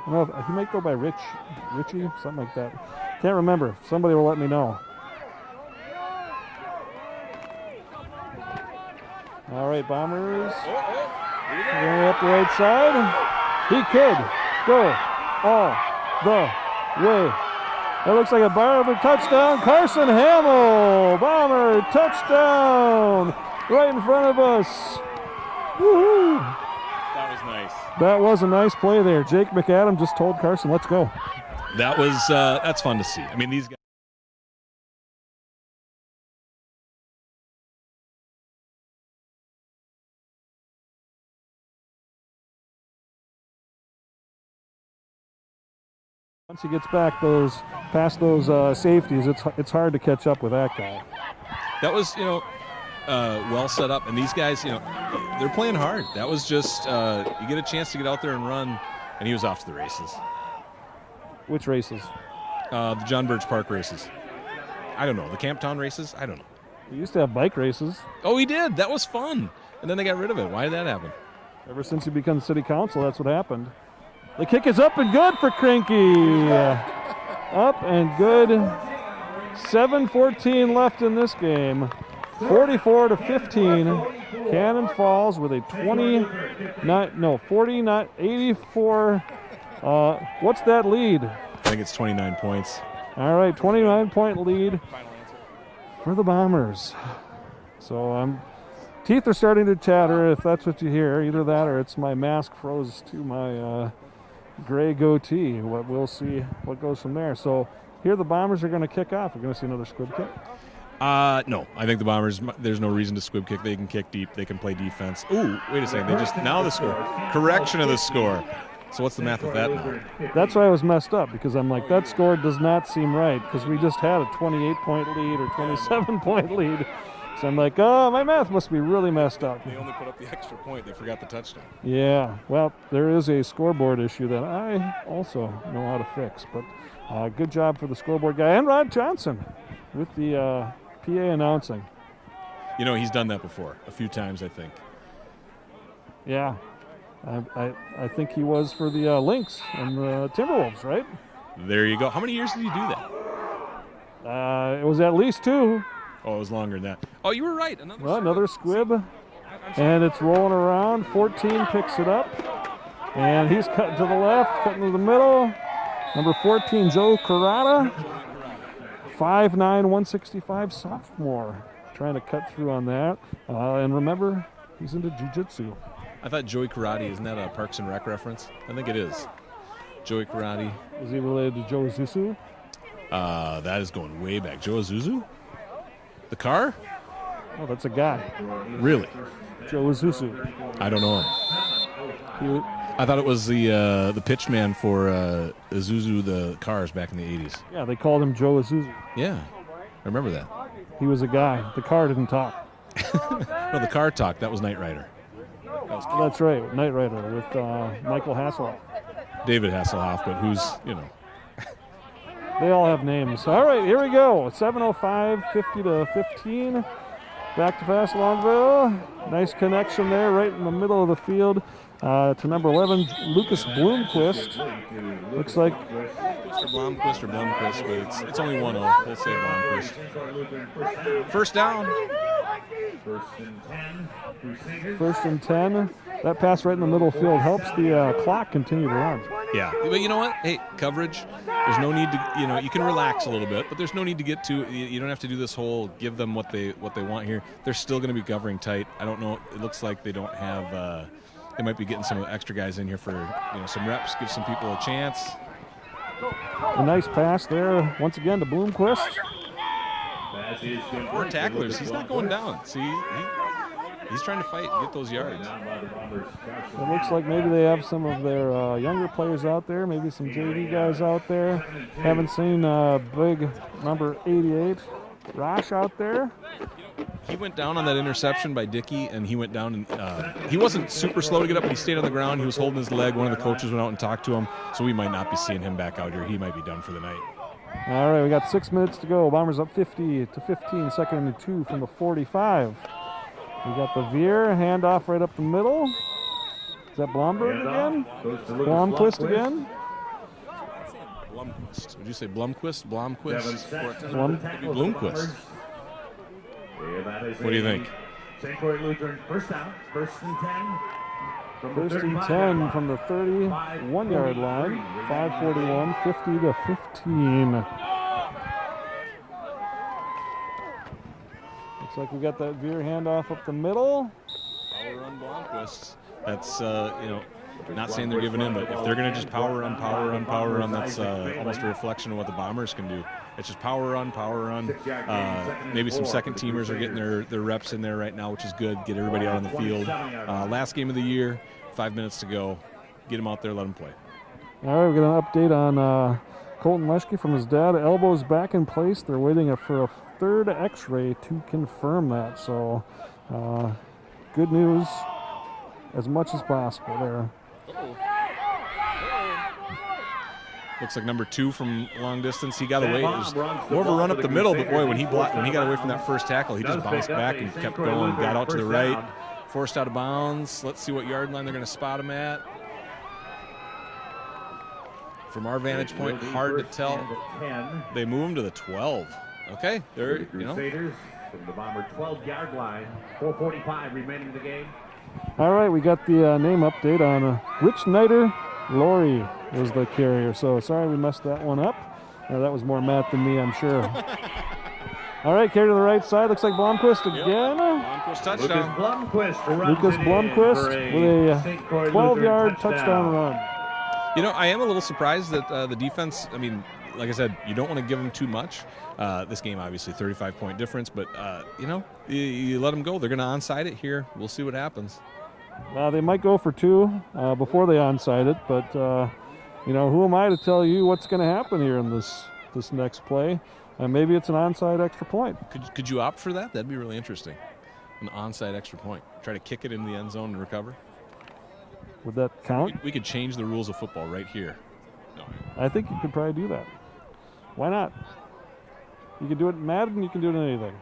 Well, he might go by Richie, something like that. Can't remember. Somebody will let me know. All right, Bombers. Going up the right side. He could go all the way. That looks like a Bomber touchdown. Carson Hamill, Bomber touchdown, right in front of us. Woohoo! That was nice. That was a nice play there. Jake McAdam just told Carson, "Let's go." That was that's fun to see. I mean, these guys. Once he gets back past those safeties, it's hard to catch up with that guy. That was, well set up, and these guys, they're playing hard. That was just you get a chance to get out there and run, and he was off to the races. Which races? The John Birch Park races. I don't know. The Camptown races? I don't know. We used to have bike races. Oh, he did. That was fun. And then they got rid of it. Why did that happen? Ever since he became city council, that's what happened. The kick is up and good for Cranky. Up and good. 7:14 left in this game. 44-15. Cannon Falls with a 84. What's that lead? I think it's 29 points. All right, 29-point lead for the Bombers. So teeth are starting to chatter, if that's what you hear. Either that or it's my mask froze to my gray goatee. We'll see what goes from there. So here the Bombers are going to kick off. We're going to see another squib kick. No, I think the Bombers, there's no reason to squib kick. They can kick deep. They can play defense. Ooh, wait a second. Now the score. Correction of the score. So what's the math with that now? That's why I was messed up, because I'm like, that score does not seem right, because we just had a 28-point lead or 27-point lead. So I'm like, oh, my math must be really messed up. They only put up the extra point. They forgot the touchdown. Yeah, well, there is a scoreboard issue that I also know how to fix. But good job for the scoreboard guy and Rod Johnson with the PA announcing. He's done that before a few times, I think. Yeah, I think he was for the Lynx and the Timberwolves, right? There you go. How many years did he do that? It was at least 2. Oh, it was longer than that. Oh, you were right. Another squib. And it's rolling around. 14 picks it up. And he's cutting to the left, cutting to the middle. Number 14, Joe Carrata. 5'9", 165 sophomore. Trying to cut through on that. And remember, he's into jiu-jitsu. I thought Joey Karate, isn't that a Parks and Rec reference? I think it is. Joey Karate. Is he related to Joe Zuzu? That is going way back. Joe Zuzu? The car? Oh, that's a guy. Really? Joe Zuzu. I don't know him. I thought it was the pitch man for Zuzu the cars back in the 80s. Yeah, they called him Joe Zuzu. Yeah, I remember that. He was a guy. The car didn't talk. No, the car talked. That was Knight Rider. That's right, Knight Rider with Michael Hasselhoff. David Hasselhoff, but who's, you know. They all have names. All right, here we go. 7:05, 50 to 15. Back to Fast Longville. Nice connection there right in the middle of the field to number 11, Lucas Bloomquist. Looks like Mr. Blomquist or Blomquist, but it's only 1-0. We'll say Blomquist. First down. First and 10. That pass right in the middle field helps the clock continue to run. Yeah, but you know what? Hey, coverage. There's no need to, you know, you can relax a little bit, but there's no need to get too. You don't have to do this whole give them what they want here. They're still going to be covering tight. I don't know. It looks like they don't have. They might be getting some extra guys in here for some reps, give some people a chance. A nice pass there once again to Bloomquist. 4 tacklers. He's not going down. See, he's trying to fight, get those yards. It looks like maybe they have some of their younger players out there, maybe some JV guys out there. Haven't seen big number 88, Rosh, out there. He went down on that interception by Dickey, and he went down, and he wasn't super slow to get up, but he stayed on the ground. He was holding his leg. One of the coaches went out and talked to him, so we might not be seeing him back out here. He might be done for the night. All right, we got 6 minutes to go. Bombers up 50 to 15, second and 2 from the 45. We got the veer, handoff right up the middle. Is that Blomberg again? Blomquist again? Blomquist. Would you say Blomquist? Blomquist? Bloomquist. What do you think? St. Croix Lutheran first down, first and 10. First and 10 from the 31-yard line. 5:41, 50 to 15. Looks like we got that veer handoff up the middle. Power run Blomquist. That's, not saying they're giving in, but if they're going to just power run, that's almost a reflection of what the Bombers can do. It's just power run. Maybe some second teamers are getting their reps in there right now, which is good. Get everybody out on the field. Last game of the year, 5 minutes to go. Get them out there, let them play. All right, we're going to update on Colton Leschke from his dad. Elbows back in place. They're waiting for a third x-ray to confirm that. So good news as much as possible there. Looks like number 2 from long distance. He got away. It was more of a run up the middle, but boy, when he got away from that first tackle, he just bounced back and kept going. Got out to the right, forced out of bounds. Let's see what yard line they're going to spot him at. From our vantage point, hard to tell. They move him to the 12. Okay, they're Crusaders from the Bomber 12-yard line. 4:45 remaining in the game. All right, we got the name update on Rich Niter Laurie was the carrier. So sorry we messed that one up. That was more Matt than me, I'm sure. All right, carry to the right side. Looks like Blomquist again. Blomquist touchdown. Lucas Blomquist with a 12-yard touchdown run. I am a little surprised that the defense, like I said, you don't want to give them too much. This game, obviously, 35-point difference, but, you let them go. They're going to onside it here. We'll see what happens. They might go for 2 before they onside it, but, who am I to tell you what's going to happen here in this next play? Maybe it's an onside extra point. Could you opt for that? That'd be really interesting. An onside extra point. Try to kick it into the end zone and recover. Would that count? We could change the rules of football right here. No. I think you could probably do that. Why not? You can do it in Madden, you can do it in anything.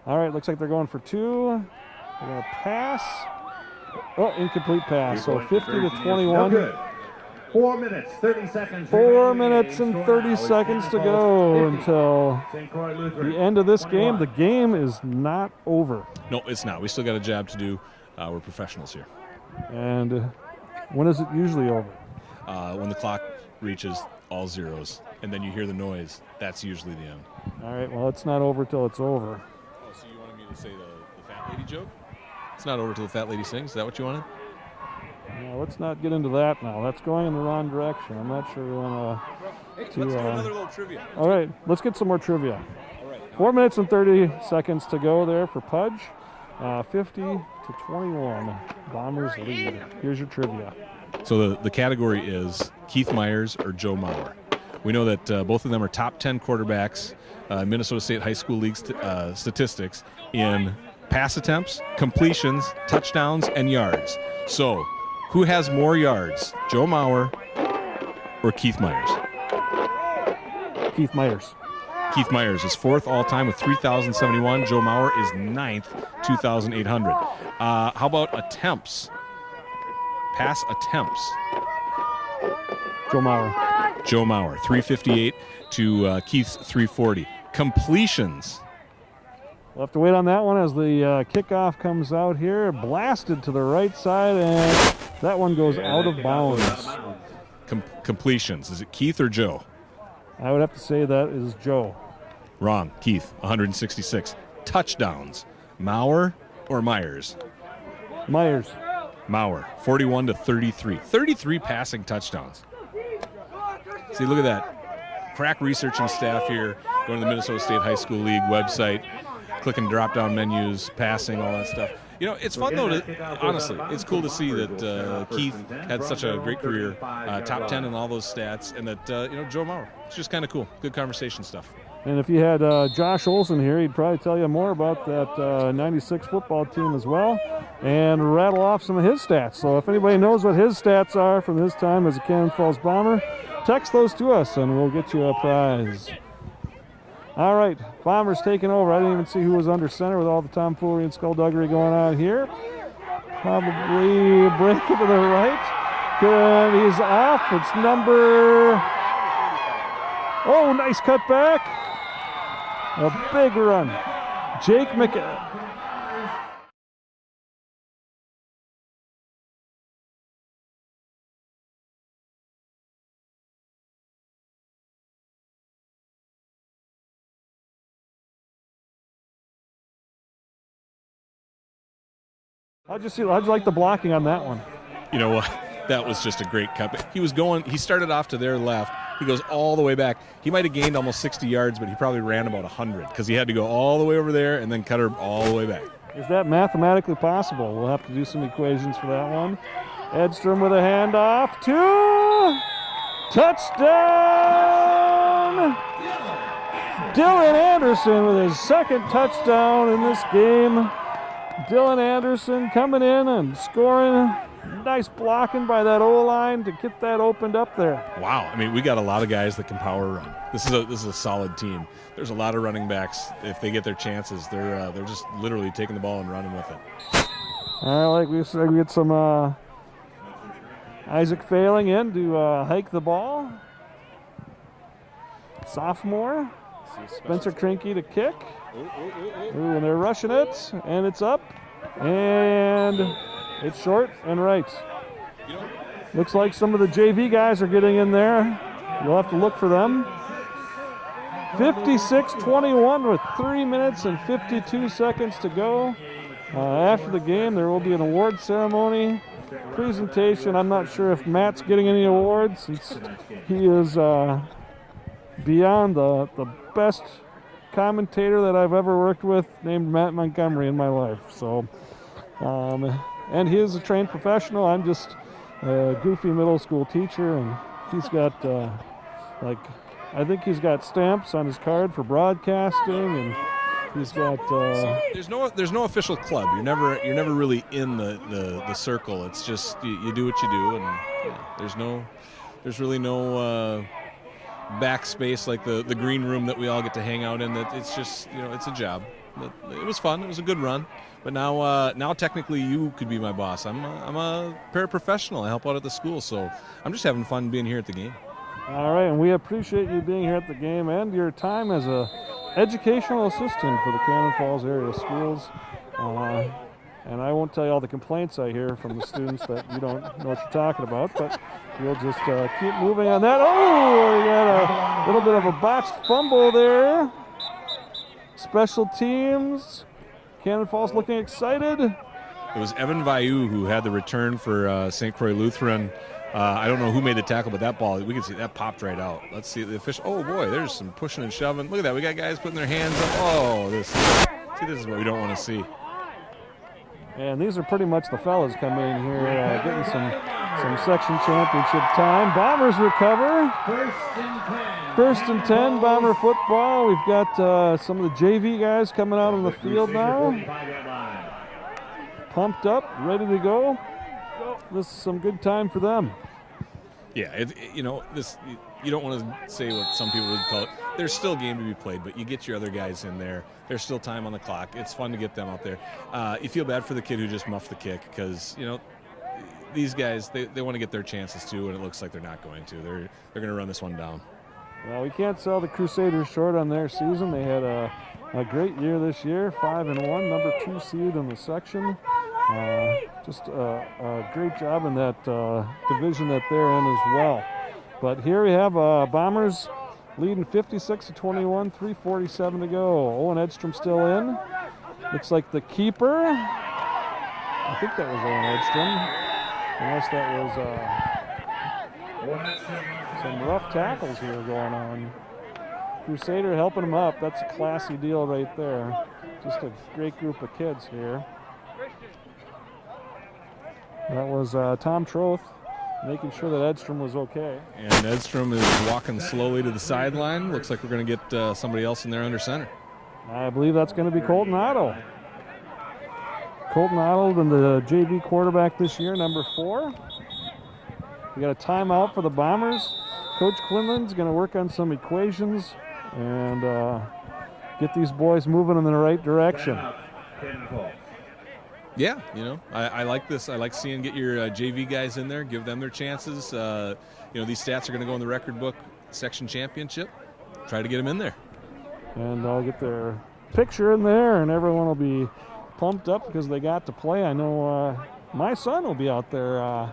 All right, looks like they're going for 2. They're going to pass. Oh, incomplete pass. So 50 to 21. 4 minutes, 30 seconds. 4 minutes and 30 seconds to go until the end of this game. The game is not over. No, it's not. We still got a job to do. We're professionals here. And when is it usually over? When the clock reaches all zeros, and then you hear the noise, that's usually the end. All right, well, it's not over till it's over. Oh, so you wanted me to say the fat lady joke? It's not over till the fat lady sings. Is that what you wanted? Now, let's not get into that now. That's going in the wrong direction. I'm not sure we want to... Let's do another little trivia. All right, let's get some more trivia. 4 minutes and 30 seconds to go there for Pudge. 50 to 21. Bombers lead. Here's your trivia. So the category is Keith Myers or Joe Mauer. We know that both of them are top 10 quarterbacks, Minnesota State High School League statistics in pass attempts, completions, touchdowns, and yards. So who has more yards, Joe Mauer or Keith Myers? Keith Myers. Keith Myers is fourth all-time with 3,071. Joe Mauer is ninth, 2,800. How about attempts? Pass attempts. Joe Mauer. Joe Mauer, 358 to Keith's 340. Completions. We'll have to wait on that one as the kickoff comes out here. Blasted to the right side, and that one goes out of bounds. Completions. Is it Keith or Joe? I would have to say that is Joe. Wrong. Keith, 166. Touchdowns. Mauer or Myers? Myers. Mauer, 41 to 33. 33 passing touchdowns. See, look at that. Crack researching staff here, going to the Minnesota State High School League website, clicking drop-down menus, passing, all that stuff. You know, it's fun, though, honestly. It's cool to see that Keith had such a great career, top 10 in all those stats, and that, Joe Mauer. It's just kind of cool. Good conversation stuff. And if you had Josh Olson here, he'd probably tell you more about that 96 football team as well and rattle off some of his stats. So if anybody knows what his stats are from his time as a Cannon Falls Bomber, text those to us and we'll get you a prize. All right, Bombers taking over. I didn't even see who was under center with all the tomfoolery and skullduggery going on here. Probably break it to the right. Good, he's off. It's number... Oh, nice cut back. A big run. Jake McKenna. How'd you like the blocking on that one? You know what? That was just a great cut. He started off to their left. He goes all the way back. He might have gained almost 60 yards, but he probably ran about 100 because he had to go all the way over there and then cut her all the way back. Is that mathematically possible? We'll have to do some equations for that one. Edstrom with a handoff to touchdown! Dylan Anderson with his second touchdown in this game. Dylan Anderson coming in and scoring. Nice blocking by that O-line to get that opened up there. Wow, I mean, we got a lot of guys that can power run. This is a solid team. There's a lot of running backs. If they get their chances, they're just literally taking the ball and running with it. All right, like we said, we get some Isaac Failing in to hike the ball. Sophomore. Spencer Krinke to kick. Ooh, and they're rushing it, and it's up, and it's short and right. Looks like some of the JV guys are getting in there. You'll have to look for them. 56-21 with 3 minutes and 52 seconds to go. After the game, there will be an award ceremony presentation. I'm not sure if Matt's getting any awards since he is beyond the best commentator that I've ever worked with, named Matt Montgomery, in my life. So, and he is a trained professional. I'm just a goofy middle school teacher, and he's got I think he's got stamps on his card for broadcasting, and he's got. There's no official club. You're never really in the circle. It's just you do what you do, and there's really no backspace like the green room that we all get to hang out in. That it's just it's a job. but it was fun. It was a good run. But now technically you could be my boss. I'm a paraprofessional. I help out at the school, so I'm just having fun being here at the game. All right, and we appreciate you being here at the game and your time as a educational assistant for the Cannon Falls area schools. And I won't tell you all the complaints I hear from the students that you don't know what you're talking about, but we'll just keep moving on that. Oh, we got a little bit of a botched fumble there. Special teams. Cannon Falls looking excited. It was Evan Vayu who had the return for St. Croix Lutheran. I don't know who made the tackle, but that ball, we can see that popped right out. Let's see the official. Oh, boy, there's some pushing and shoving. Look at that. We got guys putting their hands up. Oh, this is what we don't want to see. And these are pretty much the fellas coming in here getting some section championship time. Bombers recover. First and 10, Bomber football. We've got some of the JV guys coming out on the field now. Pumped up, ready to go. This is some good time for them. Yeah, you don't want to say what some people would call it. There's still a game to be played, but you get your other guys in there. There's still time on the clock. It's fun to get them out there. You feel bad for the kid who just muffed the kick because, these guys, they want to get their chances too, and it looks like they're not going to. They're going to run this one down. Well, we can't sell the Crusaders short on their season. They had a great year this year, 5-1, number 2 seed in the section. Just a great job in that division that they're in as well. But here we have Bombers leading 56-21, 3:47 to go. Owen Edstrom still in. Looks like the keeper. I think that was Owen Edstrom. Unless that was some rough tackles here going on. Crusader helping him up. That's a classy deal right there. Just a great group of kids here. That was Tom Troth making sure that Edstrom was okay. And Edstrom is walking slowly to the sideline. Looks like we're going to get somebody else in there under center. I believe that's going to be Colton Otto. Colton Otto, the JV quarterback this year, number 4. We got a timeout for the Bombers. Coach Quinlan's going to work on some equations and get these boys moving in the right direction. Yeah, I like this. I like seeing get your JV guys in there, give them their chances. These stats are going to go in the record book section championship. Try to get them in there. And I'll get their picture in there, and everyone will be pumped up because they got to play. I know my son will be out there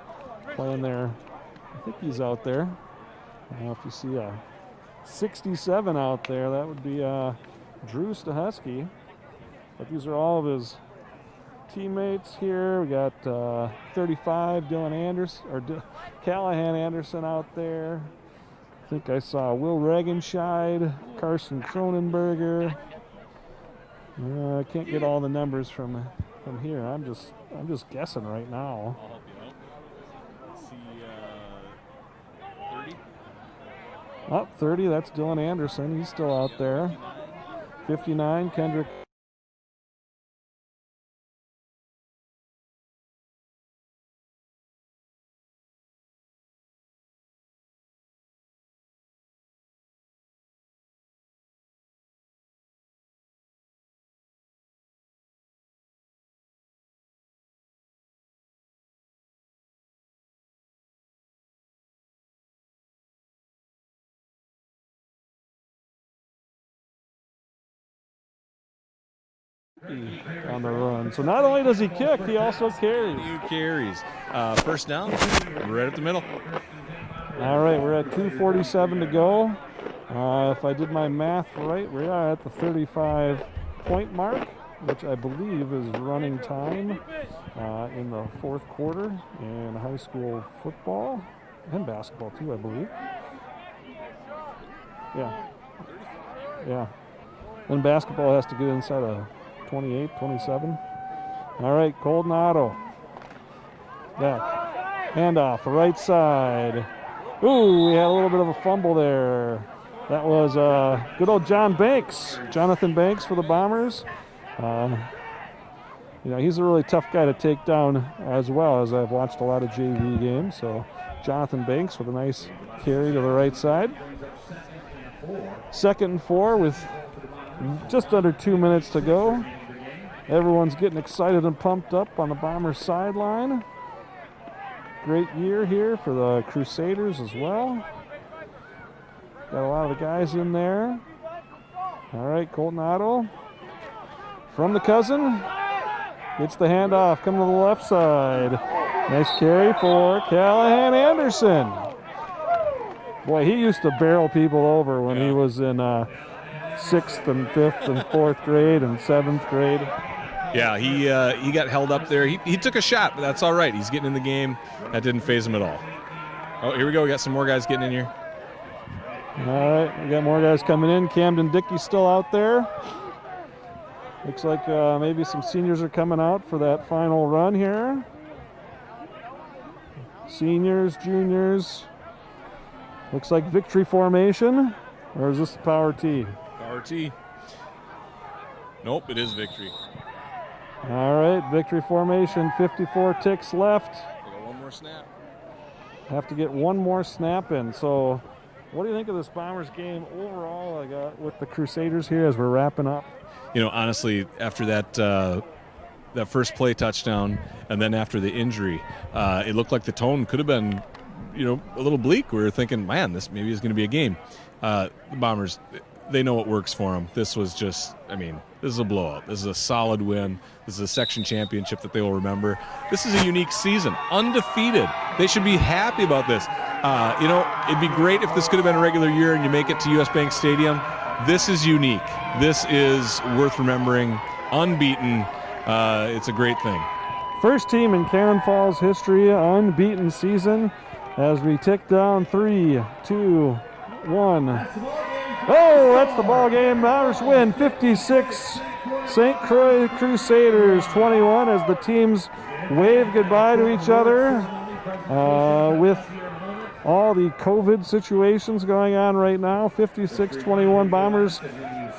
playing there. I think he's out there. If you see a 67 out there, that would be Drew Stahusky. But these are all of his teammates here. We got 35, Dylan Anderson, or Callahan Anderson out there. I think I saw Will Regenscheid, Carson Cronenberger. I can't get all the numbers from here. I'm just guessing right now. I'll help you out. Let's see, 30. Oh, 30, that's Dylan Anderson. He's still out there. 59, Kendrick. On the run. So not only does he kick, he also carries. He carries. First down, right at the middle. All right, we're at 2:47 to go. If I did my math right, we are at the 35-point mark, which I believe is running time in the fourth quarter in high school football and basketball too, I believe. Yeah. And basketball has to get inside of 28, 27. All right, Colton Otto. Back. Handoff, right side. Ooh, we had a little bit of a fumble there. That was good old John Banks. Jonathan Banks for the Bombers. He's a really tough guy to take down as well, as I've watched a lot of JV games. So Jonathan Banks with a nice carry to the right side. 2nd and 4 with just under 2 minutes to go. Everyone's getting excited and pumped up on the Bombers sideline. Great year here for the Crusaders as well. Got a lot of the guys in there. All right, Colton Otto from the cousin. Gets the handoff, coming to the left side. Nice carry for Callahan Anderson. Boy, he used to barrel people over when he was in 6th and 5th and 4th grade and 7th grade. Yeah, he got held up there. He took a shot, but that's all right. He's getting in the game. That didn't faze him at all. Oh, here we go. We got some more guys getting in here. All right, we got more guys coming in. Camden Dickey's still out there. Looks like maybe some seniors are coming out for that final run here. Seniors, juniors. Looks like victory formation. Or is this the Power T? Power T. Nope, it is victory. All right, victory formation, 54 ticks left. We got one more snap. Have to get one more snap in. So what do you think of this Bombers game overall? I got with the Crusaders here as we're wrapping up. You know, honestly, after that first play touchdown and then after the injury, it looked like the tone could have been, a little bleak. We were thinking, man, this maybe is going to be a game. The Bombers, they know what works for them. This was just, this is a blowout. This is a solid win. This is a section championship that they will remember. This is a unique season, undefeated. They should be happy about this. It'd be great if this could have been a regular year and you make it to US Bank Stadium. This is unique. This is worth remembering. Unbeaten. It's a great thing. First team in Cannon Falls history, unbeaten season. As we tick down 3, 2, 1. Oh, that's the ball game. Bombers win 56. St. Croix Crusaders 21 as the teams wave goodbye to each other with all the COVID situations going on right now. 56-21 Bombers.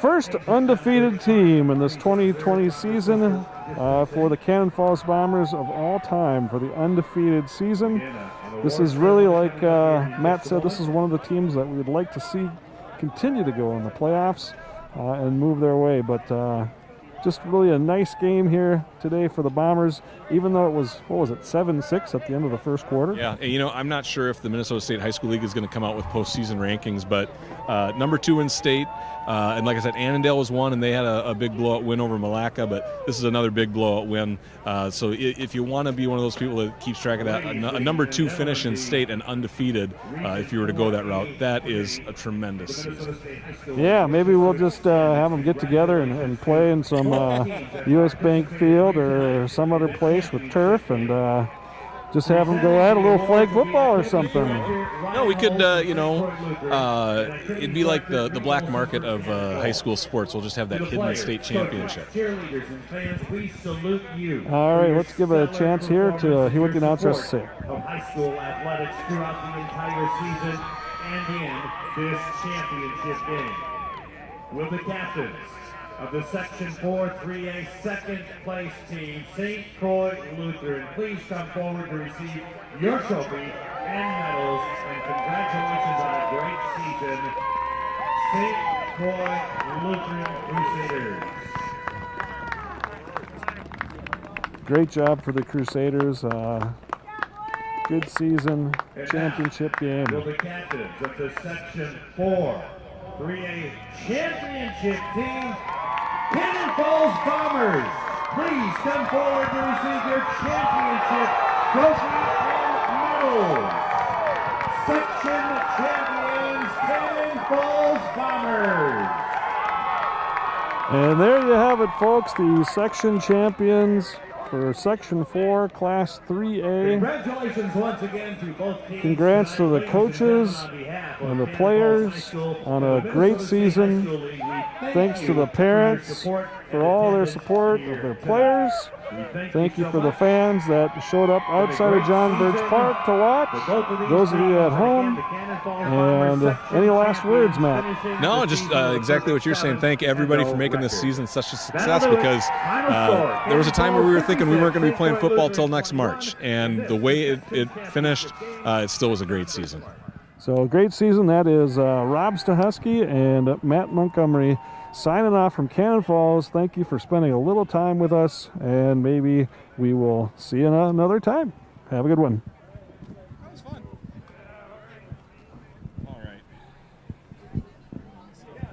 First undefeated team in this 2020 season for the Cannon Falls Bombers of all time for the undefeated season. This is really, like Matt said, this is one of the teams that we would like to see continue to go in the playoffs and move their way. But just really a nice game here today for the Bombers, even though it was, 7-6 at the end of the first quarter? Yeah, I'm not sure if the Minnesota State High School League is going to come out with postseason rankings, but number 2 in state, and like I said, Annandale was 1, and they had a big blowout win over Malacca, but this is another big blowout win. So if you want to be one of those people that keeps track of that, a number 2 finish in state and undefeated, if you were to go that route, that is a tremendous season. Yeah, maybe we'll just have them get together and play in some US Bank Field or some other place with turf and just have them go at a little flag football or something. No, we could, it'd be like the black market of high school sports. We'll just have that hidden state championship. All right, let's give a chance here to hear what the announcer has to say. Of high school athletics throughout the entire season and in this championship game. Will the captains of the Section 4 3A second place team, St. Croix Lutheran, please come forward to receive your trophy and medals, and congratulations on a great season, St. Croix Lutheran Crusaders. Great job for the Crusaders. Good season, championship game. Will the captains of the Section 4 3A championship team, Cannon Falls Bombers, please come forward to receive your championship trophy and medals. Section champions, Cannon Falls Bombers. And there you have it, folks, the section champions for Section 4, Class 3A. Congratulations once again to both teams. Congrats to the coaches and the players on a great season. Thanks to the parents for all their support of their players. Thank you for the fans that showed up outside of John Birch Park to watch. Those of you at home. And any last words, Matt? No, just exactly what you're saying. Thank everybody for making this season such a success, because there was a time where we were thinking we weren't going to be playing football till next March. And the way it finished, it still was a great season. So a great season. That is Rob Stahusky and Matt Montgomery signing off from Cannon Falls. Thank you for spending a little time with us, and maybe we will see you another time. Have a good one.